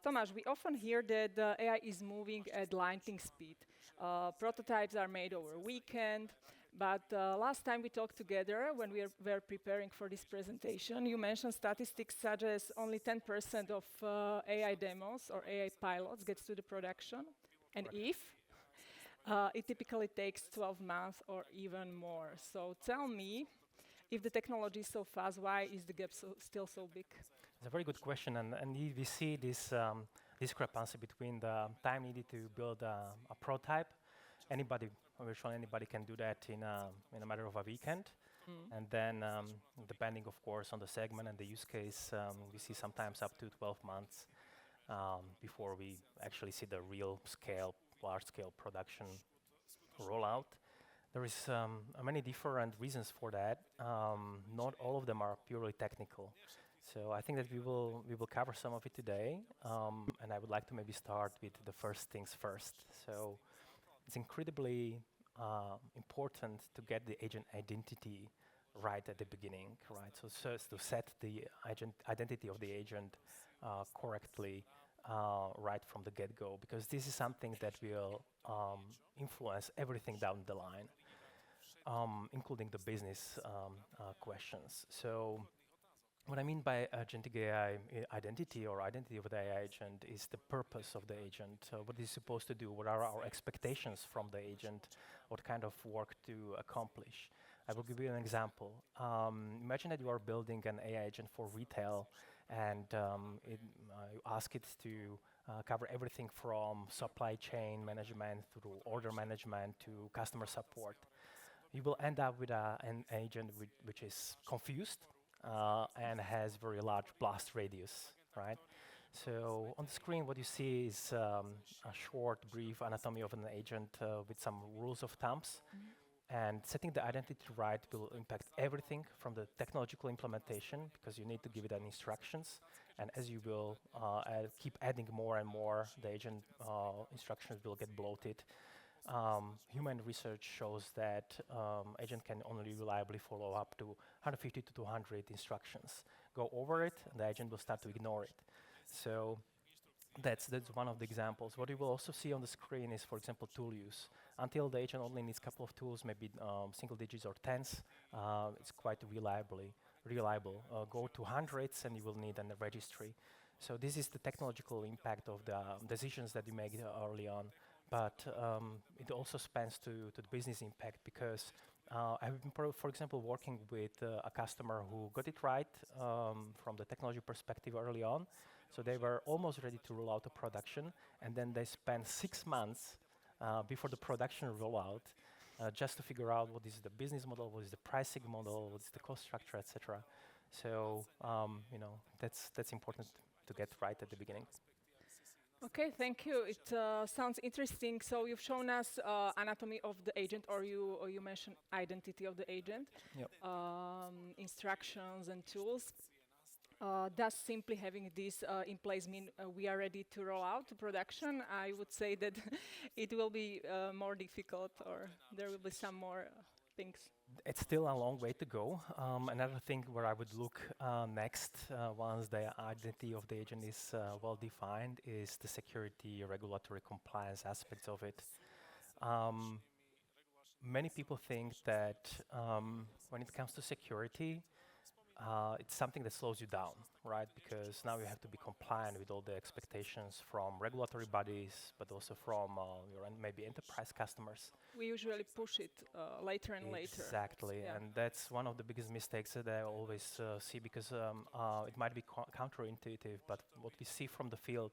Tomáš, we often hear that AI is moving at lightning speed. Prototypes are made over a weekend, but last time we talked together when we were preparing for this presentation, you mentioned statistics such as only 10% of AI demos or AI pilots gets to the production, and if it typically takes 12 months or even more. So tell me, if the technology is so fast, why is the gap still so big? It's a very good question, and we see this discrepancy between the time needed to build a prototype. Virtually anybody can do that in a matter of a weekend. And then, depending, of course, on the segment and the use case, we see sometimes up to 12 months before we actually see the real scale, large-scale production rollout. There is many different reasons for that. Not all of them are purely technical. So I think that we will cover some of it today, and I would like to maybe start with the first things first. So it's incredibly important to get the agent identity right at the beginning, right? So to set the identity of the agent correctly right from the get-go, because this is something that will influence everything down the line, including the business questions. So what I mean by agentic AI identity or identity of the AI agent is the purpose of the agent. What is it supposed to do? What are our expectations from the agent? What kind of work to accomplish? I will give you an example. Imagine that you are building an AI agent for retail, and you ask it to cover everything from supply chain management through order management to customer support. You will end up with an agent which is confused and has very large blast radius, right? So on the screen, what you see is a short, brief anatomy of an agent with some rules of thumbs. And setting the identity right will impact everything from the technological implementation, because you need to give it an instructions. And as you will keep adding more and more, the agent instructions will get bloated. Human research shows that agent can only reliably follow up to 150 to 200 instructions. Go over it, and the agent will start to ignore it. So that's one of the examples. What you will also see on the screen is, for example, tool use. Until the agent only needs a couple of tools, maybe single digits or tens, it's quite reliable. Go to hundreds, and you will need a registry. So this is the technological impact of the decisions that you make early on. But it also spans to the business impact, because I've been, for example, working with a customer who got it right from the technology perspective early on. So they were almost ready to roll out a production, and then they spent 6 months before the production rollout just to figure out what is the business model, what is the pricing model, what is the cost structure, etc. So that's important to get right at the beginning. Okay, thank you. It sounds interesting. So you've shown us anatomy of the agent, or you mentioned identity of the agent, yep. Instructions and tools. Does simply having this in place mean we are ready to roll out to production? I would say that it will be more difficult, or there will be some more things. It's still a long way to go. Another thing where I would look next, once the identity of the agent is well defined, is the security, regulatory compliance aspects of it. Many people think that when it comes to security, it's something that slows you down, right? Because now you have to be compliant with all the expectations from regulatory bodies, but also from your maybe enterprise customers. We usually push it later and later. Exactly, yeah. And that's one of the biggest mistakes that I always see, because it might be counterintuitive, but what we see from the field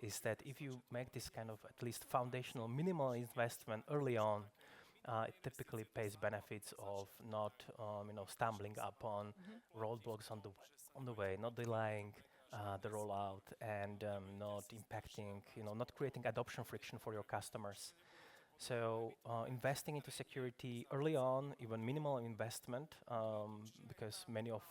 is that if you make this kind of at least foundational minimal investment early on, it typically pays benefits of not, stumbling upon roadblocks on the way, not delaying the rollout, and not impacting, not creating adoption friction for your customers. So investing into security early on, even minimal investment, because many of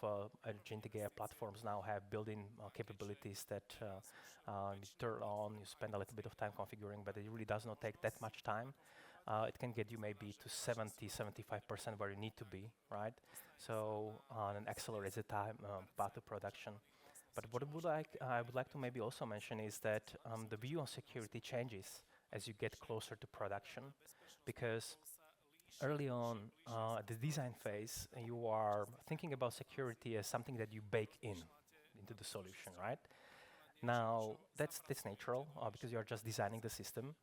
agentic AI platforms now have built-in capabilities that you turn on, you spend a little bit of time configuring, but it really does not take that much time. It can get you maybe to 70-75% where you need to be, right? So an accelerated time path to production. But what I would like to maybe also mention is that the view on security changes as you get closer to production, because early on at the design phase, you are thinking about security as something that you bake into the solution, right? Now that's natural because you are just designing the system.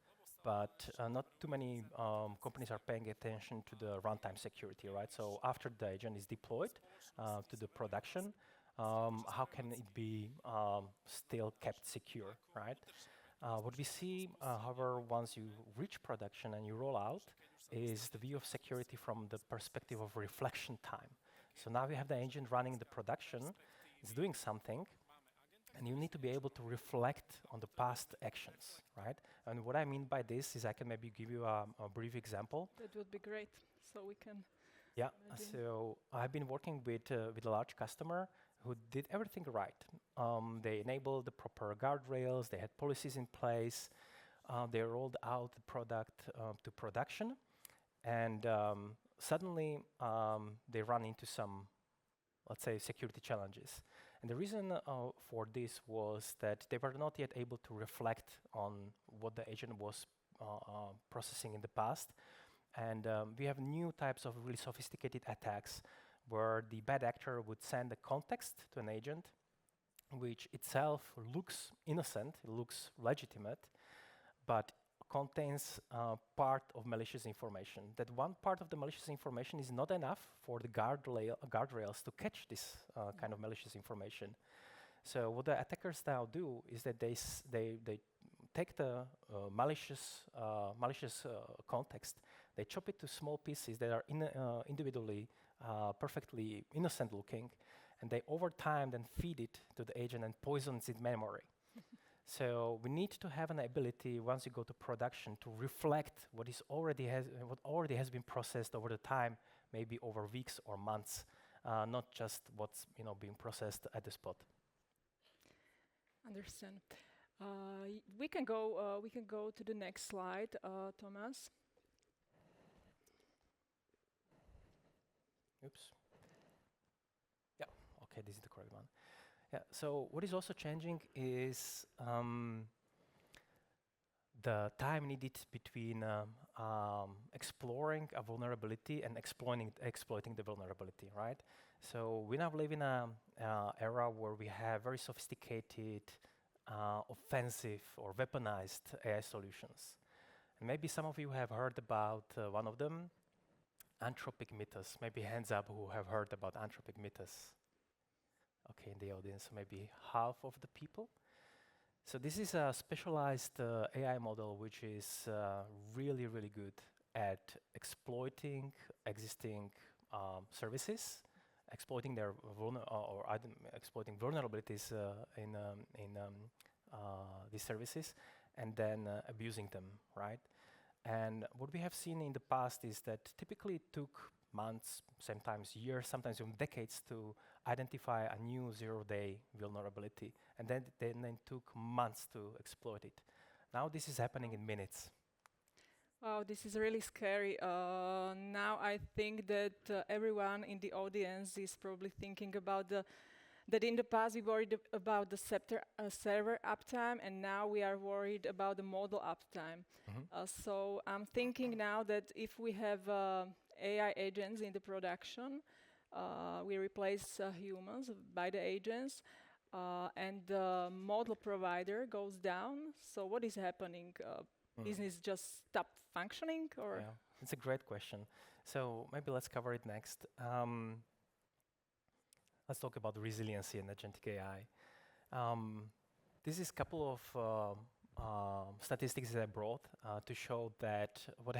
But not too many companies are paying attention to the runtime security, right? So after the agent is deployed to the production, how can it be still kept secure, right? What we see, however, once you reach production and you roll out, is the view of security from the perspective of reflection time. So now we have the agent running the production, it's doing something, and you need to be able to reflect on the past actions, right? And what I mean by this is I can maybe give you a brief example. That would be great, so we can. Yeah, so I've been working with a large customer who did everything right. They enabled the proper guardrails, they had policies in place, they rolled out the product to production, and suddenly they run into some, let's say, security challenges. And the reason for this was that they were not yet able to reflect on what the agent was processing in the past. And we have new types of really sophisticated attacks where the bad actor would send a context to an agent, which itself looks innocent, it looks legitimate, but contains part of malicious information. That one part of the malicious information is not enough for the guardrails to catch this kind of malicious information. So what the attackers now do is that they take the malicious context, they chop it to small pieces that are individually perfectly innocent looking, and they over time then feed it to the agent and poisons its memory. So we need to have an ability, once you go to production, to reflect what already has been processed over the time, maybe over weeks or months, not just what's being processed at the spot. Understand. We can go to the next slide, Thomas. Oops. Yeah. Okay, this is the correct one. Yeah, so what is also changing is the time needed between exploring a vulnerability and exploiting the vulnerability, right? So we now live in an era where we have very sophisticated, offensive or weaponized AI solutions. And maybe some of you have heard about one of them, Anthropic Mythos. Maybe hands up who have heard about Anthropic Mythos. Okay, in the audience, maybe half of the people. So this is a specialized AI model which is really, really good at exploiting existing services, exploiting their exploiting vulnerabilities in these services and then abusing them, right? And what we have seen in the past is that typically it took months, sometimes years, sometimes even decades to identify a new zero-day vulnerability, and then took months to exploit it. Now this is happening in minutes. Wow, this is really scary. Now I think that everyone in the audience is probably thinking about that in the past we worried about the server uptime, and now we are worried about the model uptime. So I'm thinking now that if we have AI agents in the production, we replace humans by the agents, and the model provider goes down. So what is happening? Business just stopped functioning, or? Yeah, it's a great question. So maybe let's cover it next. Let's talk about resiliency and agentic AI. This is a couple of statistics that I brought to show that what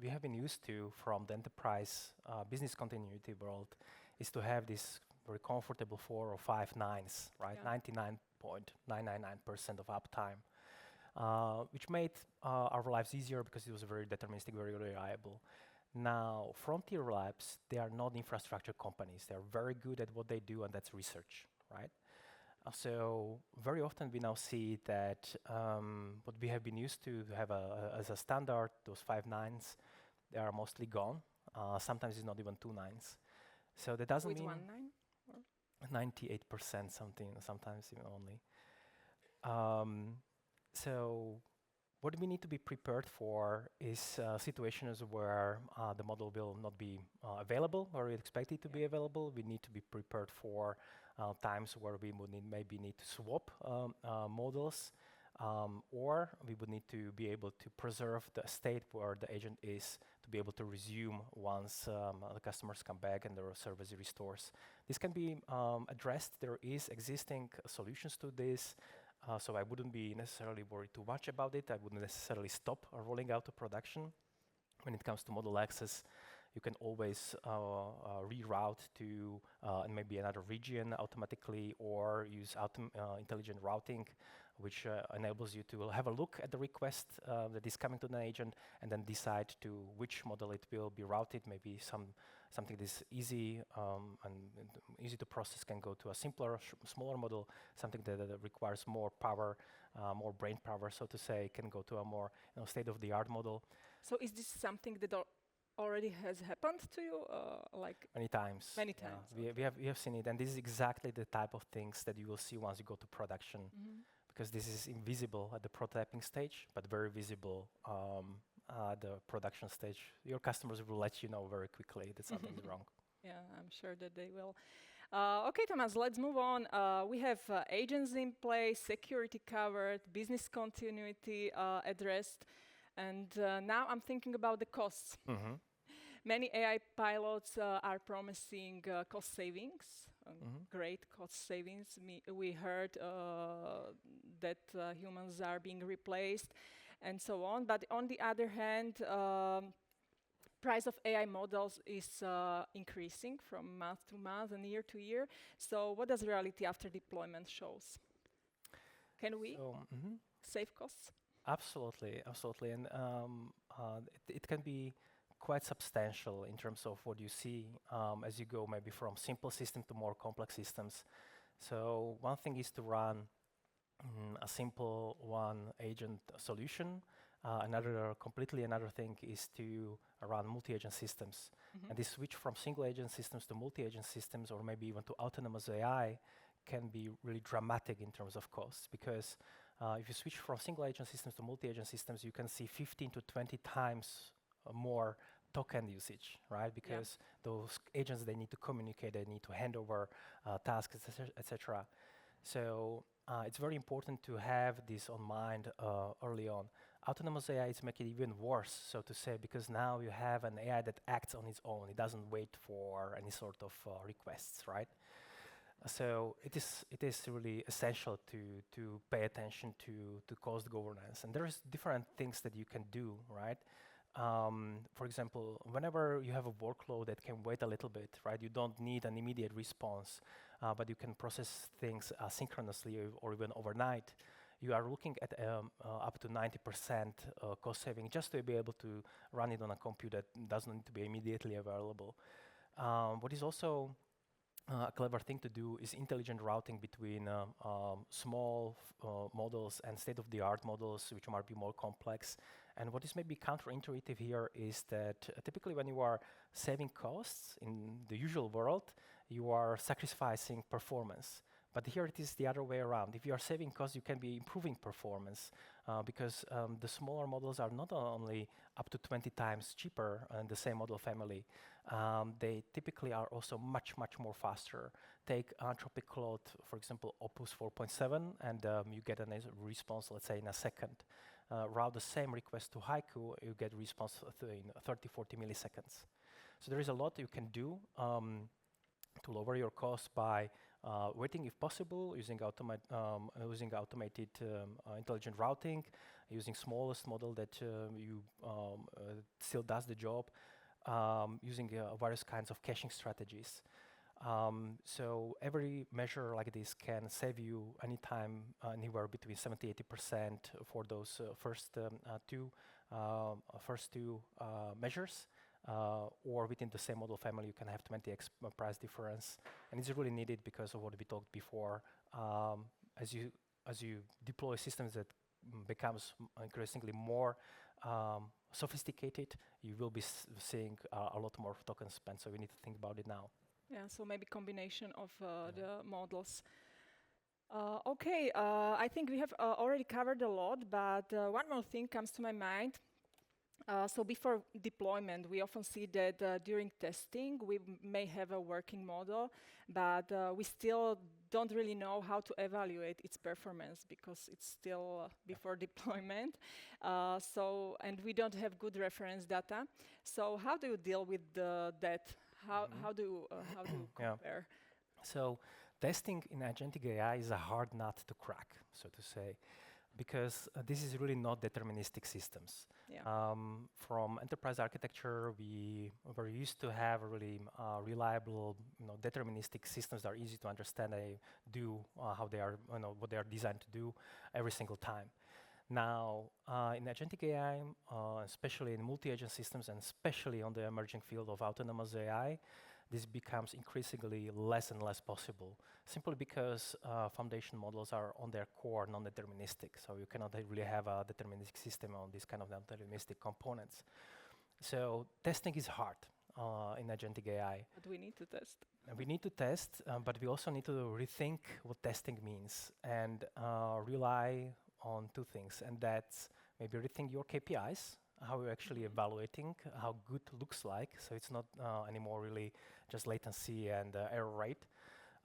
we have been used to from the enterprise business continuity world is to have this very comfortable 4 or 5 nines, right? Yeah. 99.999% of uptime, which made our lives easier because it was very deterministic, very reliable. Now, frontier labs, they are not infrastructure companies. They're very good at what they do, and that's research, right? So very often we now see that what we have been used to have as a standard, those 5 nines, they are mostly gone. Sometimes it's not even 2 nines. So that doesn't mean 1 9? 98% something, sometimes even only. So what we need to be prepared for is situations where the model will not be available or we expect it to be available. We need to be prepared for times where we would maybe need to swap models, or we would need to be able to preserve the state where the agent is to be able to resume once the customers come back and the service restores. This can be addressed. There is existing solutions to this. So I wouldn't be necessarily worried too much about it. I wouldn't necessarily stop rolling out to production. When it comes to model access, you can always reroute to maybe another region automatically, or use intelligent routing, which enables you to have a look at the request that is coming to the agent and then decide to which model it will be routed. Maybe something that's easy and easy to process can go to a simpler, smaller model. Something that requires more power, more brain power, so to say, can go to a more state-of-the-art model. So is this something that already has happened to you, like many times? Many times. We have seen it, and this is exactly the type of things that you will see once you go to production, because this is invisible at the prototyping stage, but very visible at the production stage. Your customers will let you know very quickly that something's wrong. Yeah, I'm sure that they will. Okay, Tomáš, let's move on. We have agents in place, security covered, business continuity addressed, and now I'm thinking about the costs. Many AI pilots are promising cost savings, great cost savings. We heard that humans are being replaced and so on. But on the other hand, price of AI models is increasing from month to month and year to year. So what does reality after deployment shows? Can we save costs? Absolutely, absolutely. And it can be quite substantial in terms of what you see as you go maybe from simple system to more complex systems. So one thing is to run a simple one agent solution. Another thing is to run multi-agent systems. And this switch from single agent systems to multi-agent systems, or maybe even to autonomous AI, can be really dramatic in terms of costs, because if you switch from single agent systems to multi-agent systems, you can see 15 to 20 times more token usage, right? Because those agents, they need to communicate, they need to hand over tasks, etc. So it's very important to have this on mind early on. Autonomous AI is making it even worse, so to say, because now you have an AI that acts on its own. It doesn't wait for any sort of requests, right? So it is really essential to pay attention to cost governance. And there's different things that you can do, right? For example, whenever you have a workload that can wait a little bit, right? You don't need an immediate response, but you can process things asynchronously or even overnight. you are looking at up to 90% cost saving just to be able to run it on a computer that doesn't need to be immediately available. What is also a clever thing to do is intelligent routing between small models and state-of-the-art models, which might be more complex. And what is maybe counterintuitive here is that typically when you are saving costs in the usual world, you are sacrificing performance. But here it is the other way around. If you are saving costs, you can be improving performance because the smaller models are not only up to 20 times cheaper in the same model family, they typically are also much, much more faster. Take Anthropic Claude, for example, Opus 4.7, and you get a response, let's say, in a second. Route the same request to Haiku, you get response in 30, 40 milliseconds. So there is a lot you can do to lower your costs by waiting, if possible, using automated intelligent routing, using smallest model that still does the job, using various kinds of caching strategies. So every measure like this can save you anytime anywhere between 70-80% for those first two measures. Or within the same model family, you can have 20x price difference, and it's really needed because of what we talked before. As you deploy systems that becomes increasingly more sophisticated, you will be seeing a lot more tokens spent. So we need to think about it now. Yeah. So maybe combination of the models. Okay. I think we have already covered a lot, but one more thing comes to my mind. So before deployment, we often see that during testing, we may have a working model, but we still don't really know how to evaluate its performance because it's still before deployment. And we don't have good reference data. So how do you deal with that? How do you compare? So testing in agentic AI is a hard nut to crack, so to say, because this is really not deterministic systems. Yeah. From enterprise architecture, we were used to have really reliable, deterministic systems that are easy to understand. They do how they are, what they are designed to do every single time. Now, in agentic AI, especially in multi-agent systems, and especially on the emerging field of autonomous AI, this becomes increasingly less and less possible, simply because foundation models are on their core non-deterministic. So you cannot really have a deterministic system on these kind of non-deterministic components. So testing is hard in agentic AI. But we need to test. We need to test, but we also need to rethink what testing means and rely on two things. And that's maybe rethink your KPIs, how you're actually evaluating how good looks like. So it's not anymore really just latency and error rate.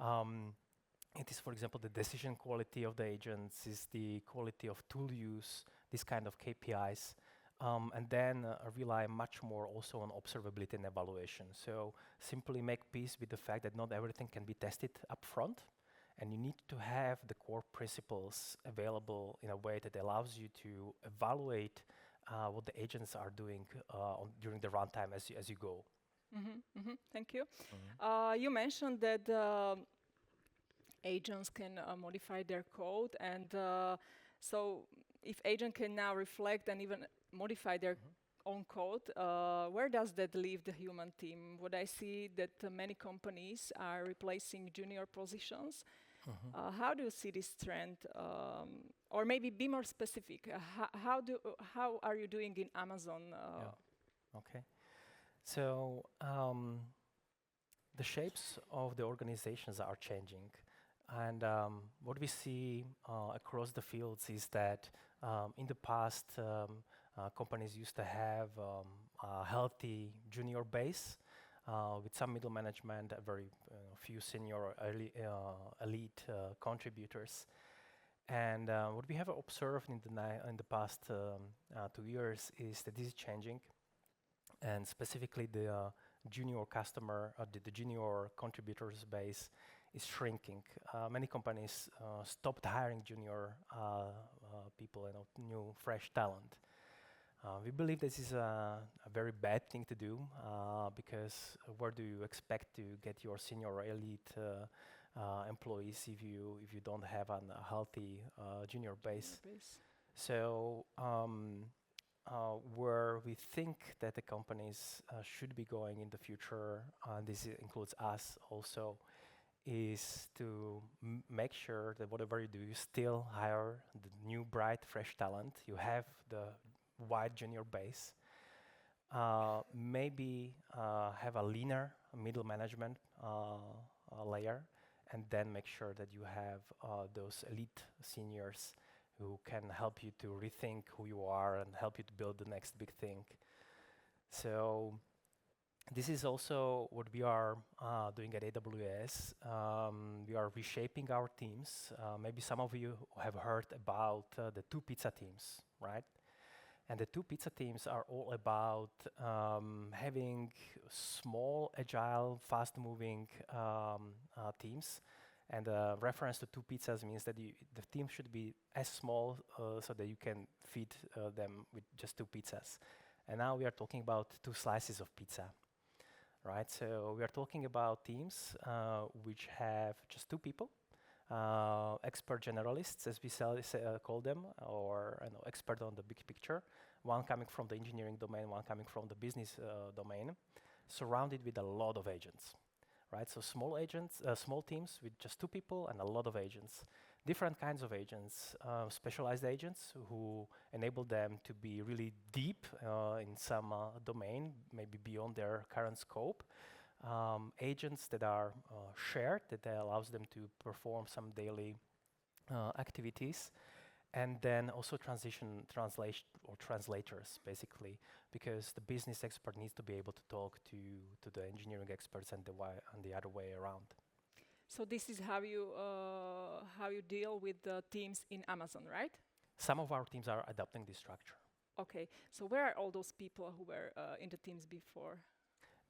It is, for example, the decision quality of the agents, is the quality of tool use, this kind of KPIs. And then rely much more also on observability and evaluation. So simply make peace with the fact that not everything can be tested up front. And you need to have the core principles available in a way that allows you to evaluate what the agents are doing during the runtime as you go. Thank you. You mentioned that agents can modify their code, and so if agent can now reflect and even modify their own code, where does that leave the human team? What I see that many companies are replacing junior positions. How do you see this trend? Or maybe be more specific. How are you doing in Amazon? Okay. So the shapes of the organizations are changing. And what we see across the fields is that in the past, companies used to have a healthy junior base with some middle management, a very few senior elite contributors. And what we have observed in the past 2 years is that this is changing, and specifically the junior customer, the junior contributors base is shrinking. Many companies stopped hiring junior people and new fresh talent. We believe this is a very bad thing to do because where do you expect to get your senior elite employees if you don't have a healthy junior base. So where we think that the companies should be going in the future, and this includes us also, is to make sure that whatever you do, you still hire the new, bright, fresh talent. You have the wide junior base. Maybe have a leaner middle management layer, and then make sure that you have those elite seniors who can help you to rethink who you are and help you to build the next big thing. So this is also what we are doing at AWS. We are reshaping our teams. Maybe some of you have heard about the 2 pizza teams, right? And the 2 pizza teams are all about having small, agile, fast-moving teams. And reference to 2 pizzas means that the team should be as small so that you can feed them with just 2 pizzas. And now we are talking about 2 slices of pizza, right? So we are talking about teams which have just 2 people, expert generalists, as we call them, or expert on the big picture, one coming from the engineering domain, one coming from the business domain, surrounded with a lot of agents. Right, so small teams with just 2 people and a lot of agents. Different kinds of agents, specialized agents who enable them to be really deep in some domain, maybe beyond their current scope. Agents that are shared, that allows them to perform some daily activities. And then also translators, basically, because the business expert needs to be able to talk to the engineering experts and the other way around. So this is how you deal with the teams in Amazon, right? Some of our teams are adopting this structure. Okay, so where are all those people who were in the teams before?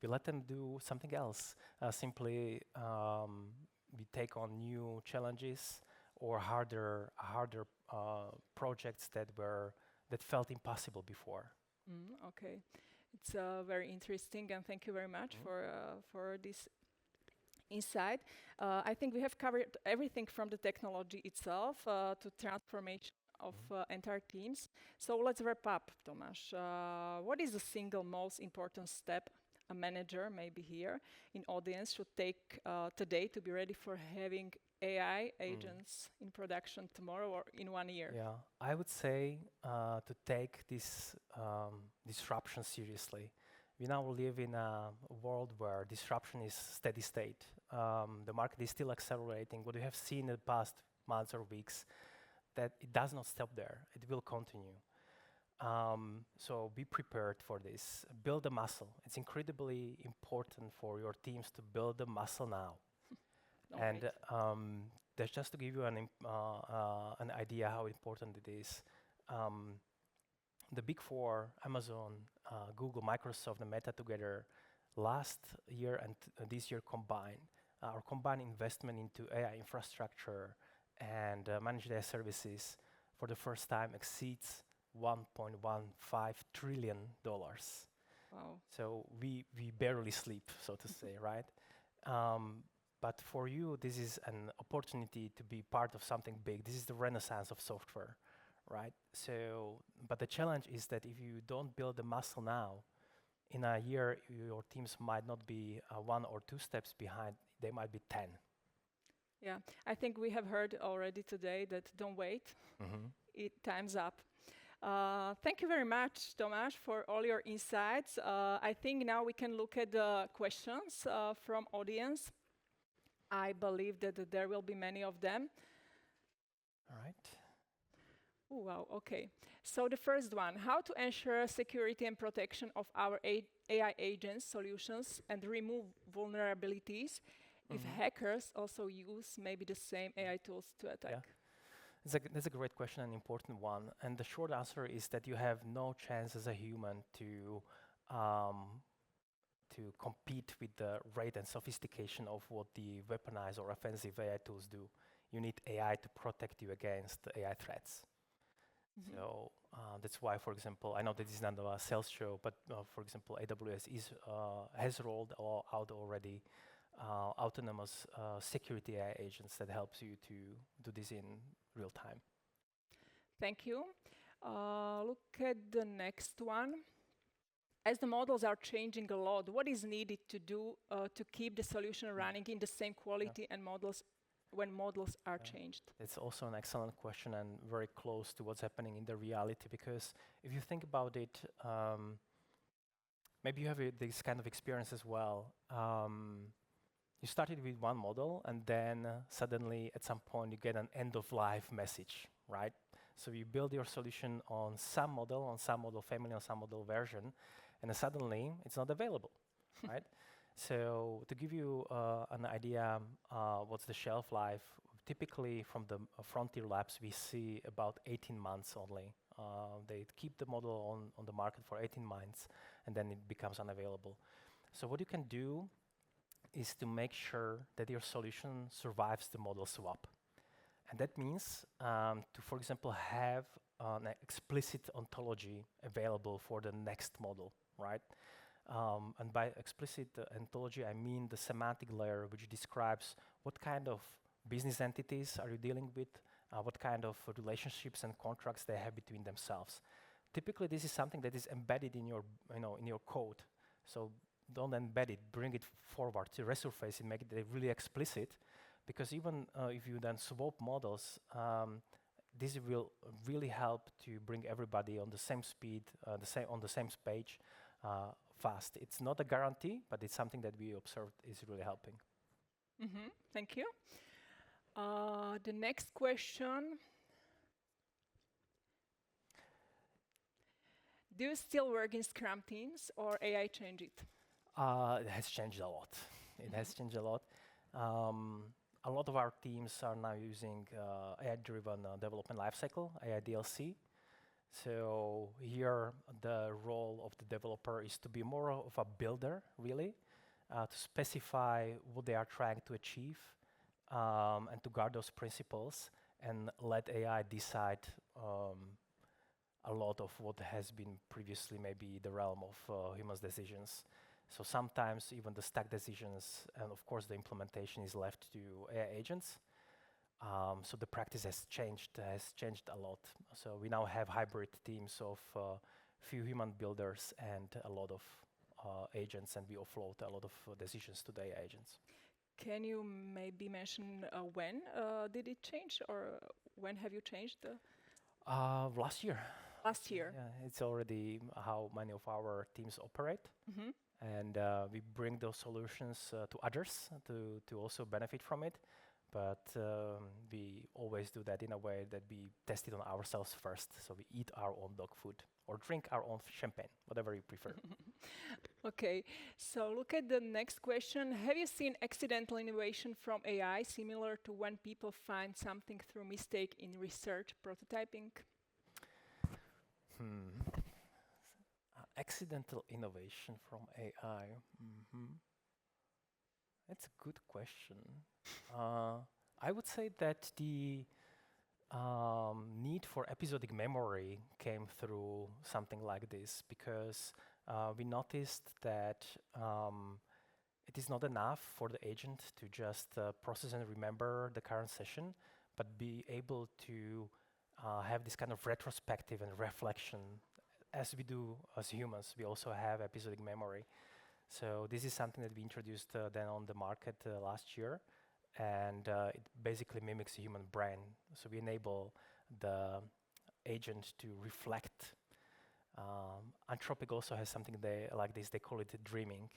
We let them do something else. Simply, we take on new challenges or harder projects that felt impossible before. Okay, it's very interesting, and thank you very much for this insight. I think we have covered everything from the technology itself to transformation of entire teams. So let's wrap up, Tomáš. What is the single most important step a manager, maybe here in audience, should take today to be ready for having AI agents in production tomorrow or in 1 year? Yeah, I would say to take this disruption seriously. We now live in a world where disruption is steady state. The market is still accelerating. What we have seen in the past months or weeks, that it does not stop there. It will continue. So be prepared for this. Build the muscle. It's incredibly important for your teams to build the muscle now. And that's just to give you an idea how important it is. The big 4, Amazon, Google, Microsoft, and Meta together, last year and this year combined, our combined investment into AI infrastructure and managed AI services for the first time exceeds $1.15 trillion. Wow. So we barely sleep, so to say, right? But for you, this is an opportunity to be part of something big. This is the renaissance of software, right? So, but the challenge is that if you don't build the muscle now, in a year, your teams might not be 1 or 2 steps behind. They might be 10. Yeah, I think we have heard already today that don't wait. Time's up. Thank you very much, Tomáš, for all your insights. I think now we can look at the questions from audience. I believe that there will be many of them. All right. Oh, wow, okay. So the first one, how to ensure security and protection of our AI agents solutions and remove vulnerabilities if hackers also use maybe the same AI tools to attack? Yeah. That's a great question, an important one. And the short answer is that you have no chance as a human to compete with the rate and sophistication of what the weaponized or offensive AI tools do. You need AI to protect you against AI threats. So that's why, for example, I know that this is not a sales show, but for example, AWS has rolled out already autonomous security AI agents that helps you to do this in real time. Thank you. Look at the next one. As the models are changing a lot, what is needed to do to keep the solution running in the same quality and models when models are changed? It's also an excellent question and very close to what's happening in the reality, because if you think about it, maybe you have this kind of experience as well. You started with one model and then suddenly at some point you get an end of life message, right? So you build your solution on some model family, on some model version, and then suddenly it's not available, right? So to give you an idea, what's the shelf life? Typically from the frontier labs, we see about 18 months only. They keep the model on the market for 18 months, and then it becomes unavailable. So what you can do is to make sure that your solution survives the model swap. And that means to, for example, have an explicit ontology available for the next model, right? And by explicit ontology, I mean the semantic layer, which describes what kind of business entities are you dealing with, what kind of relationships and contracts they have between themselves. Typically, this is something that is embedded in your, in your code. So don't embed it, bring it forward to resurface it, make it really explicit, because even if you then swap models, this will really help to bring everybody on the same speed, on the same page fast. It's not a guarantee, but it's something that we observed is really helping. Thank you. The next question. Do you still work in Scrum teams or AI changed it? It has changed a lot. It has changed a lot. A lot of our teams are now using AI-driven development lifecycle, AI DLC. So here, the role of the developer is to be more of a builder, really, to specify what they are trying to achieve and to guard those principles and let AI decide a lot of what has been previously maybe the realm of humans' decisions. So sometimes even the stack decisions and of course the implementation is left to AI agents. So the practice has changed a lot. So we now have hybrid teams of few human builders and a lot of agents, and we offload a lot of decisions to the AI agents. Can you maybe mention when did it change, or when have you changed? Last year. Last year. Yeah, it's already how many of our teams operate. And we bring those solutions to others to also benefit from it. But we always do that in a way that we test it on ourselves first. So we eat our own dog food or drink our own champagne, whatever you prefer. Okay, so look at the next question. Have you seen accidental innovation from AI similar to when people find something through mistake in research prototyping? Accidental innovation from AI. That's a good question. I would say that the need for episodic memory came through something like this, because we noticed that it is not enough for the agent to just process and remember the current session, but be able to have this kind of retrospective and reflection. As we do as humans, we also have episodic memory. So this is something that we introduced then on the market last year, and it basically mimics the human brain. So we enable the agent to reflect. Anthropic also has something like this, they call it dreaming.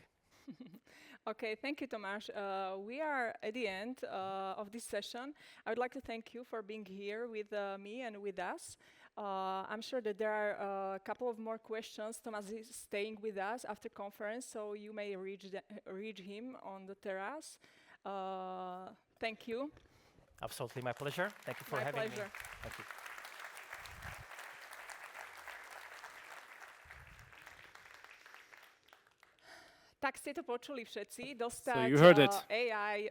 Okay, thank you, Tomáš. We are at the end of this session. I would like to thank you for being here with me and with us. I'm sure that there are a couple of more questions. Tomáš is staying with us after conference, so you may reach him on the terrace. Thank you. Absolutely, my pleasure. Thank you for having me. Thank you. Tak ste to počuli všetci, dostať AI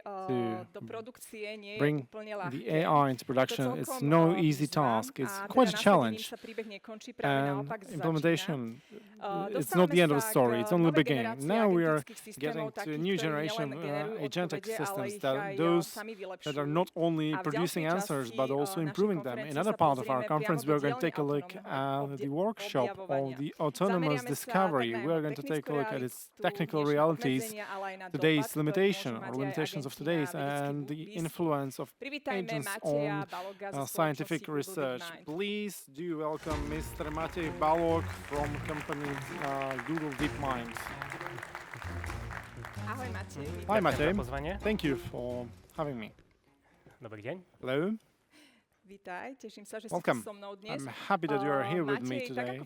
do produkcie nie je úplne ľahké. The AI into production, it's no easy task. It's quite a challenge. And implementation, it's not the end of the story. It's only the beginning. Now we are getting to a new generation of agentic systems, those that are not only producing answers, but also improving them. In another part of our conference, we're going to take a look at the workshop of the autonomous discovery. We're going to take a look at its technical realities, today's limitations of today's, and the influence of agents on scientific research. Please do welcome Mr. Matej Balog from company Google DeepMind. Ahoj Matej. Hi Matej. Thank you for having me. Dobrý deň. Hello. Vítaj, teším sa, že Welcome. si so mnou dnes. I'm happy that you are here with me today.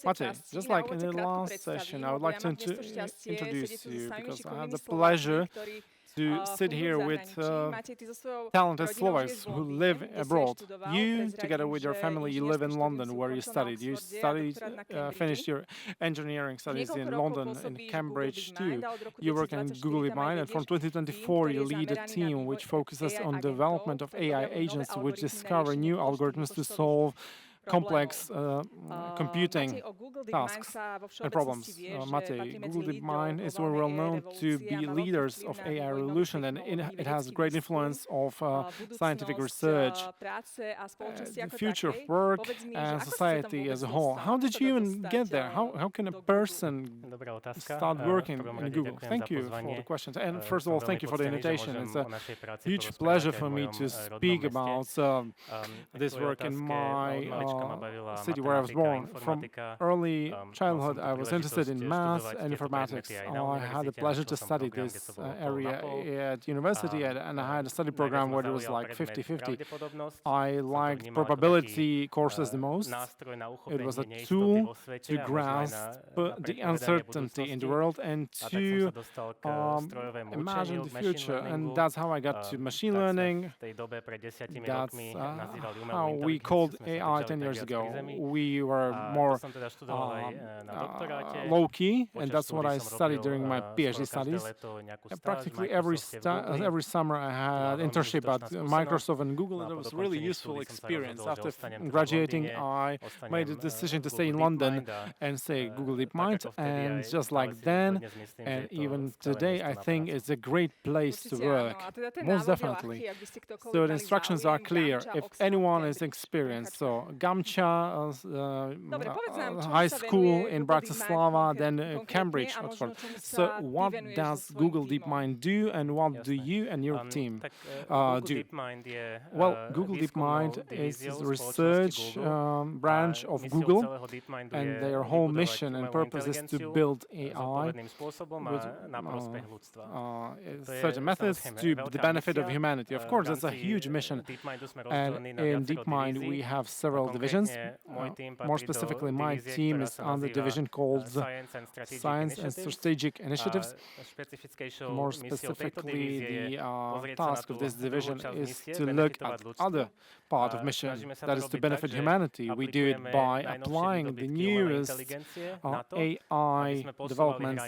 Matej, just like in the last session, I would like to introduce you because I had the pleasure to sit here with talented Slovaks who live abroad. You, together with your family, you live in London, where you studied. You finished your engineering studies in London and Cambridge too. You work in Google DeepMind, and from 2024 you lead a team which focuses on development of AI agents which discover new algorithms to solve complex computing tasks and problems. Matej, Google DeepMind is very well known to be leaders of AI revolution, and it has great influence of scientific research, the future of work and society as a whole. How did you even get there? How can a person start working in Google? Thank you for the questions. And first of all, thank you for the invitation. It's a huge pleasure for me to speak about this work in my city where I was born. From early childhood, I was interested in math and informatics. I had the pleasure to study this area at university, and I had a study program where it was like 50-50. I liked probability courses the most. It was a tool to grasp the uncertainty in the world and to imagine the future. And that's how I got to machine learning. That's how we called AI 10 years ago. We were more low-key, and that's what I studied during my PhD studies. Practically every summer I had an internship at Microsoft and Google, and it was a really useful experience. After graduating, I made a decision to stay in London and say Google DeepMind, and just like then, and even today, I think it's a great place to work, most definitely. So the instructions are clear. If anyone is experienced, so Gamcha, high school in Bratislava, then Cambridge, Oxford. So what does Google DeepMind do, and what do you and your team do? Well, Google DeepMind is a research branch of Google, and their whole mission and purpose is to build AI with certain methods to the benefit of humanity. Of course, that's a huge mission. And in DeepMind, we have several divisions. More specifically, my team is on the division called Science and Strategic Initiatives. More specifically, the task of this division is to look at other part of mission, that is to benefit humanity. We do it by applying the newest AI developments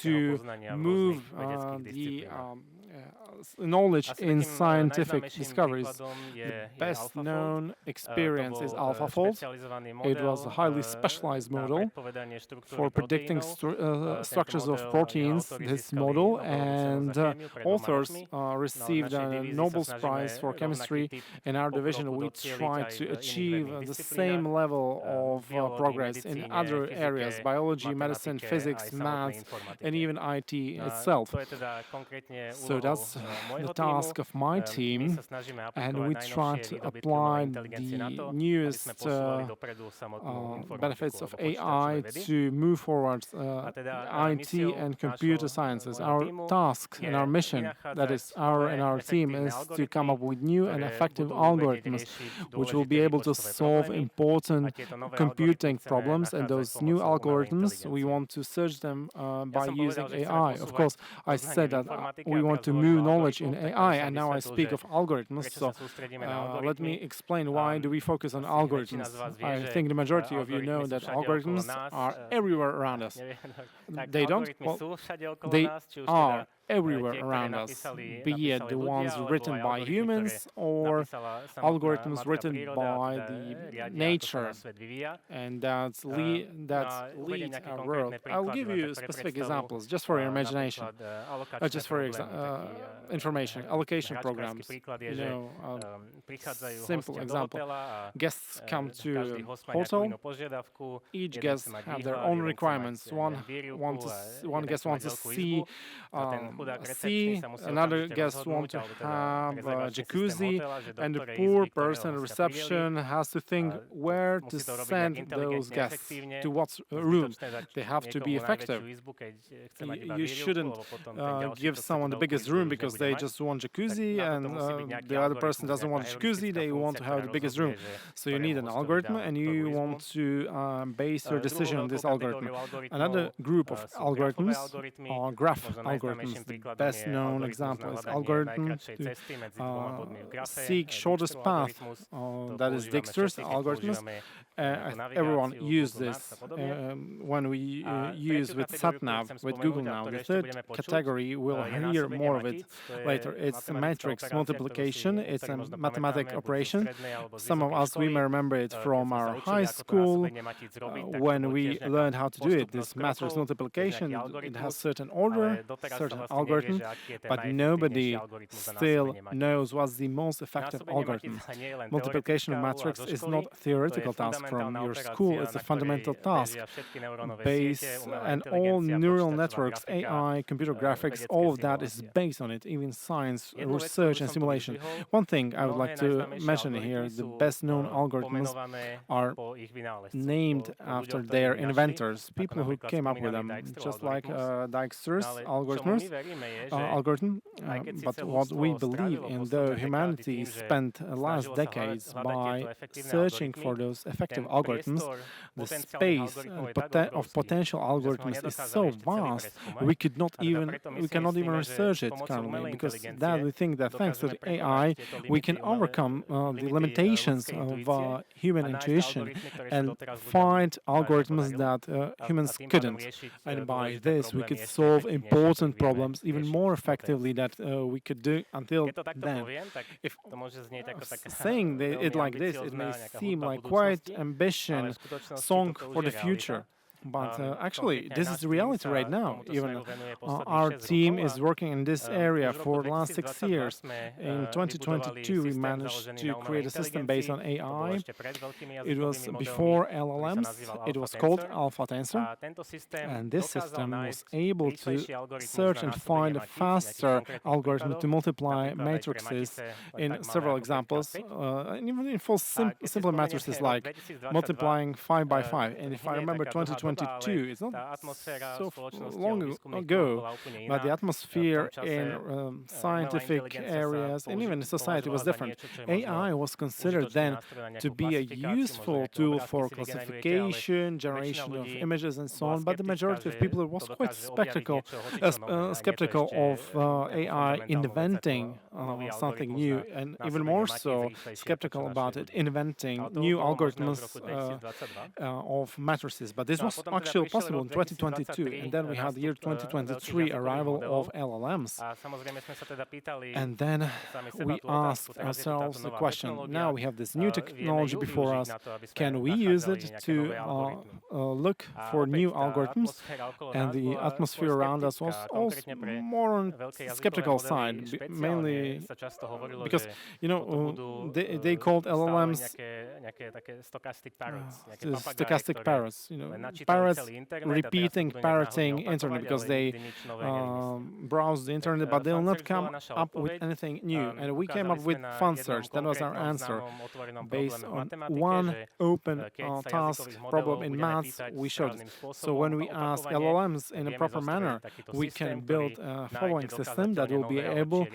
to move the knowledge in scientific discoveries. The best known experience is AlphaFold. It was a highly specialized model for predicting structures of proteins, this model, and authors received a Nobel Prize for chemistry. In our division, we try to achieve the same level of progress in other areas: biology, medicine, physics, math, and even IT itself. So that's the task of my team, and we try to apply the newest benefits of AI to move forward IT and computer sciences. Our task and our mission, that is our team, is to come up with new and effective algorithms which will be able to solve important computing problems, and those new algorithms, we want to search them by using AI. Of course, I said that we want to move knowledge in AI, and now I speak of algorithms. So let me explain why do we focus on algorithms. I think the majority of you know that algorithms are everywhere around us. They don't. Well, they are everywhere around us, be it the ones written by humans or algorithms written by the nature, and that leads our world. I'll give you specific examples just for your imagination, just for information. Allocation programs. You know, simple example: guests come to a hotel. Each guest have their own requirements. One guest wants to see another guest wants to have a jacuzzi, and the poor person at reception has to think where to send those guests, to what room. They have to be effective. You shouldn't give someone the biggest room because they just want jacuzzi, and the other person doesn't want jacuzzi, they want to have the biggest room. So you need an algorithm, and you want to base your decision on this algorithm. Another group of algorithms are graph algorithms. The best known example is algorithm to seek shortest path. That is Dijkstra's algorithms. Everyone uses this when we use with SatNav, with Google now. The third category, we'll hear more of it later. It's a matrix multiplication. It's a mathematical operation. Some of us, we may remember it from our high school when we learned how to do it. This matrix multiplication, it has certain order, certain algorithm, but nobody still knows what's the most effective algorithm. Multiplication of matrix is not a theoretical task from your school, it's a fundamental task. And all neural networks, AI, computer graphics, all of that is based on it, even science, research and simulation. One thing I would like to mention here, the best known algorithms are named after their inventors, people who came up with them, just like Dijkstra's algorithm. But what we believe in, though humanity spent last decades by searching for those effective algorithms, the space of potential algorithms is so vast we cannot even research it currently, because that we think that thanks to the AI we can overcome the limitations of human intuition and find algorithms that humans couldn't, and by this we could solve important problems even more effectively that we could do until then. If saying it like this, it may seem like quite ambitious song for the future. But actually, this is the reality right now. Even our team is working in this area for the last 6 years. In 2022, we managed to create a system based on AI. It was before LLMs. It was called Alpha Tensor. And this system was able to search and find a faster algorithm to multiply matrices in several examples, and even for simple matrices like multiplying 5 by 5. And if I remember 2022, it's not so long ago, but the atmosphere in scientific areas and even in society was different. AI was considered then to be a useful tool for classification, generation of images and so on, but the majority of people was quite skeptical of AI inventing something new, and even more so skeptical about it inventing new algorithms of matrices. But this was actually possible in 2022, and then we had the year 2023 arrival of LLMs. And then we asked ourselves the question, now we have this new technology before us, can we use it to look for new algorithms? And the atmosphere around us was also more on the skeptical side, mainly because, you know, they called LLMs stochastic parrots, you know, parrots repeating, parroting internet, because they browse the internet, but they'll not come up with anything new. And we came up with fun search. That was our answer. Based on one open task problem in maths, we showed it. So when we ask LLMs in a proper manner, we can build a following system that will be able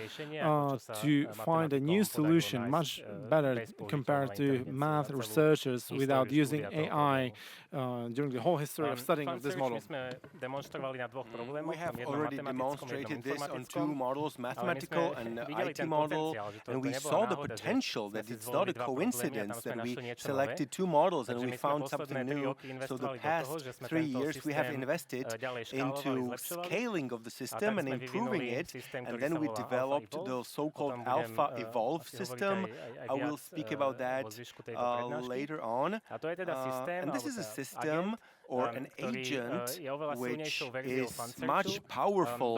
to find a new solution, much better compared to math researchers without using AI during the whole history of studying of this model. We have already demonstrated this on two models, mathematical and IT model, and we saw the potential that it's not a coincidence that we selected two models and we found something new. So the past 3 years we have invested into scaling of the system and improving it, and then we developed the so-called Alpha Evolve system. I will speak about that later on. And this is a system or an agent which is much powerful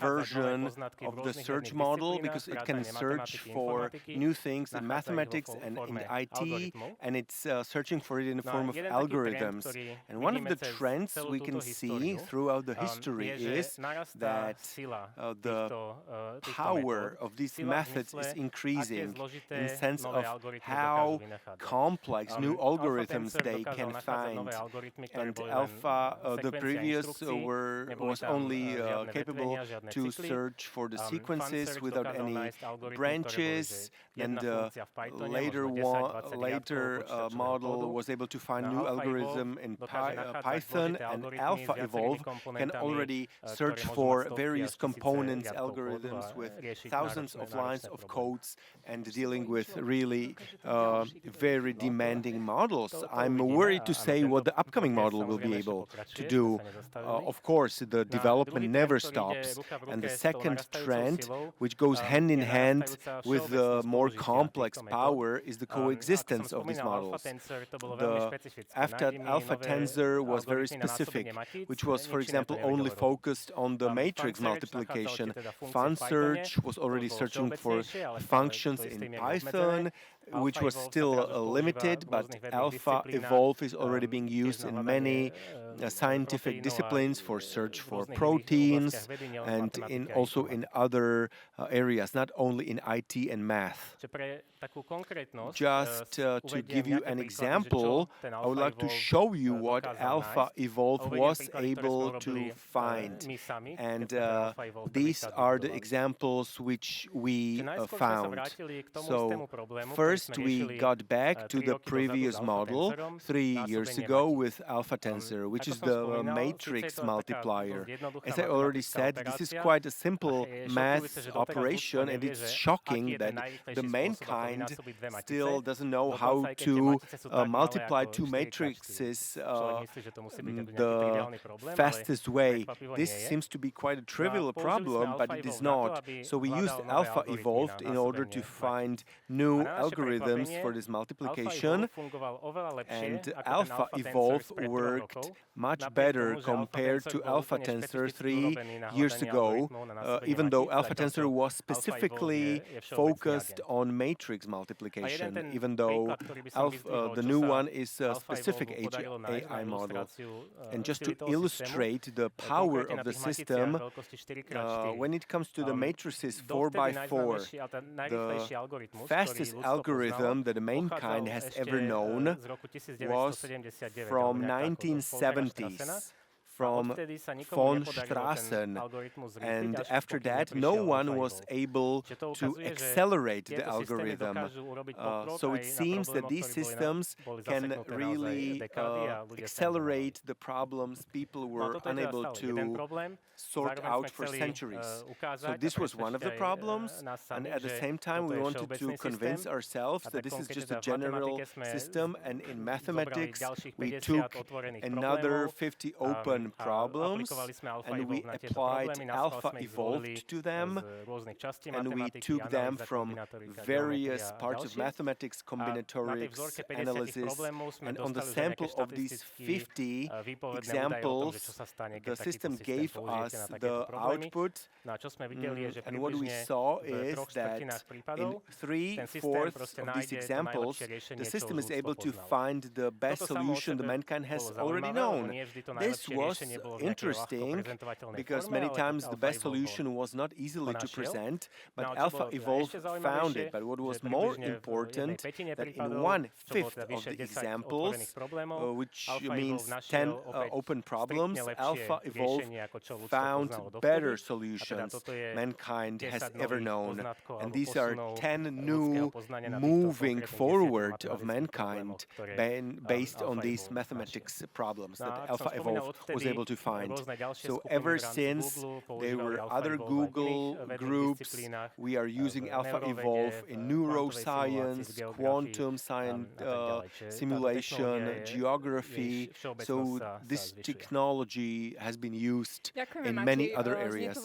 version of the search model because it can search for new things in mathematics and in IT, and it's searching for it in the form of algorithms. And one of the trends we can see throughout the history is that the power of these methods is increasing in the sense of how complex new algorithms they can find. And Alpha, the previous was only capable to search for the sequences without any branches, and later model was able to find new algorithm in Python, and Alpha Evolve can already search for various components, algorithms with thousands of lines of codes and dealing with really very demanding models. I'm worried to say what the upcoming model will be able to do. Of course, the development never stops. And the second trend, which goes hand in hand with the more complex power, is the coexistence of these models. The Alpha Tensor was very specific, which was, for example, only focused on the matrix multiplication. FunSearch was already searching for functions in Python, which was still limited, but Alpha Evolve is already being used in many scientific disciplines for search for proteins and also in other areas, not only in IT and math. Just to give you an example, I would like to show you what Alpha Evolve was able to find. And these are the examples which we found. So first we got back to the previous model 3 years ago with Alpha Tensor, which is the matrix multiplier. As I already said, this is quite a simple math operation, and it's shocking that the mankind still doesn't know how to multiply two matrices the fastest way. This seems to be quite a trivial problem, but it is not. So we used Alpha Evolved in order to find new algorithms for this multiplication, and Alpha Evolve worked much better compared to Alpha Tensor 3 years ago, even though Alpha Tensor was specifically focused on matrix multiplication, even though the new one is a specific AI model. And just to illustrate the power of the system, when it comes to the matrices 4x4, the fastest algorithm that mankind has ever known was from 1970s. From von Strassen, and after that no one was able to accelerate the algorithm. So it seems that these systems can really accelerate the problems people were unable to sort out for centuries. So this was one of the problems, and at the same time we wanted to convince ourselves that this is just a general system, and in mathematics we took another 50 open problems and we applied Alpha Evolved to them, and we took them from various parts of mathematics, combinatorics, analysis, and on the sample of these 50 examples the system gave us the output, and what we saw is that in 3/4 of these examples the system is able to find the best solution the mankind has already known. This was was interesting because many times the best solution was not easily to present, but Alpha Evolve found it. But what was more important, that in 1/5 of the examples, which means 10 open problems, Alpha Evolve found better solutions mankind has ever known. And these are 10 new moving forward of mankind based on these mathematics problems that Alpha Evolve was able to find. So ever since there were other Google groups, we are using Alpha Evolve in neuroscience, quantum science, simulation, geography. So this technology has been used in many other areas.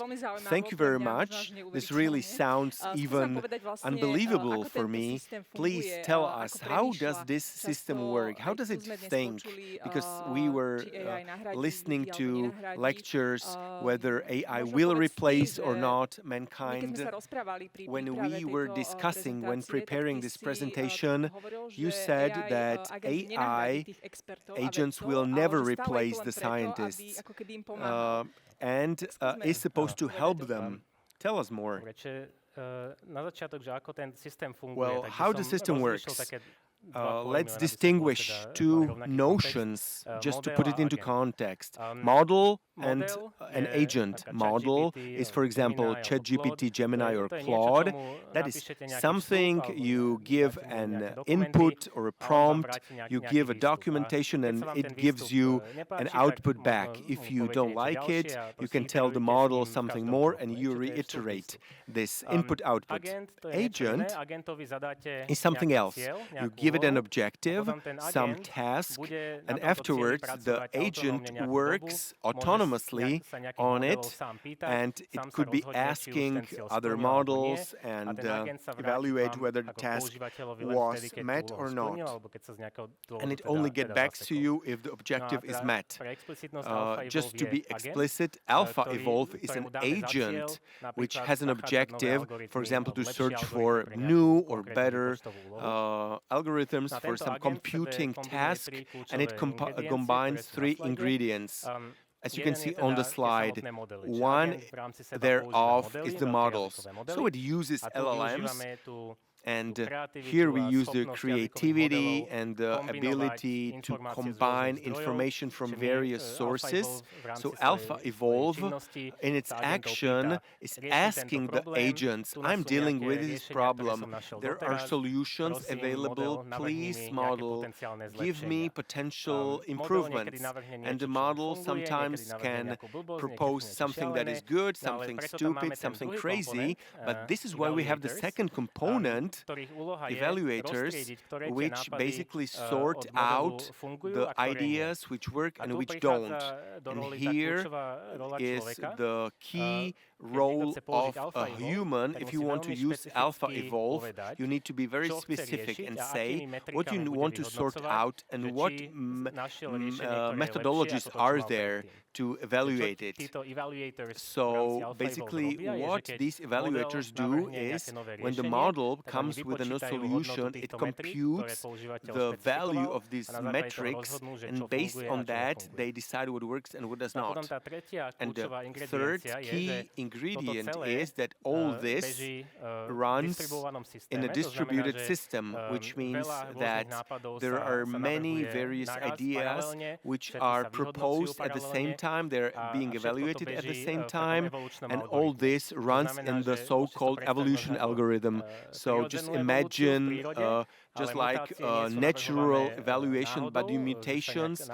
Thank you very much. This really sounds even unbelievable for me. Please tell us, how does this system work? How does it think? Because we were listening to lectures whether AI will replace or not mankind. When we were discussing, when preparing this presentation, you said that AI agents will never replace the scientists and is supposed to help them. Tell us more. Well, how the system works? Let's distinguish two notions, just to put it into context. Model and an agent. Model is, for example, ChatGPT, Gemini, or Claude. That is something you give an input or a prompt, you give a documentation, and it gives you an output back. If you don't like it, you can tell the model something more, and you reiterate this input-output. Agent is something else. You give it an objective, some task, and afterwards the agent works autonomously on it, and it could be asking other models and evaluate whether the task was met or not. And it only gets back to you if the objective is met. Just to be explicit, Alpha Evolve is an agent which has an objective, for example, to search for new or better algorithms for some computing task, and it combines 3 ingredients. As you can see on the slide, one thereof is the models. So it uses LLMs, and here we use the creativity and the ability to combine information from various sources. So Alpha Evolve, in its action, is asking the agents, I'm dealing with this problem. There are solutions available. Please, model, give me potential improvements. And the model sometimes can propose something that is good, something stupid, something crazy. But this is why we have the second component, evaluators, which basically sort out the ideas which work and which don't. And here is the key role of a human. If you want to use Alpha Evolve, you need to be very specific and say what you want to sort out and what methodologies are there to evaluate it. So basically what these evaluators do is, when the model comes with a new solution, it computes the value of these metrics, and based on that they decide what works and what does not. And the third key ingredient is that all this runs in a distributed system, which means that there are many various ideas which are proposed at the same time, they're being evaluated at the same time, and all this runs in the so-called evolution algorithm. So just imagine just like natural evaluation, but the mutations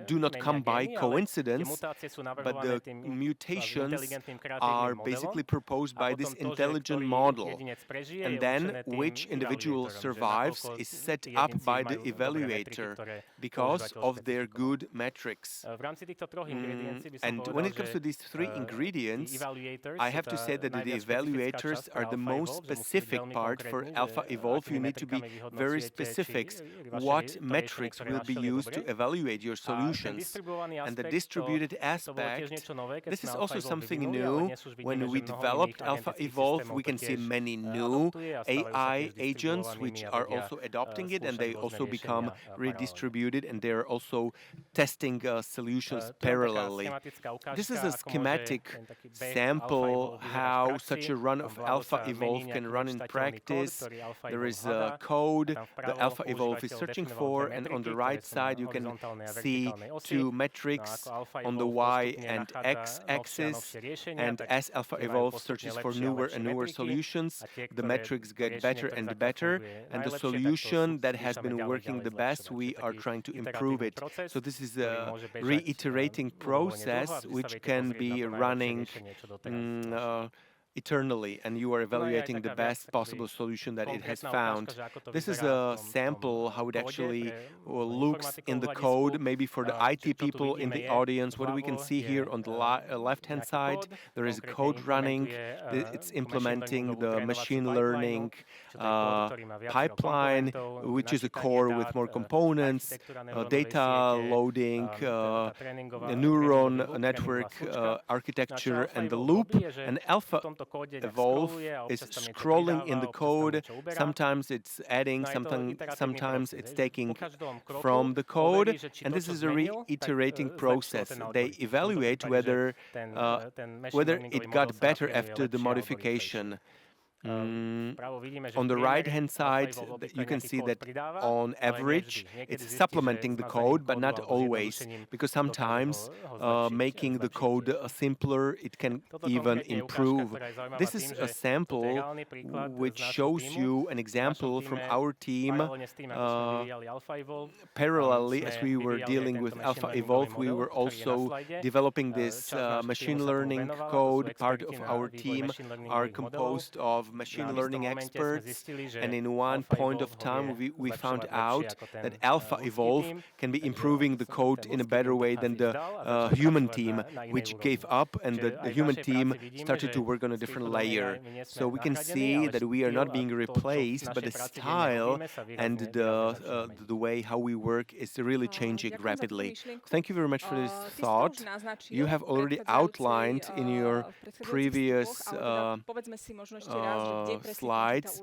do not come by coincidence, but the mutations are basically proposed by this intelligent model. And then which individual survives is set up by the evaluator because of their good metrics. And when it comes to these 3 ingredients, I have to say that the evaluators are the most specific part for Alpha Evolve. You need to be very specifics, what metrics will be used to evaluate your solutions. And the distributed aspect, this is also something new. When we developed Alpha Evolve, we can see many new AI agents which are also adopting it, and they also become redistributed, and they're also testing solutions parallelly. This is a schematic sample how such a run of Alpha Evolve can run in practice. There is a code the Alpha Evolve is searching for, and on the right side you can see two metrics on the Y and X axis, and as Alpha Evolve searches for newer and newer solutions, the metrics get better and better, and the solution that has been working the best, we are trying to improve it. So this is a reiterating process which can be running eternally, and you are evaluating the best possible solution that it has found. This is a sample how it actually looks in the code, maybe for the IT people in the audience. What we can see here on the left-hand side, there is a code running. It's implementing the machine learning pipeline, which is a core with more components, data loading, a neuron network architecture, and the loop. And Alpha Evolve is scrolling in the code. Sometimes it's adding something, sometimes it's taking from the code, and this is a reiterating process. They evaluate whether it got better after the modification. On the right-hand side, you can see that on average, it's supplementing the code, but not always, because sometimes making the code simpler, it can even improve. This is a sample which shows you an example from our team. Parallelly, as we were dealing with Alpha Evolve, we were also developing this machine learning code. Part of our team are composed of machine learning experts, and in one point of time we found out that Alpha Evolve can be improving the code in a better way than the human team, which gave up, and the human team started to work on a different layer. So we can see that we are not being replaced, but the style and the way how we work is really changing rapidly. Thank you very much for this thought. You have already outlined in your previous slides.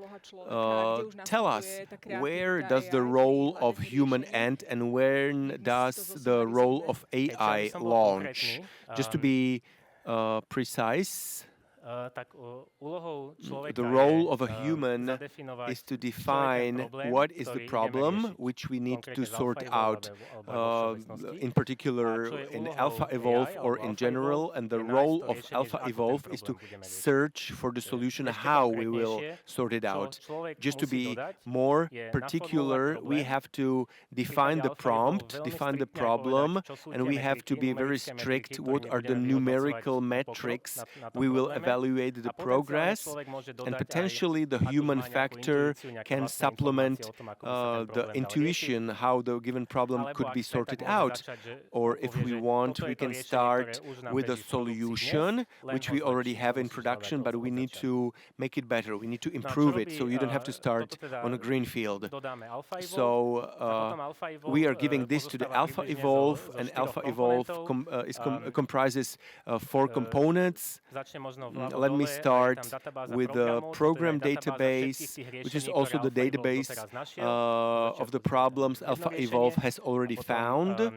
Tell us, where does the role of human end and when does the role of AI launch? Just to be precise, the role of a human is to define what is the problem which we need to sort out, in particular in Alpha Evolve or in general, and the role of Alpha Evolve is to search for the solution how we will sort it out. Just to be more particular, we have to define the prompt, define the problem, and we have to be very strict what are the numerical metrics we will evaluate the progress, and potentially the human factor can supplement the intuition how the given problem could be sorted out. Or if we want, we can start with a solution which we already have in production, but we need to make it better, we need to improve it, so you don't have to start on a green field. So we are giving this to the Alpha Evolve, and Alpha Evolve comprises 4 components. Let me start with the program database, which is also the database of the problems Alpha Evolve has already found.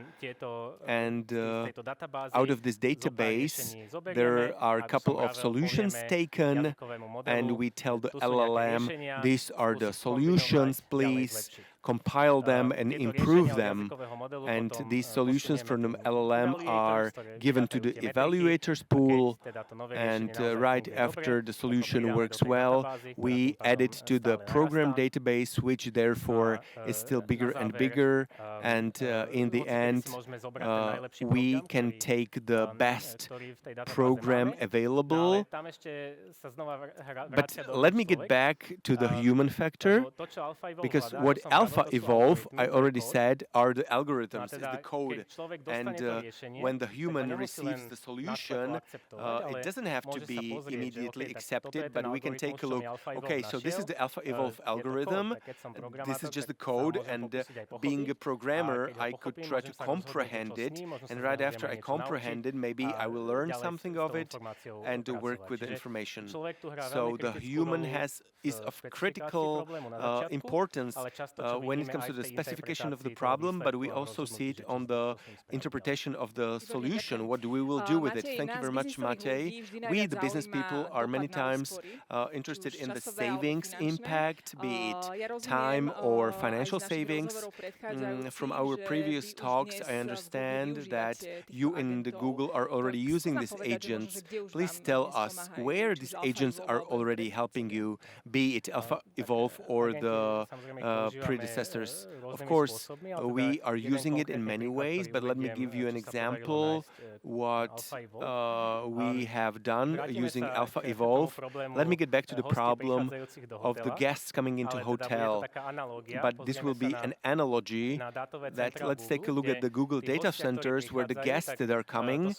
And out of this database, there are a couple of solutions taken, and we tell the LLM, these are the solutions, please compile them and improve them. And these solutions from the LLM are given to the evaluators pool, and right after the solution works well, we add it to the program database, which therefore is still bigger and bigger, and in the end we can take the best program available. But let me get back to the human factor, because what Alpha alpha evolve, I already said, are the algorithms, is the code. And when the human receives the solution, it doesn't have to be immediately accepted, but we can take a look. Okay, so this is the alpha evolve algorithm. This is just the code, and being a programmer, I could try to comprehend it, and right after I comprehend it, maybe I will learn something of it and work with the information. So the human is of critical importance when it comes to the specification of the problem, but we also see it on the interpretation of the solution, what we will do with it. Thank you very much, Matej. We, the business people, are many times interested in the savings impact, be it time or financial savings. From our previous talks, I understand that you in the Google are already using these agents. Please tell us where these agents are already helping you, be it Alpha Evolve or the predecessors. Of course, we are using it in many ways, but let me give you an example what we have done using Alpha Evolve. Let me get back to the problem of the guests coming into hotel. But this will be an analogy that let's take a look at the Google data centers where the guests that are coming.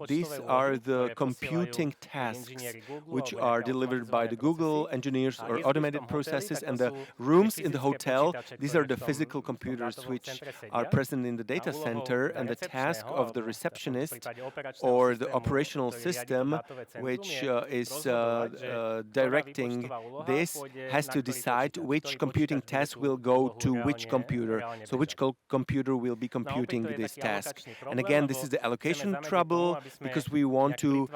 These are the computing tasks which are delivered by the Google engineers or automated processes, and the rooms in the hotel, these are the physical computers which are present in the data center, and the task of the receptionist or the operational system which is directing this has to decide which computing task will go to which computer, so which computer will be computing this task. And again, this is the allocation trouble because we want to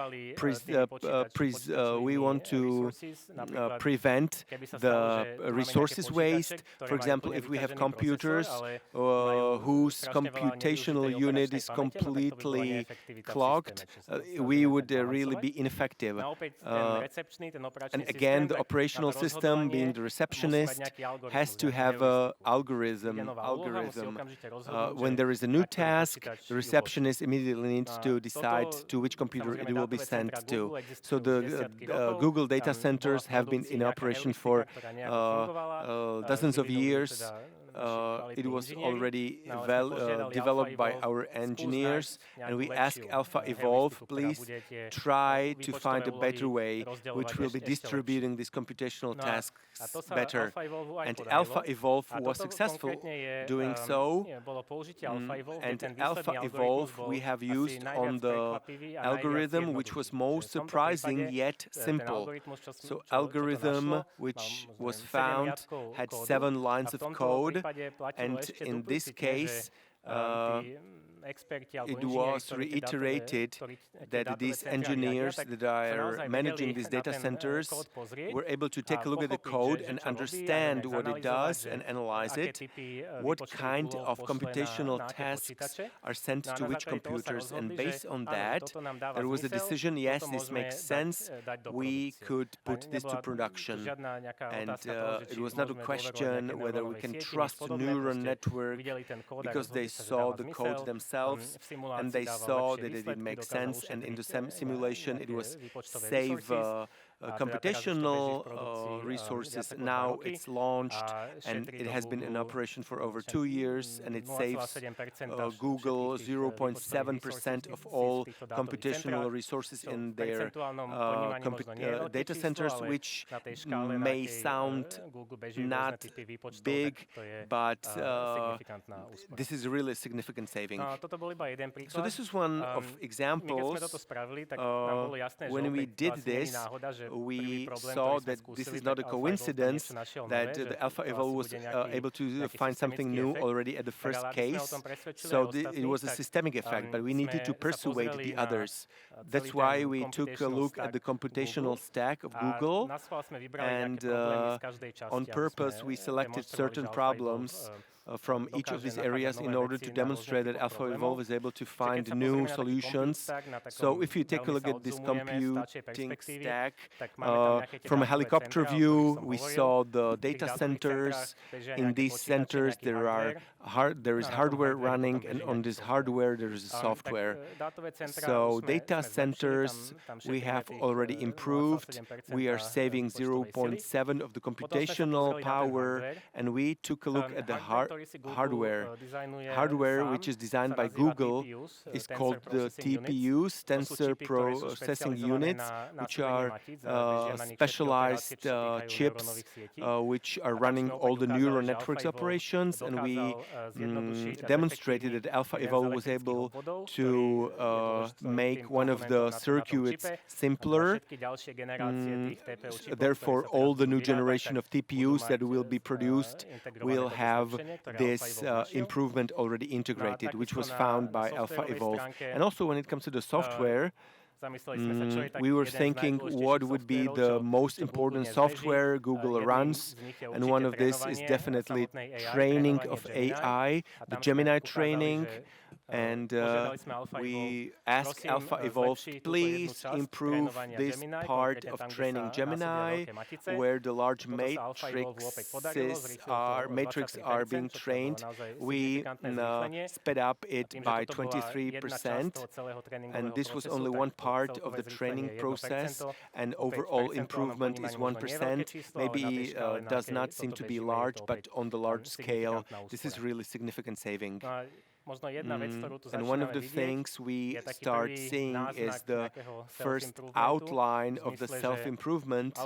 prevent the resources waste. For example, if we have computers whose computational unit is completely clogged, we would really be ineffective. And again, the operational system, being the receptionist, has to have an algorithm. When there is a new task, the receptionist immediately needs to decide to which computer it will be sent to. So the Google data centers have been in operation for dozens of years. It was already developed by our engineers, and we ask Alpha Evolve, please try to find a better way which will be distributing these computational tasks better. And Alpha Evolve was successful doing so, and Alpha Evolve we have used on the algorithm which was most surprising yet simple. So algorithm which was found had 7 lines of code, and in this case it was reiterated that these engineers that are managing these data centers were able to take a look at the code and understand what it does and analyze it, what kind of computational tasks are sent to which computers, and based on that there was a decision, yes, this makes sense, we could put this to production. And it was not a question whether we can trust a neural network because they saw the code themselves and they saw that it did make sense, and in the simulation it was save computational resources. Now it's launched and it has been in operation for over 2 years, and it saves Google 0.7% of all computational resources in their data centers, which may sound not big, but this is really a significant saving. So this is one of examples. When we did this, we saw that this is not a coincidence that the Alpha Evolve was able to find something new already at the first case. So it was a systemic effect, but we needed to persuade the others. That's why we took a look at the computational stack of Google, and on purpose we selected certain problems from each of these areas in order to demonstrate that AlphaEvolve is able to find new solutions. So if you take a look at this computing stack, from a helicopter view, we saw the data centers. In these centers, there is hardware running, and on this hardware, there is software. So data centers, we have already improved. We are saving 0.7 of the computational power, and we took a look at the hardware. Hardware, which is designed by Google, is called the TPUs, Tensor Processing Units, which are specialized chips which are running all the neural networks operations, and we demonstrated that AlphaEvolve was able to make one of the circuits simpler. Therefore, all the new generation of TPUs that will be produced will have this improvement already integrated, which was found by AlphaEvolve. And also when it comes to the software, we were thinking what would be the most important software Google runs, and one of this is definitely training of AI, the Gemini training. And we asked AlphaEvolve, please improve this part of training Gemini, where the large matrices are being trained. We sped up it by 23%, and this was only one part of the training process, and overall improvement is 1%. Maybe does not seem to be large, but on the large scale, this is really significant saving. And one of the things we start seeing is the first outline of the self-improvement,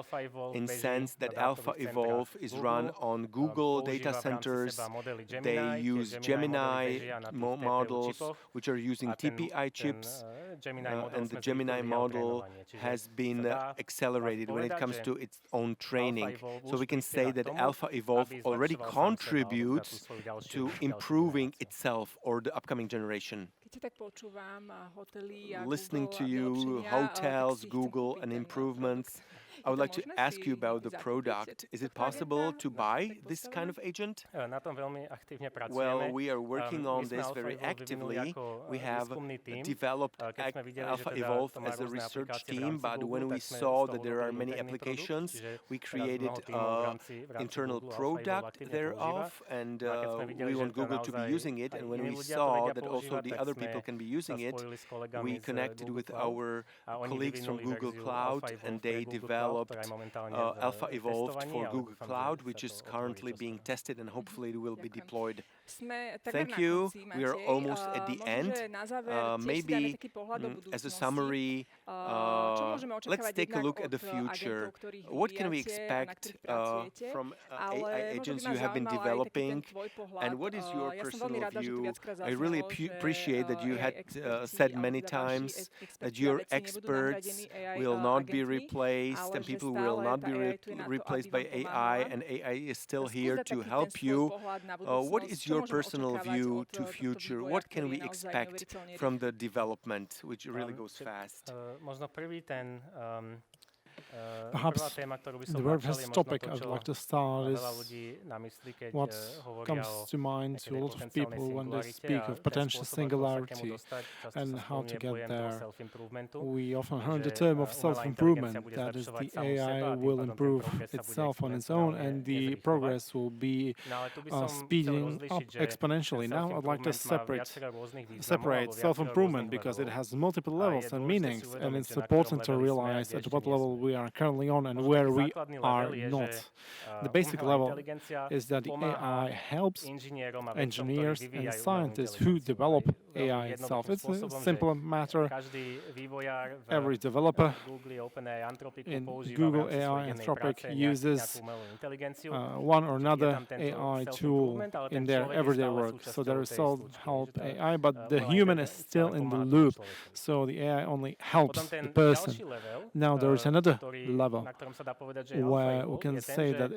in sense that AlphaEvolve is run on Google data centers. They use Gemini models, which are using TPI chips, and the Gemini model has been accelerated when it comes to its own training. So we can say that AlphaEvolve already contributes to improving itself or the upcoming generation. Listening to you, hotels, Google, and improvements, I would like to ask you about the product. Is it possible to buy this kind of agent? Well, we are working on this very actively. We have developed AlphaEvolve as a research team, but when we saw that there are many applications, we created an internal product thereof, and we want Google to be using it. And when we saw that also the other people can be using it, we connected with our colleagues from Google Cloud, and they developed AlphaEvolve for Google Cloud, which is currently being tested and hopefully it will be deployed. Thank you. We are almost at the end. Maybe as a summary, let's take a look at the future. What can we expect from AI agents you have been developing, and what is your personal view? I really appreciate that you had said many times that your experts will not be replaced and people will not be replaced by AI, and AI is still here to help you. What is your personal view to future? What can we expect from the development, which really goes fast? Perhaps the very first topic I would like to start is what comes to mind to a lot of people when they speak of potential singularity and how to get there. We often heard the term of self-improvement, that is, the AI will improve itself on its own and the progress will be speeding up exponentially. Now I'd like to separate self-improvement because it has multiple levels and meanings, and it's important to realize at what level we are currently on and where we are not. The basic level is that the AI helps engineers and scientists who develop AI itself. It's a simple matter. Every developer in Google AI, Anthropic, uses one or another AI tool in their everyday work. So there is self-help AI, but the human is still in the loop. So the AI only helps the person. Now there is another level, where we can say that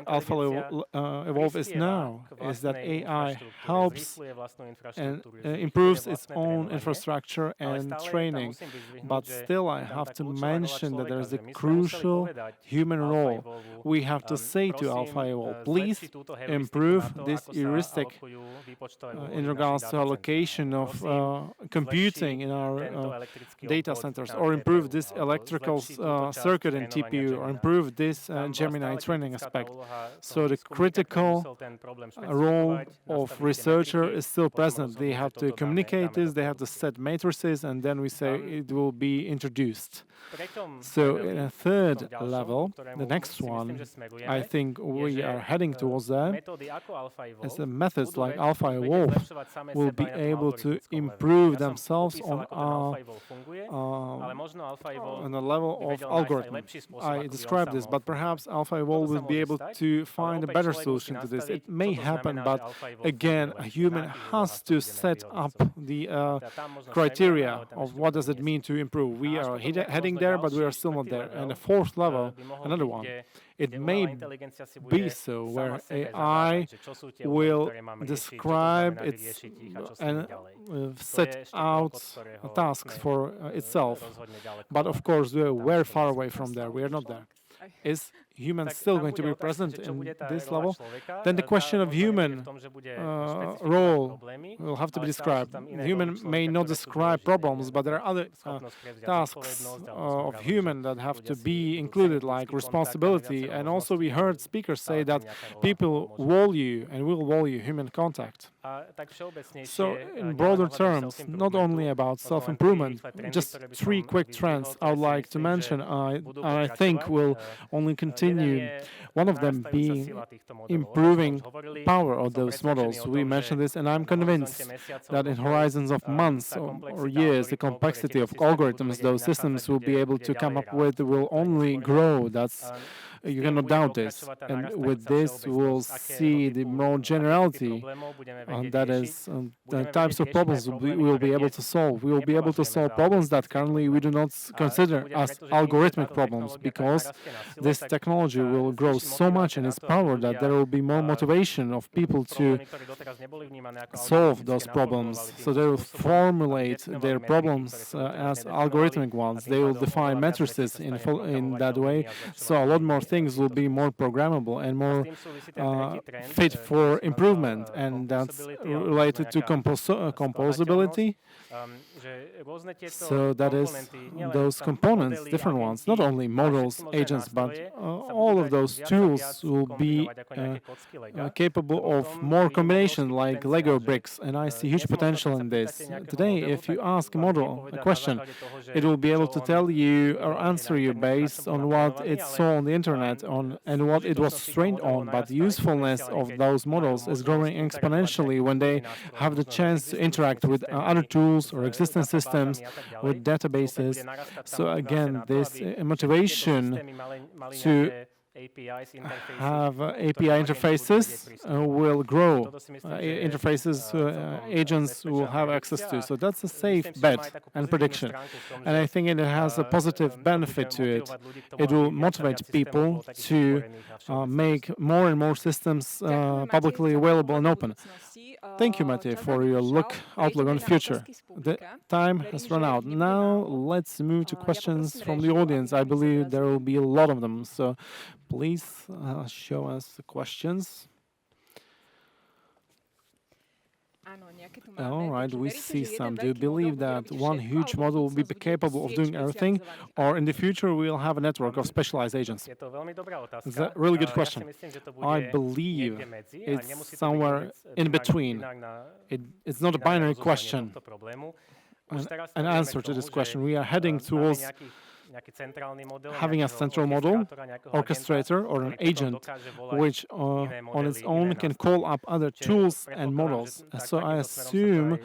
alpha level evolve is now, is that AI helps and improves its own infrastructure and training. But still, I have to mention that there is a crucial human role. We have to say to alpha evolve, please improve this heuristic in regards to allocation of computing in our data centers, or improve this electrical circuit in TPU, or improve this Gemini training aspect. So the critical role of researcher is still present. They have to communicate this, they have to set matrices, and then we say it will be introduced. So in a third level, the next one, I think we are heading towards that, as the methods like alpha evolve will be able to improve themselves on the level of algorithm. I described this, but perhaps alpha evolve will be able to find a better solution to this. It may happen, but again, a human has to set up the criteria of what does it mean to improve. We are heading there, but we are still not there. And the fourth level, another one, it may be so where AI will describe its and set out tasks for itself. But of course, we are very far away from there. We are not there. Is humans still going to be present in this level? Then the question of human role will have to be described. Human may not describe problems, but there are other tasks of human that have to be included, like responsibility. And also we heard speakers say that people value and will value human contact. So in broader terms, not only about self-improvement, just three quick trends I would like to mention, I think will only continue. One of them being improving power of those models. We mentioned this, and I'm convinced that in horizons of months or years, the complexity of algorithms those systems will be able to come up with will only grow. You cannot doubt this. And with this, we'll see the more generality, that is, the types of problems we will be able to solve. We will be able to solve problems that currently we do not consider as algorithmic problems, because this technology will grow so much in its power that there will be more motivation of people to solve those problems. So they will formulate their problems as algorithmic ones. They will define matrices in that way. So a lot more things will be more programmable and more fit for improvement, and that's related to composability. So that is those components, different ones, not only models, agents, but all of those tools will be capable of more combination, like Lego bricks, and I see huge potential in this. Today, if you ask a model a question, it will be able to tell you or answer you based on what it saw on the internet and what it was trained on, but the usefulness of those models is growing exponentially when they have the chance to interact with other tools or existing systems, with databases. So again, this motivation to have API interfaces will grow. Agents will have access to. So that's a safe bet and prediction. And I think it has a positive benefit to it. It will motivate people to make more and more systems publicly available and open. Thank you, Matej, for your outlook on the future. The time has run out. Now let's move to questions from the audience. I believe there will be a lot of them. So please show us the questions. All right, we see some. Do you believe that one huge model will be capable of doing everything, or in the future we'll have a network of specialized agents? It's a really good question. I believe it's somewhere in between. It's not a binary question. An answer to this question. We are heading towards having a central model, orchestrator, or an agent, which on its own can call up other tools and models. So I assume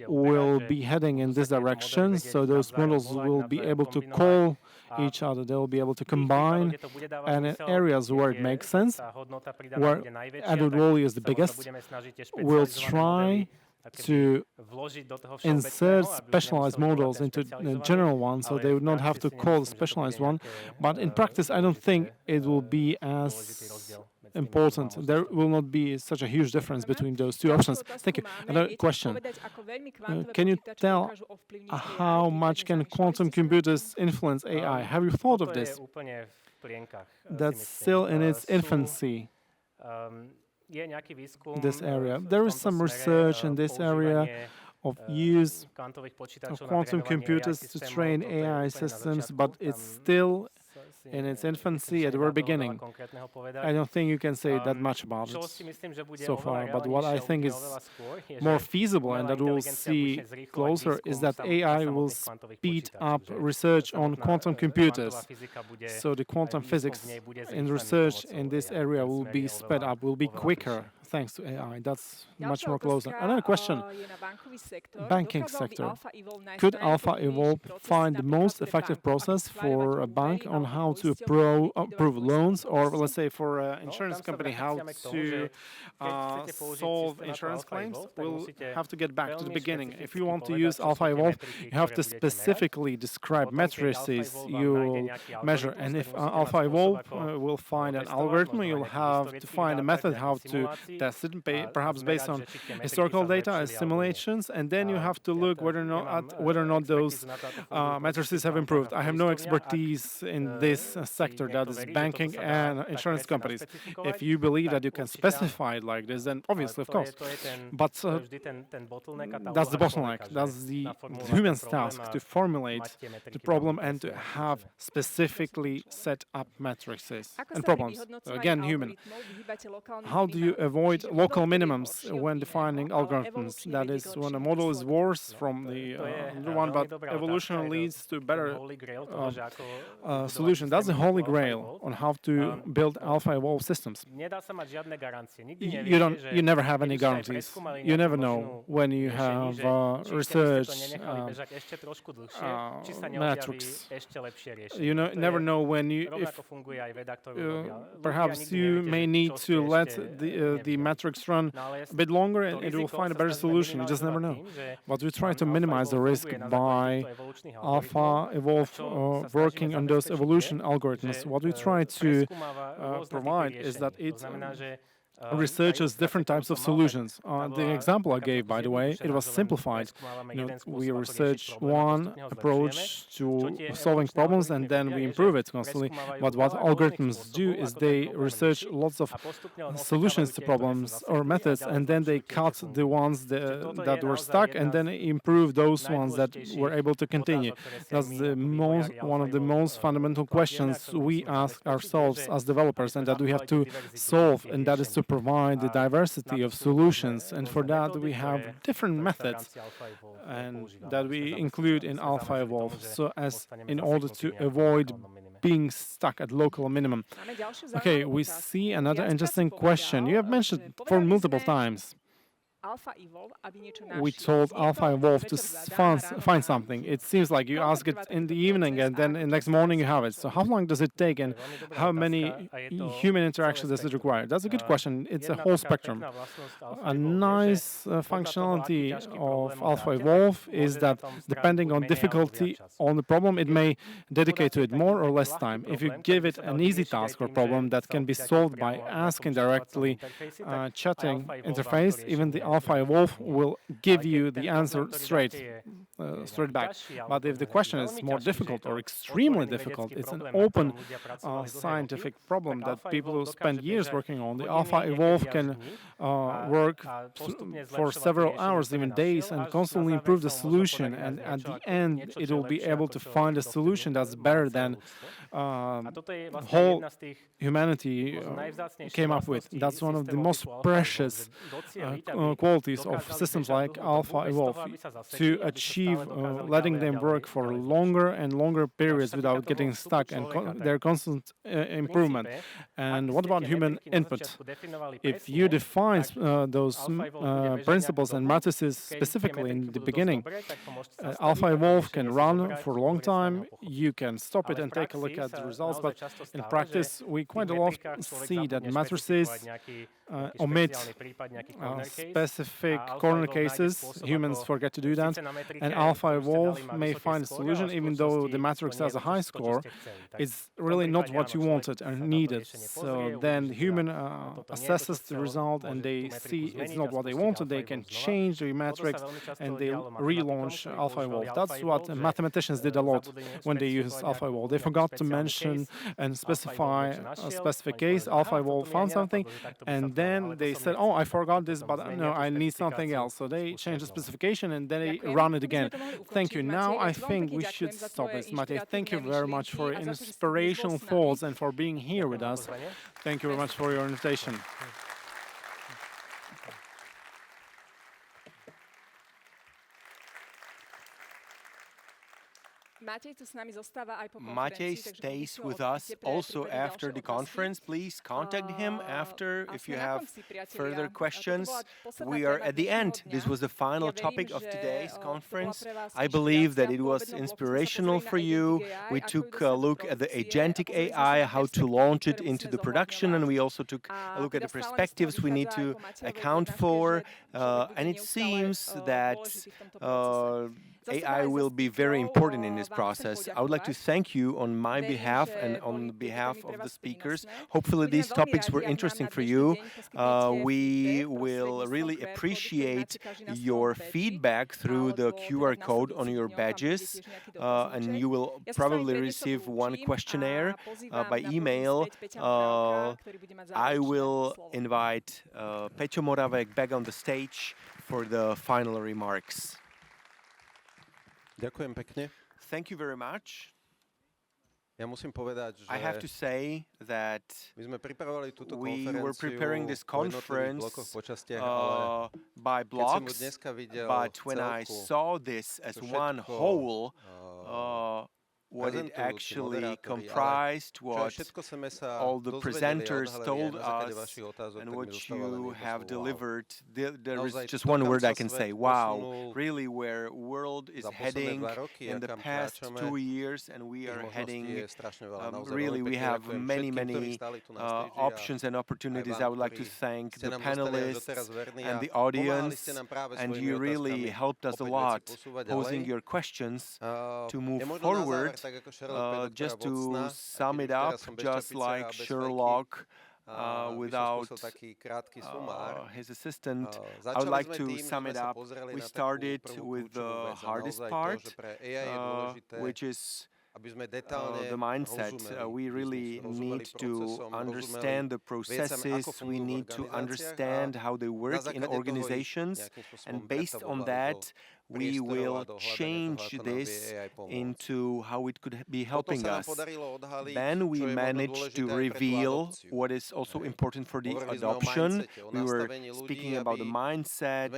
we'll be heading in this direction. So those models will be able to call each other. They will be able to combine, and in areas where it makes sense, where added value is the biggest, we'll try to insert specialized models into the general one, so they would not have to call the specialized one. But in practice, I don't think it will be as important. There will not be such a huge difference between those two options. Thank you. Another question. Can you tell how much can quantum computers influence AI? Have you thought of this? That's still in its infancy, this area. There is some research in this area of use of quantum computers to train AI systems, but it's still in its infancy at the very beginning. I don't think you can say that much about it so far, but what I think is more feasible and that we'll see closer is that AI will speed up research on quantum computers. So the quantum physics in research in this area will be sped up, will be quicker thanks to AI. That's much more closer. Another question. Banking sector. Could AlphaEvolve find the most effective process for a bank on how to approve loans, or let's say for an insurance company how to solve insurance claims? We'll have to get back to the beginning. If you want to use AlphaEvolve, you have to specifically describe matrices you measure. And if AlphaEvolve will find an algorithm, you'll have to find a method how to test it, perhaps based on historical data as simulations, and then you have to look whether or not those matrices have improved. I have no expertise in this sector, that is banking and insurance companies. If you believe that you can specify it like this, then obviously, of course. But that's the bottleneck. That's the human's task to formulate the problem and to have specifically set up matrices and problems. Again, human. How do you avoid local minimums when defining algorithms? That is, when a model is worse from the other one, but evolution leads to better solution. That's the holy grail on how to build AlphaEvolve systems. You never have any guarantees. You never know when you have research metrics. You never know when perhaps you may need to let the metrics run a bit longer and it will find a better solution. You just never know. But we try to minimize the risk by AlphaEvolve working on those evolution algorithms. What we try to provide is that it researches different types of solutions. The example I gave, by the way, it was simplified. We research one approach to solving problems and then we improve it constantly. But what algorithms do is they research lots of solutions to problems or methods, and then they cut the ones that were stuck and then improve those ones that were able to continue. That's one of the most fundamental questions we ask ourselves as developers, and that we have to solve, and that is to provide the diversity of solutions. And for that we have different methods and that we include in AlphaEvolve, so as in order to avoid being stuck at local minimum. Okay, we see another interesting question. You have mentioned for multiple times. We told AlphaEvolve to find something. It seems like you ask it in the evening and then the next morning you have it. So how long does it take and how many human interactions does it require? That's a good question. It's a whole spectrum. A nice functionality of AlphaEvolve is that depending on difficulty on the problem, it may dedicate to it more or less time. If you give it an easy task or problem that can be solved by asking directly, chatting interface, even the AlphaEvolve will give you the answer straight back. But if the question is more difficult or extremely difficult, it's an open scientific problem that people who spend years working on. The AlphaEvolve can work for several hours, even days, and constantly improve the solution. And at the end, it will be able to find a solution that's better than whole humanity came up with. That's one of the most precious qualities of systems like AlphaEvolve, to achieve achieve letting them work for longer and longer periods without getting stuck and their constant improvement. And what about human input? If you define those principles and matrices specifically in the beginning, Alpha Evolve can run for a long time. You can stop it and take a look at the results, but in practice, we quite a lot see that matrices omit specific corner cases. Humans forget to do that, and Alpha Evolve may find a solution, even though the matrix has a high score. It's really not what you wanted or needed. So then human assesses the result, and they see it's not what they wanted. They can change the matrix, and they relaunch Alpha Evolve. That's what mathematicians did a lot when they used Alpha Evolve. They forgot to mention and specify a specific case. Alpha Evolve found something, and then they said, oh, I forgot this, but no, I need something else. So they changed the specification, and then they run it again. Thank you. Now I think we should stop this. Matej, thank you very much for your inspirational thoughts and for being here with us. Thank you very much for your invitation. Matej stays with us also after the conference. Please contact him after if you have further questions. We are at the end. This was the final topic of today's conference. I believe that it was inspirational for you. We took a look at the agentic AI, how to launch it into the production, and we also took a look at the perspectives we need to account for. And it seems that AI will be very important in this process. I would like to thank you on my behalf and on behalf of the speakers. Hopefully these topics were interesting for you. We will really appreciate your feedback through the QR code on your badges, and you will probably receive one questionnaire by email. I will invite Peter Morávek back on the stage for the final remarks. Ďakujem pekne. Thank you very much. Ja musím povedať, že I have to say that my sme pripravovali túto we were preparing this conference by keď som ju blocks, dneska videl but when I saw this as one whole, what it actually comprised, what all the presenters told us, and what you have delivered. There is just one word I can say: wow! Really, where world is heading in the past 2 years, and we are heading. Really, we have many options and opportunities. I would like to thank the panelists and the audience, and you really helped us a lot, posing your questions to move forward. Just to sum it up, just like Sherlock without his assistant, I would like to sum it up. We started with the hardest part, which is the mindset. We really need to understand the processes. We need to understand how they work in organizations, and based on that, we will change this into how it could be helping us. Then we managed to reveal what is also important for the adoption. We were speaking about the mindset,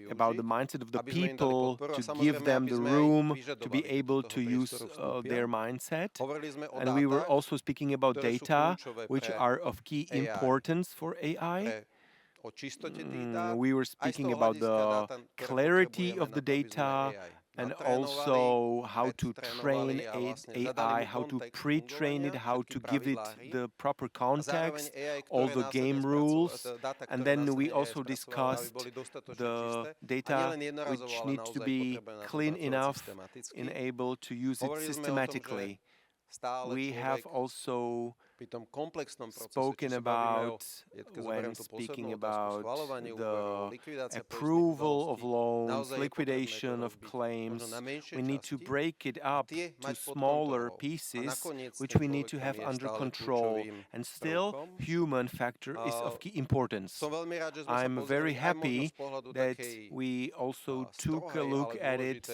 about the mindset of the people, to give them the room to be able to use their mindset. And we were also speaking about data, which are of key importance for AI. We were speaking about the clarity of the data, and also how to train AI, how to pre-train it, how to give it the proper context, all the game rules. And then we also discussed the data which needs to be clean enough and able to use it systematically. We have also spoken about, when speaking about the approval of loans, liquidation of claims, we need to break it up to smaller pieces, which we need to have under control. And still, human factor is of key importance. I'm very happy that we also took a look at it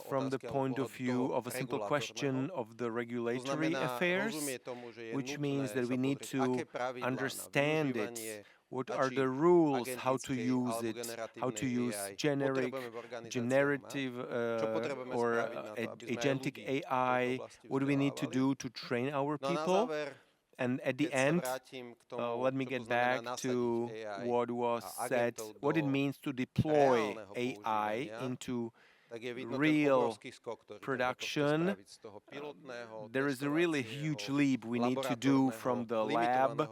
from the point of view of a simple question of the regulatory affairs, which means that we need to understand it. What are the rules, how to use it, how to use generative or agentic AI? What do we need to do to train our people? And at the end, let me get back to what was said, what it means to deploy AI into real production. There is a really huge leap we need to do from the lab,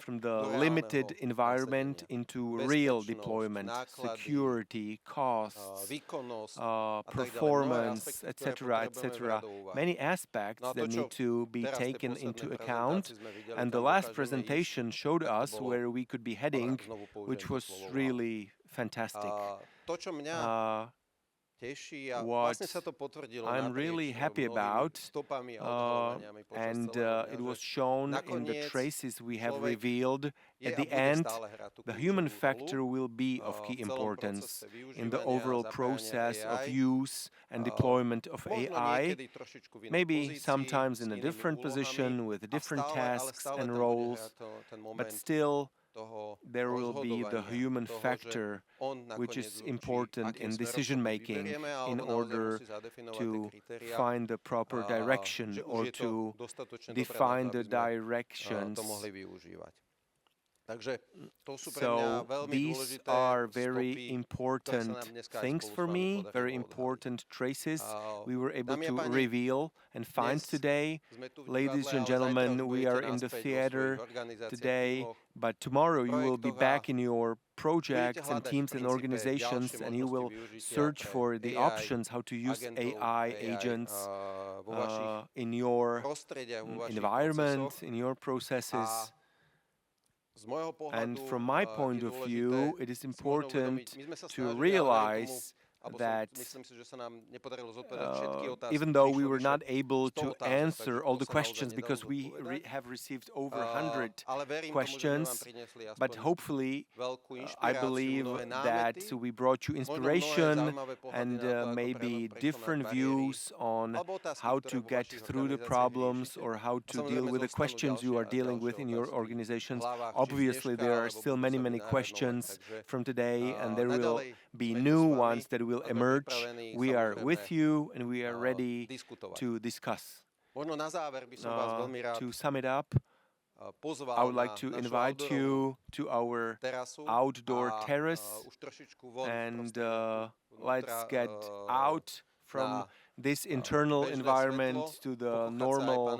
from the limited environment into real deployment, security, costs, performance, etc., etc. Many aspects that need to be taken into account. And the last presentation showed us where we could be heading, which was really fantastic. What I'm really happy about, and it was shown in the traces we have revealed, at the end, the human factor will be of key importance in the overall process of use and deployment of AI, maybe sometimes in a different position with different tasks and roles, but still there will be the human factor, which is important in decision-making in order to find the proper direction or to define the directions. So these are very important things for me, very important traces we were able to reveal and find today. Ladies and gentlemen, we are in the theater today, but tomorrow you will be back in your projects and teams and organizations, and you will search for the options how to use AI agents in your environment, in your processes. And from my point of view, it is important to realize that even though we were not able to answer all the questions because we have received over 100 questions, but hopefully I believe that we brought you inspiration and maybe different views on how to get through the problems or how to deal with the questions you are dealing with in your organizations. Obviously, there are still many questions from today, and there will be new ones that will emerge. We are with you and we are ready to discuss. To sum it up, I would like to invite you to our outdoor terrace and let's get out from this internal environment to the normal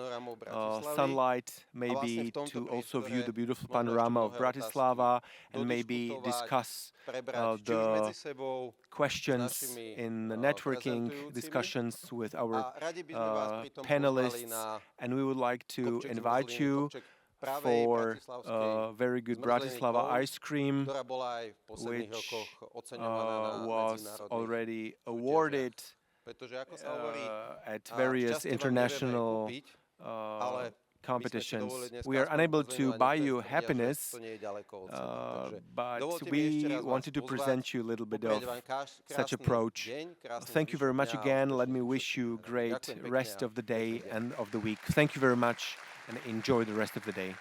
sunlight, maybe to also view the beautiful panorama of Bratislava and maybe discuss the questions in the networking discussions with our panelists. And we would like to invite you for very good Bratislava ice cream, which was already awarded at various international competitions. We are unable to buy you happiness, but we wanted to present you a little bit of such approach. Thank you very much again. Let me wish you great rest of the day and of the week. Thank you very much and enjoy the rest of the day.